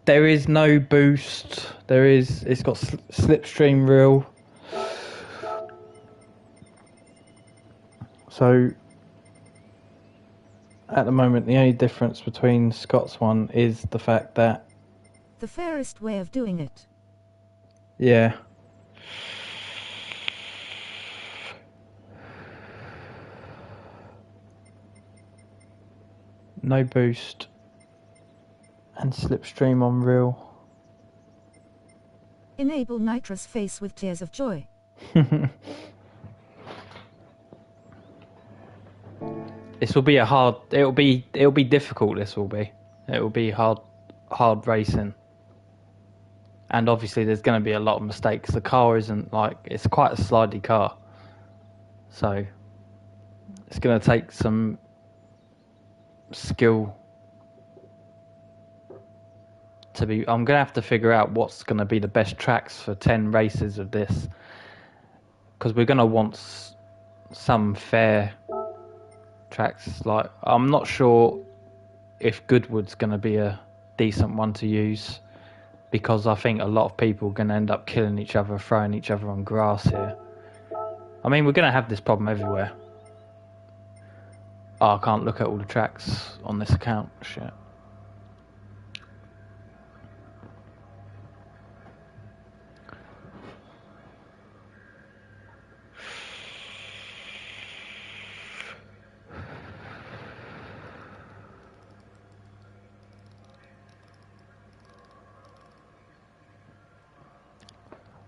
There is no boost, it's got slipstream reel. So, at the moment, the only difference between Scott's one is the fact that... the fairest way of doing it. Yeah. No boost. And slipstream on reel. Enable nitrous face with tears of joy. This will be it'll be difficult, this will be. It will be hard racing. And obviously there's going to be a lot of mistakes. The car isn't like, it's quite a slidey car. So it's going to take some skill I'm going to have to figure out what's going to be the best tracks for 10 races of this. Because we're going to want some fair tracks. Like, I'm not sure if Goodwood's going to be a decent one to use, because I think a lot of people are going to end up killing each other, throwing each other on grass here. I mean, we're going to have this problem everywhere. Oh, I can't look at all the tracks on this account. Shit.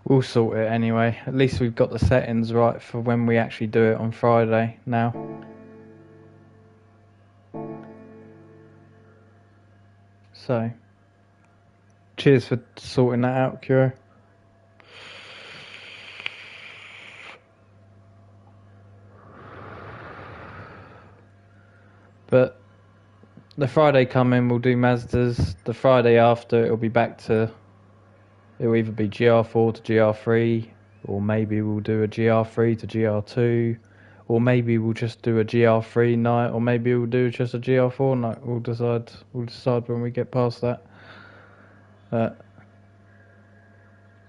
We'll sort it anyway. At least we've got the settings right for when we actually do it on Friday now. So, cheers for sorting that out, Kuro. But the Friday coming, we'll do Mazdas. The Friday after, it'll be back to... It'll either be GR4 to GR3, or maybe we'll do a GR3 to GR2, or maybe we'll just do a GR3 night, or maybe we'll do just a GR4 night. We'll decide when we get past that.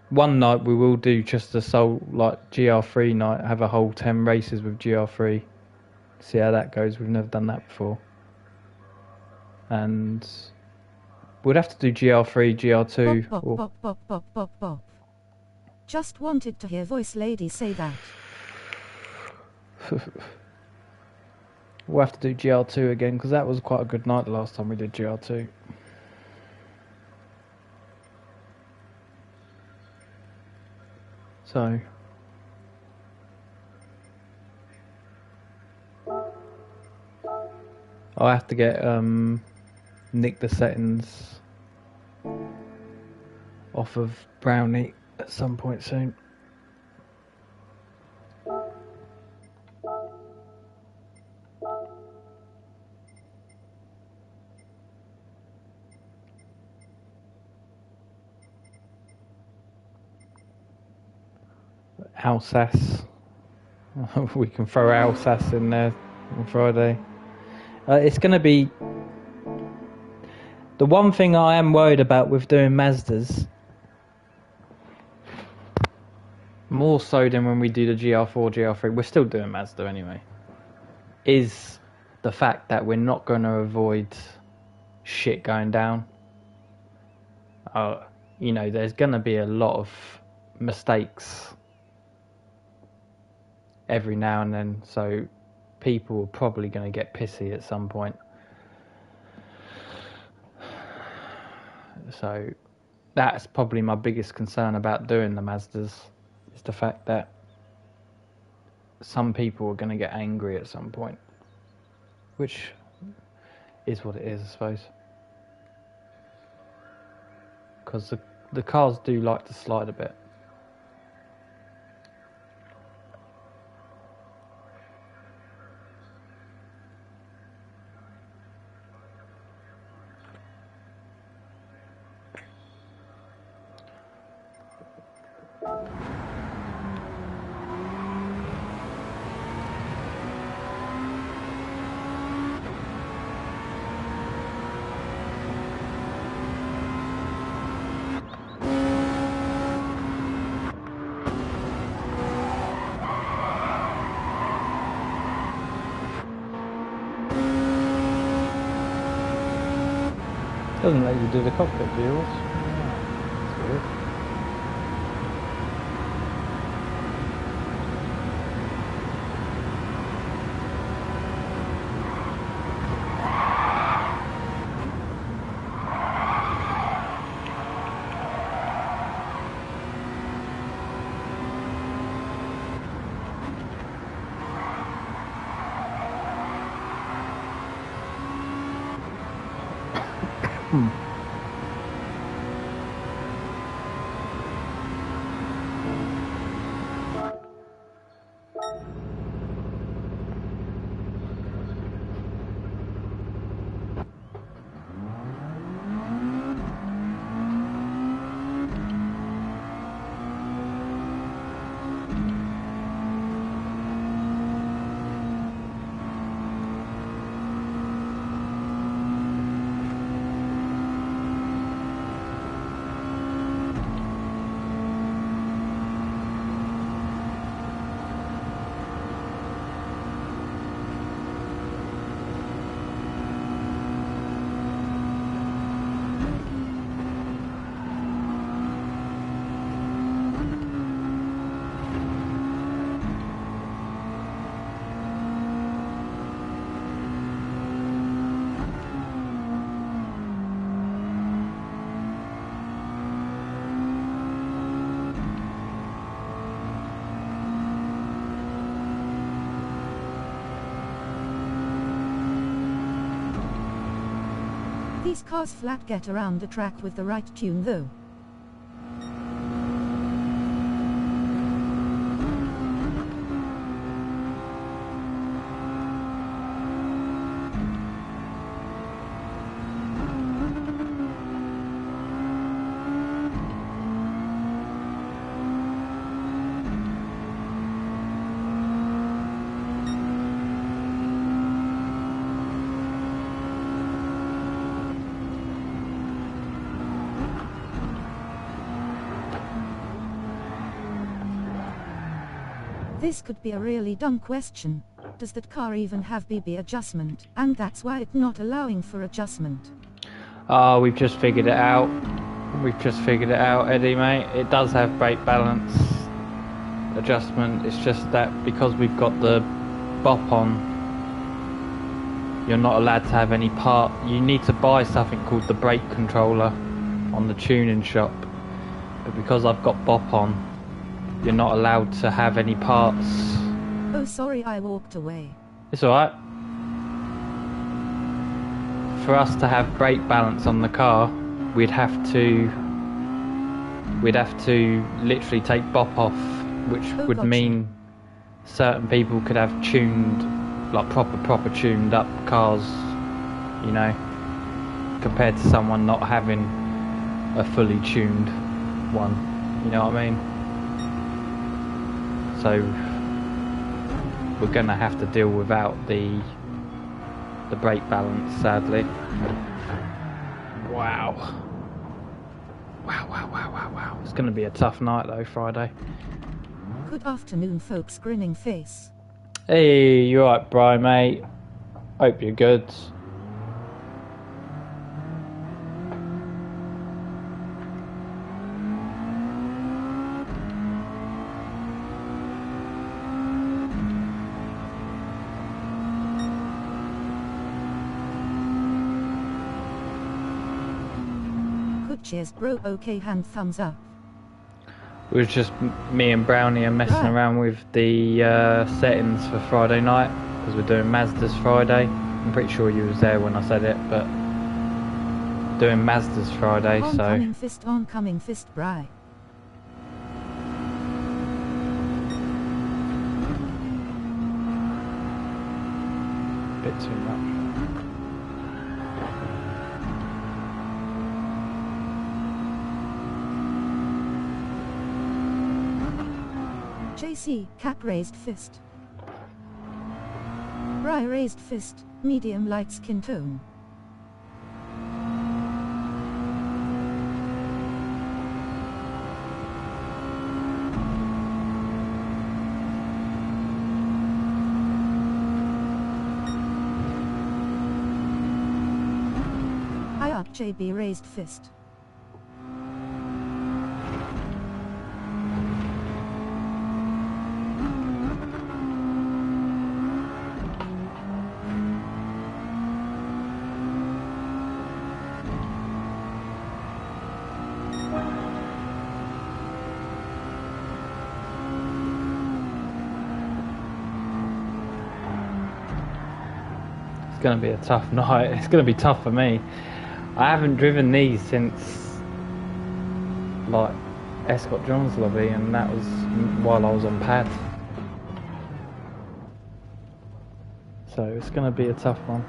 One night we will do just a sole like GR3 night, have a whole 10 races with GR3. See how that goes. We've never done that before. And we'd have to do GR3, GR2. Bop. Just wanted to hear Voice Lady say that. We'll have to do GR2 again, because that was quite a good night the last time we did GR2. So... I'll have to get nick the settings off of Brownie at some point soon. Alsace. We can throw Alsace in there on Friday. It's going to be... The one thing I am worried about with doing Mazdas, more so than when we do the GR4, GR3, we're still doing Mazda anyway, is the fact that we're not going to avoid shit going down. You know, there's going to be a lot of mistakes every now and then, so people are probably going to get pissy at some point. So that's probably my biggest concern about doing the Mazdas, is the fact that some people are going to get angry at some point, which is what it is, I suppose, because the cars do like to slide a bit. Doesn't let you do the cockpit view. That's weird. These cars flat get around the track with the right tune though. This could be a really dumb question. Does that car even have BB adjustment? And that's why it's not allowing for adjustment. Oh, we've just figured it out. We've just figured it out, Eddie, mate. It does have brake balance adjustment. It's just that because we've got the bop on, you're not allowed to have any part. You need to buy something called the brake controller on the tuning shop. But because I've got bop on, you're not allowed to have any parts. Oh, sorry, I walked away. It's alright. For us to have brake balance on the car, we'd have to literally take bop off, which would gotcha. mean certain people could have tuned, like proper tuned up cars, you know, compared to someone not having a fully tuned one, you know what I mean? So we're gonna have to deal without the brake balance, sadly. Wow. Wow. It's gonna be a tough night though, Friday. Good afternoon, folks. Grinning face. Hey, you alright, Bri, mate? Hope you're good. Cheers, bro. Okay, hand thumbs up. It was just me and Brownie are messing around with the settings for Friday night because we're doing Mazda's Friday. I'm pretty sure you was there when I said it, but doing Mazda's Friday, oncoming fist, oncoming fist, Bri. Bit too much. JC, cap raised fist. Bri raised fist, medium light skin tone. I up JB raised fist. It's going to be a tough night. It's going to be tough for me. I haven't driven these since like Escort John's lobby, and that was while I was on pad. So it's going to be a tough one.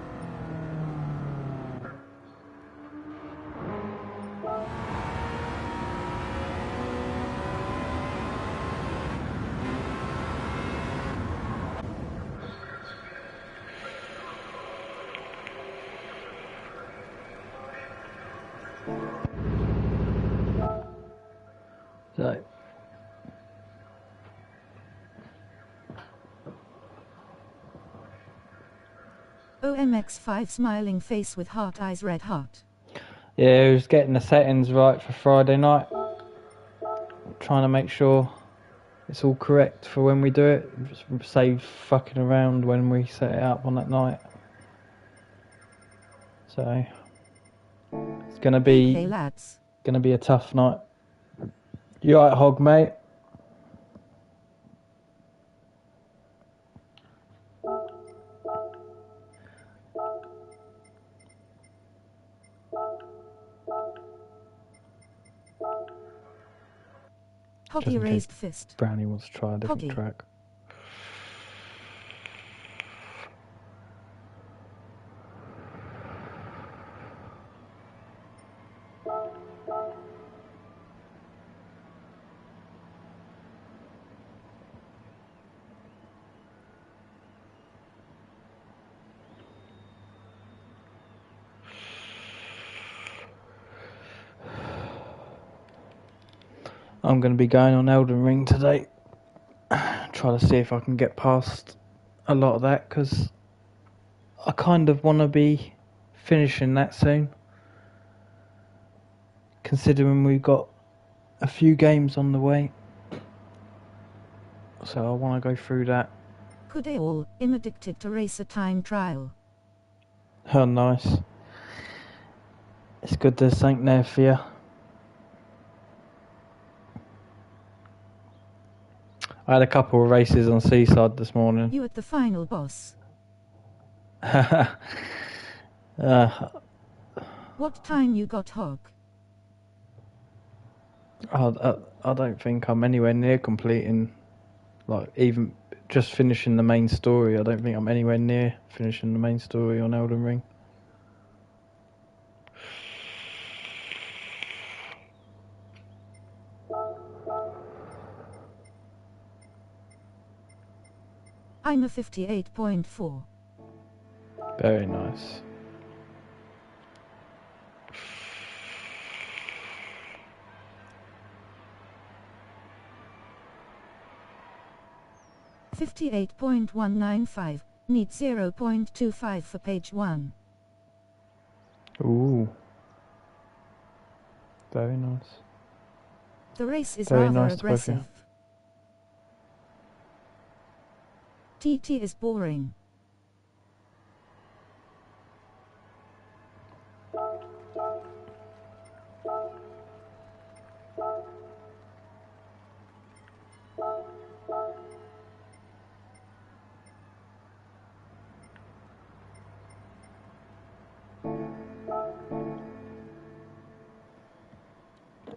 So OMX5 smiling face with heart eyes, red heart. yeah, who's getting the settings right for Friday night. Trying to make sure it's all correct for when we do it. Just save fucking around when we set it up on that night. So it's gonna be a tough night. You alright, Hog, mate? Hoggy in case raised fist. Brownie wants to try a different Hoggy. track. I'm going to be going on Elden Ring today. Try to see if I can get past a lot of that, because I kind of want to be finishing that soon. Considering we've got a few games on the way. So I want to go through that. Could they all, am addicted to race a time trial. Oh, nice. It's good there's something there for you. I had a couple of races on Seaside this morning. You at the final boss. What time you got Hog? I don't think I'm anywhere near completing, like, even just finishing the main story. I don't think I'm anywhere near finishing the main story on Elden Ring. I'm a 58.4. Very nice. $58.195, need 0.25 for page 1. Ooh. Very nice. The race is Very rather nice to both of you. aggressive. TT is boring.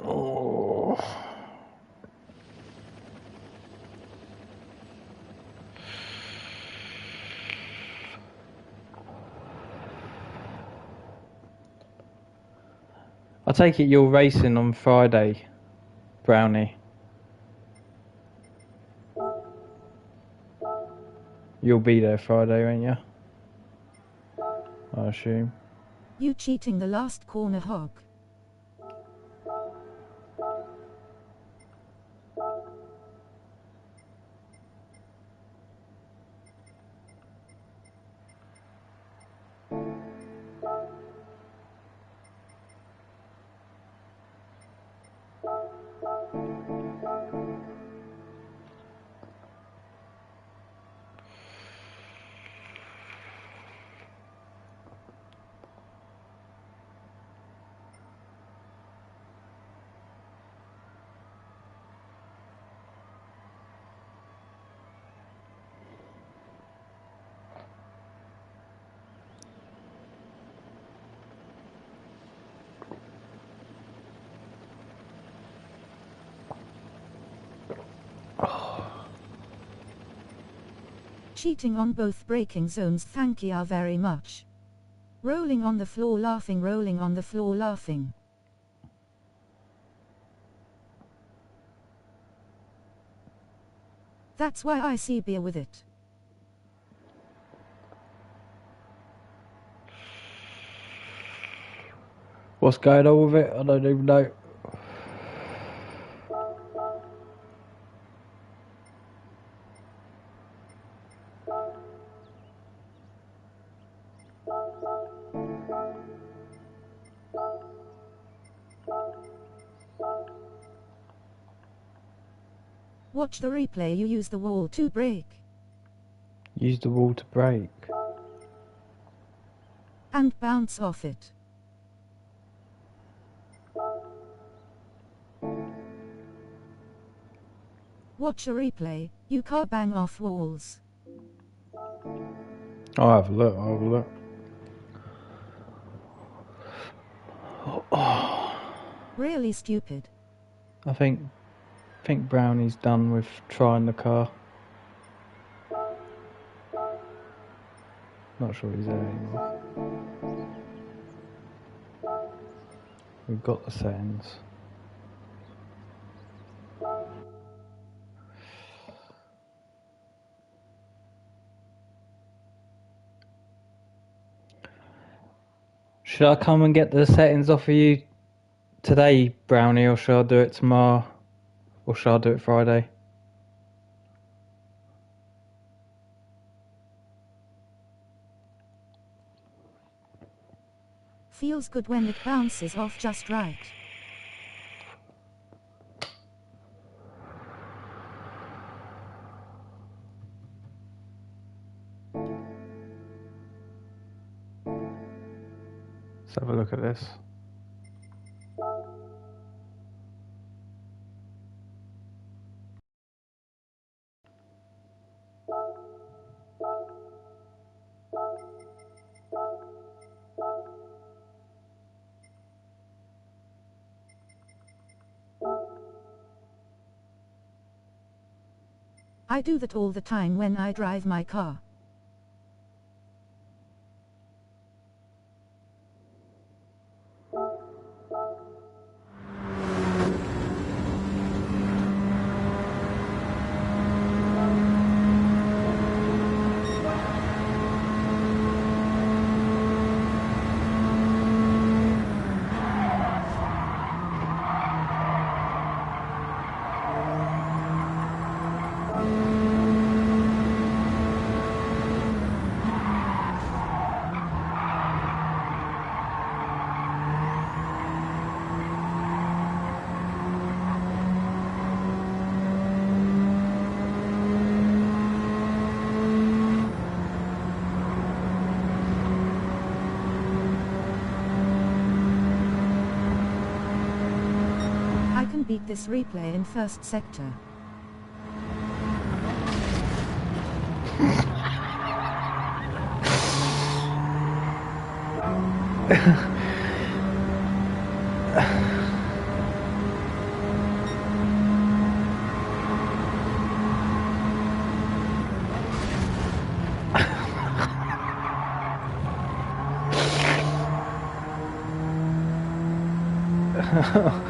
Oh. I take it you're racing on Friday, Brownie. You'll be there Friday, won't you? I assume. You cheating the last corner Hog. Cheating on both braking zones, thank you very much. Rolling on the floor laughing, rolling on the floor laughing. That's why I see beer with it. What's going on with it? I don't even know. Watch the replay, you use the wall to brake. Use the wall to brake. And bounce off it. Watch a replay, you can't bang off walls. I'll have a look, I'll have a look. Really stupid. I think think Brownie's done with trying the car. Not sure he's there anymore. We've got the settings. Should I come and get the settings off of you today, Brownie, or should I do it tomorrow? Or should I do it Friday? Feels good when it bounces off just right. Let's have a look at this. I do that all the time when I drive my car. Beat this replay in first sector.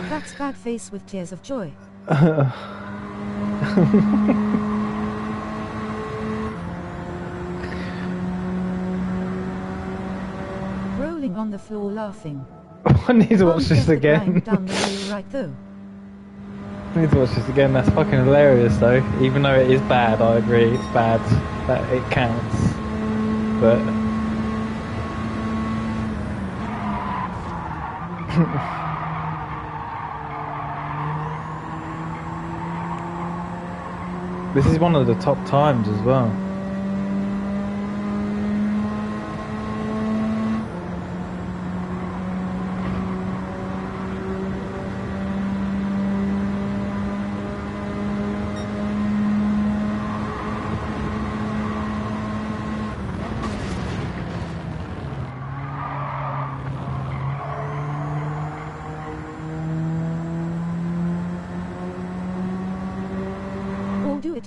That's bad face with tears of joy. Rolling on the floor laughing. I need to watch this again. Down the wheel right though. I need to watch this again. That's fucking hilarious though. Even though it is bad, I agree it's bad. That it counts. But this is one of the top times as well.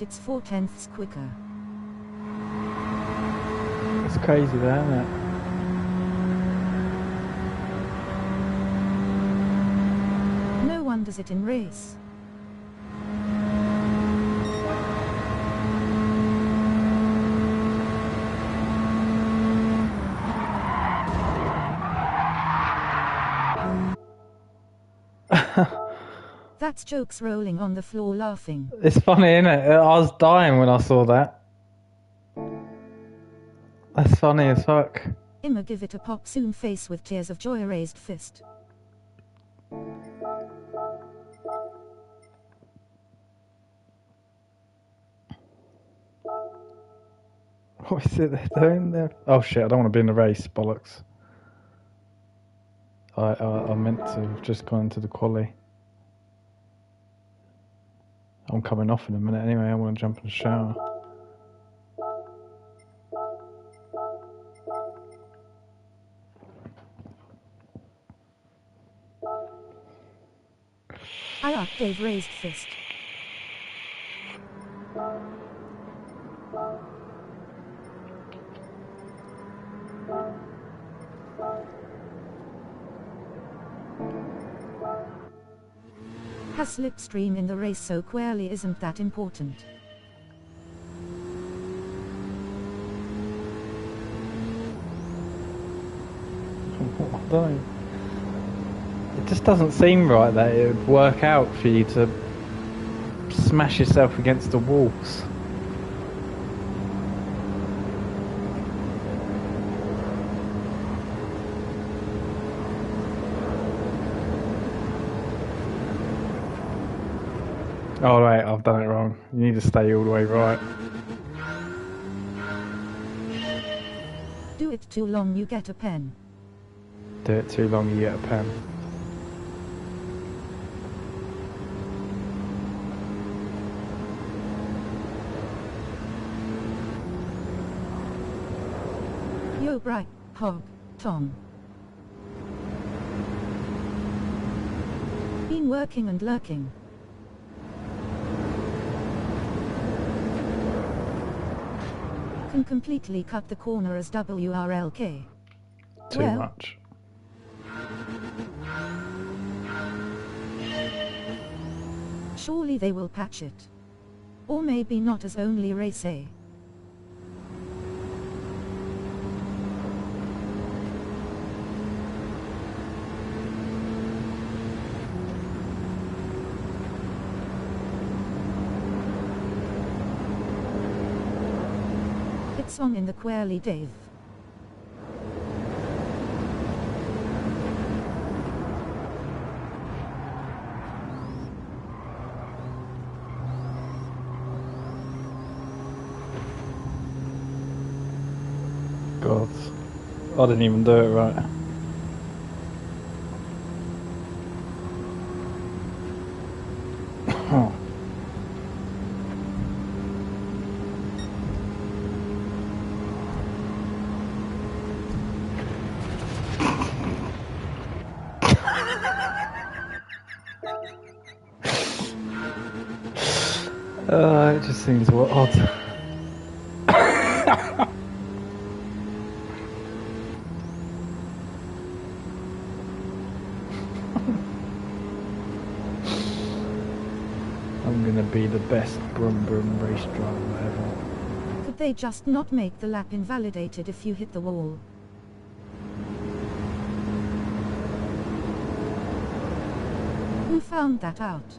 It's 4/10 quicker. It's crazy that, isn't it? No one does it in race. That's jokes rolling on the floor laughing. It's funny, isn't it? I was dying when I saw that. That's funny as fuck. Imma give it a pop soon face with tears of joy raised fist. What is it they're doing there? Oh shit, I don't want to be in the race, bollocks. I meant to have just gone into the quali. I'm coming off in a minute anyway, I want to jump in the shower. Dave raised fist. Has slipstream in the race, so queerly isn't that important. I don't know. It just doesn't seem right that it would work out for you to smash yourself against the walls. Oh wait, I've done it wrong. You need to stay all the way right. Do it too long, you get a pen. Do it too long, you get a pen. Yo bright, hog, Tom. Been working and lurking. Can completely cut the corner as WRLK. Too much. Surely they will patch it. Or maybe not, as only race A. It's on in the queerly, Dave. God, I didn't even do it right. Oh. It just seems odd. I'm gonna be the best brum brum race driver ever. Could they just not make the lap invalidated if you hit the wall? Who found that out?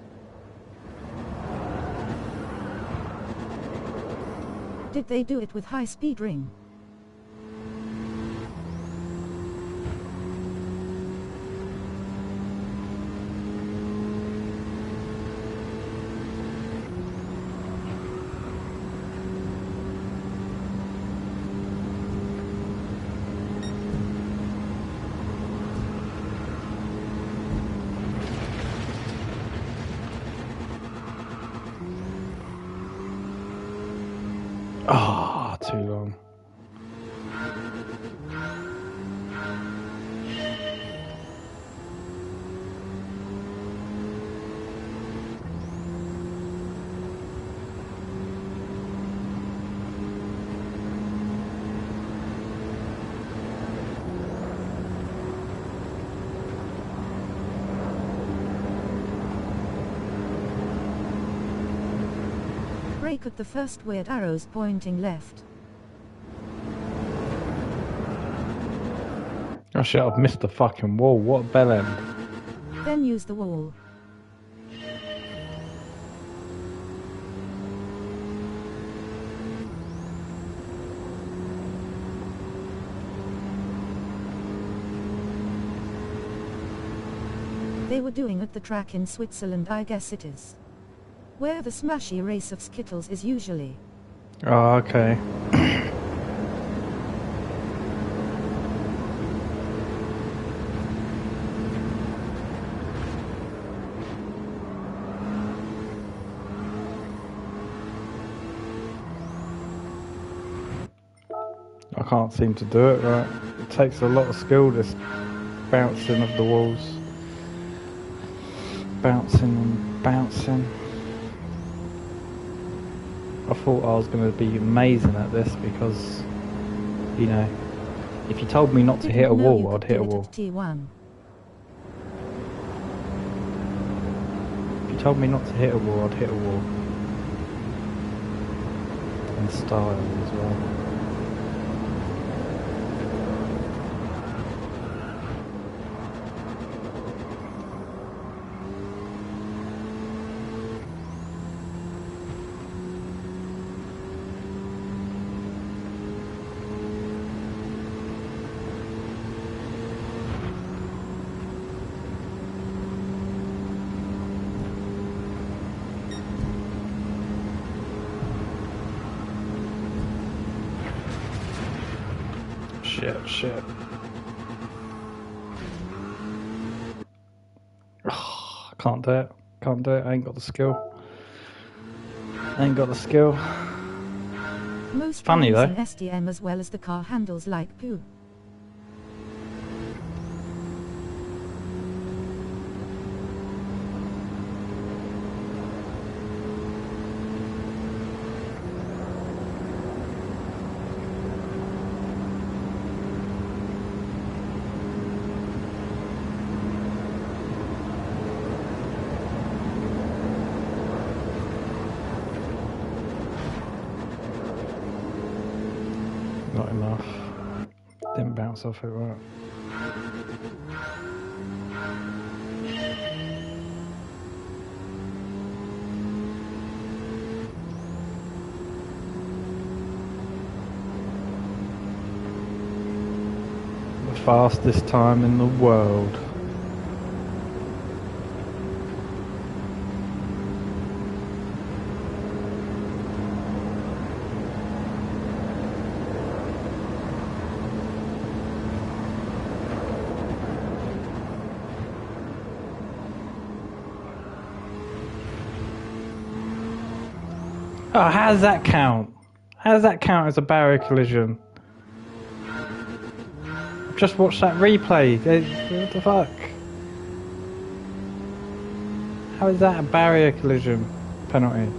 Did they do it with high-speed ring? Ah, too long. Brake at the first weird arrows pointing left. Oh shit, I've missed the fucking wall. What a bell end. Then use the wall. They were doing at the track in Switzerland, I guess it is. Where the smashy race of Skittles is usually. Oh, okay. I can't seem to do it right. It takes a lot of skill, this bouncing of the walls. Bouncing and bouncing. I thought I was going to be amazing at this because, you know, if you told me not to hit a wall, I'd hit a wall. T1. If you told me not to hit a wall, I'd hit a wall. In style as well. Shit. Oh, can't do it. I ain't got the skill. Most funny are though. using STM as well as the car handles like poo. Not enough. Didn't bounce off it right. The fastest time in the world. Oh, how does that count? How does that count as a barrier collision? I've just watched that replay. What the fuck? How is that a barrier collision penalty?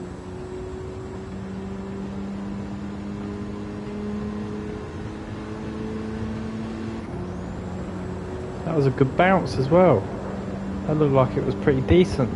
That was a good bounce as well. That looked like it was pretty decent.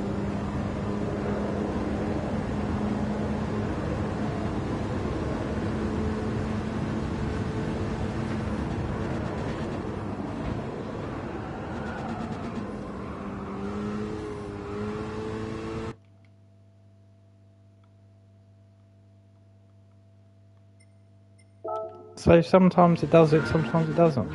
So sometimes it does it, sometimes it doesn't.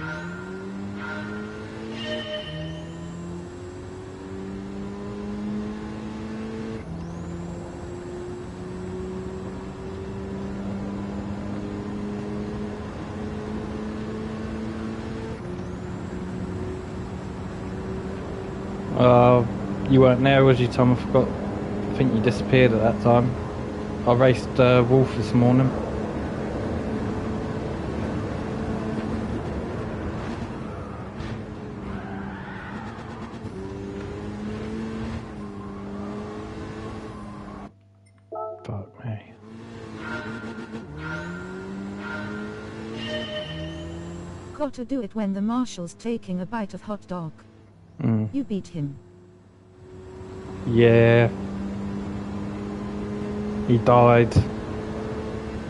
You weren't there, was you, Tom? I forgot. I think you disappeared at that time. I raced Wolf this morning. Fuck me. Got to do it when the marshal's taking a bite of hot dog. You beat him. Yeah. He died.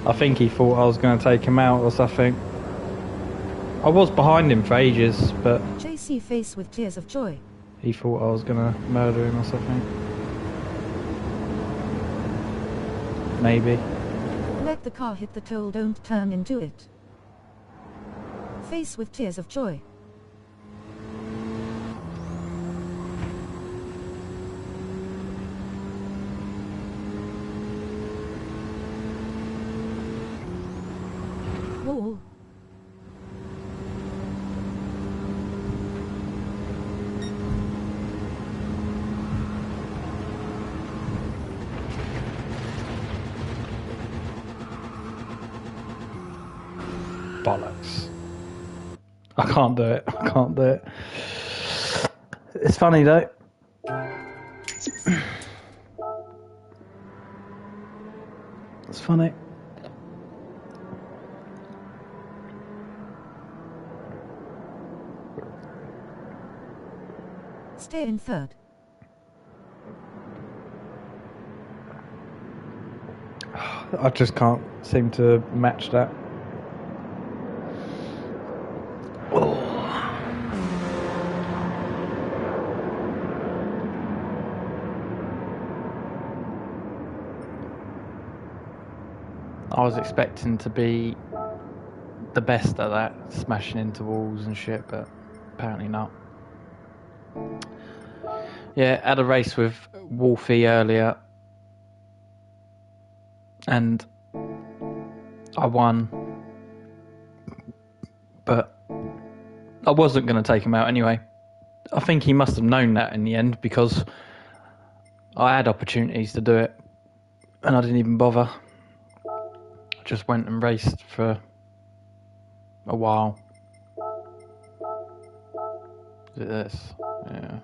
I think he thought I was going to take him out or something. I was behind him for ages, but... JC face with tears of joy. He thought I was going to murder him or something. Maybe. Let the car hit the toll, don't turn into it. Face with tears of joy. Wall. Bollocks. I can't do it. It's funny though. It's funny. Stay in third. I just can't seem to match that. Oh. I was expecting to be the best at that, smashing into walls and shit, but apparently not. Yeah, had a race with Wolfie earlier, and I won, but I wasn't going to take him out anyway. I think he must have known that in the end, because I had opportunities to do it, and I didn't even bother. I just went and raced for a while. Is it this? Yeah.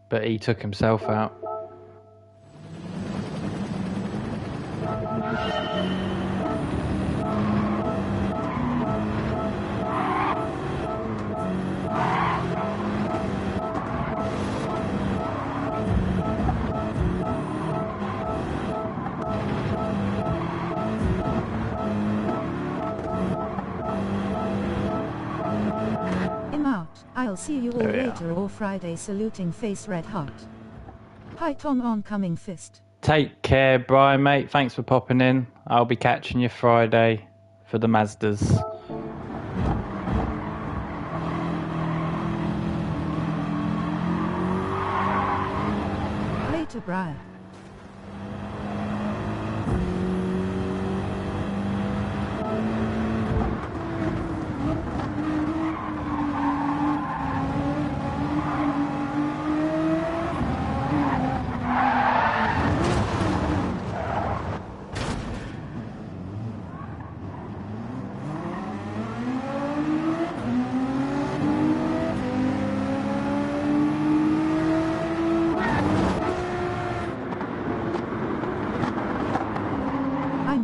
But he took himself out. I'm out. I'll see you all later or Friday saluting face red heart. Hi Tom oncoming fist. Take care, Brian, mate. Thanks for popping in. I'll be catching you Friday for the Mazdas. Later, Brian.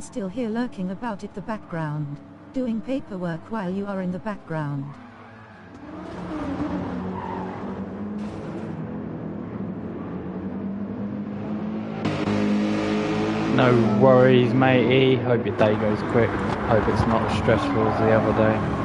Still here lurking about in the background, doing paperwork while you are in the background. No worries, matey. Hope your day goes quick. Hope it's not as stressful as the other day.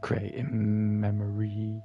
Creating memories.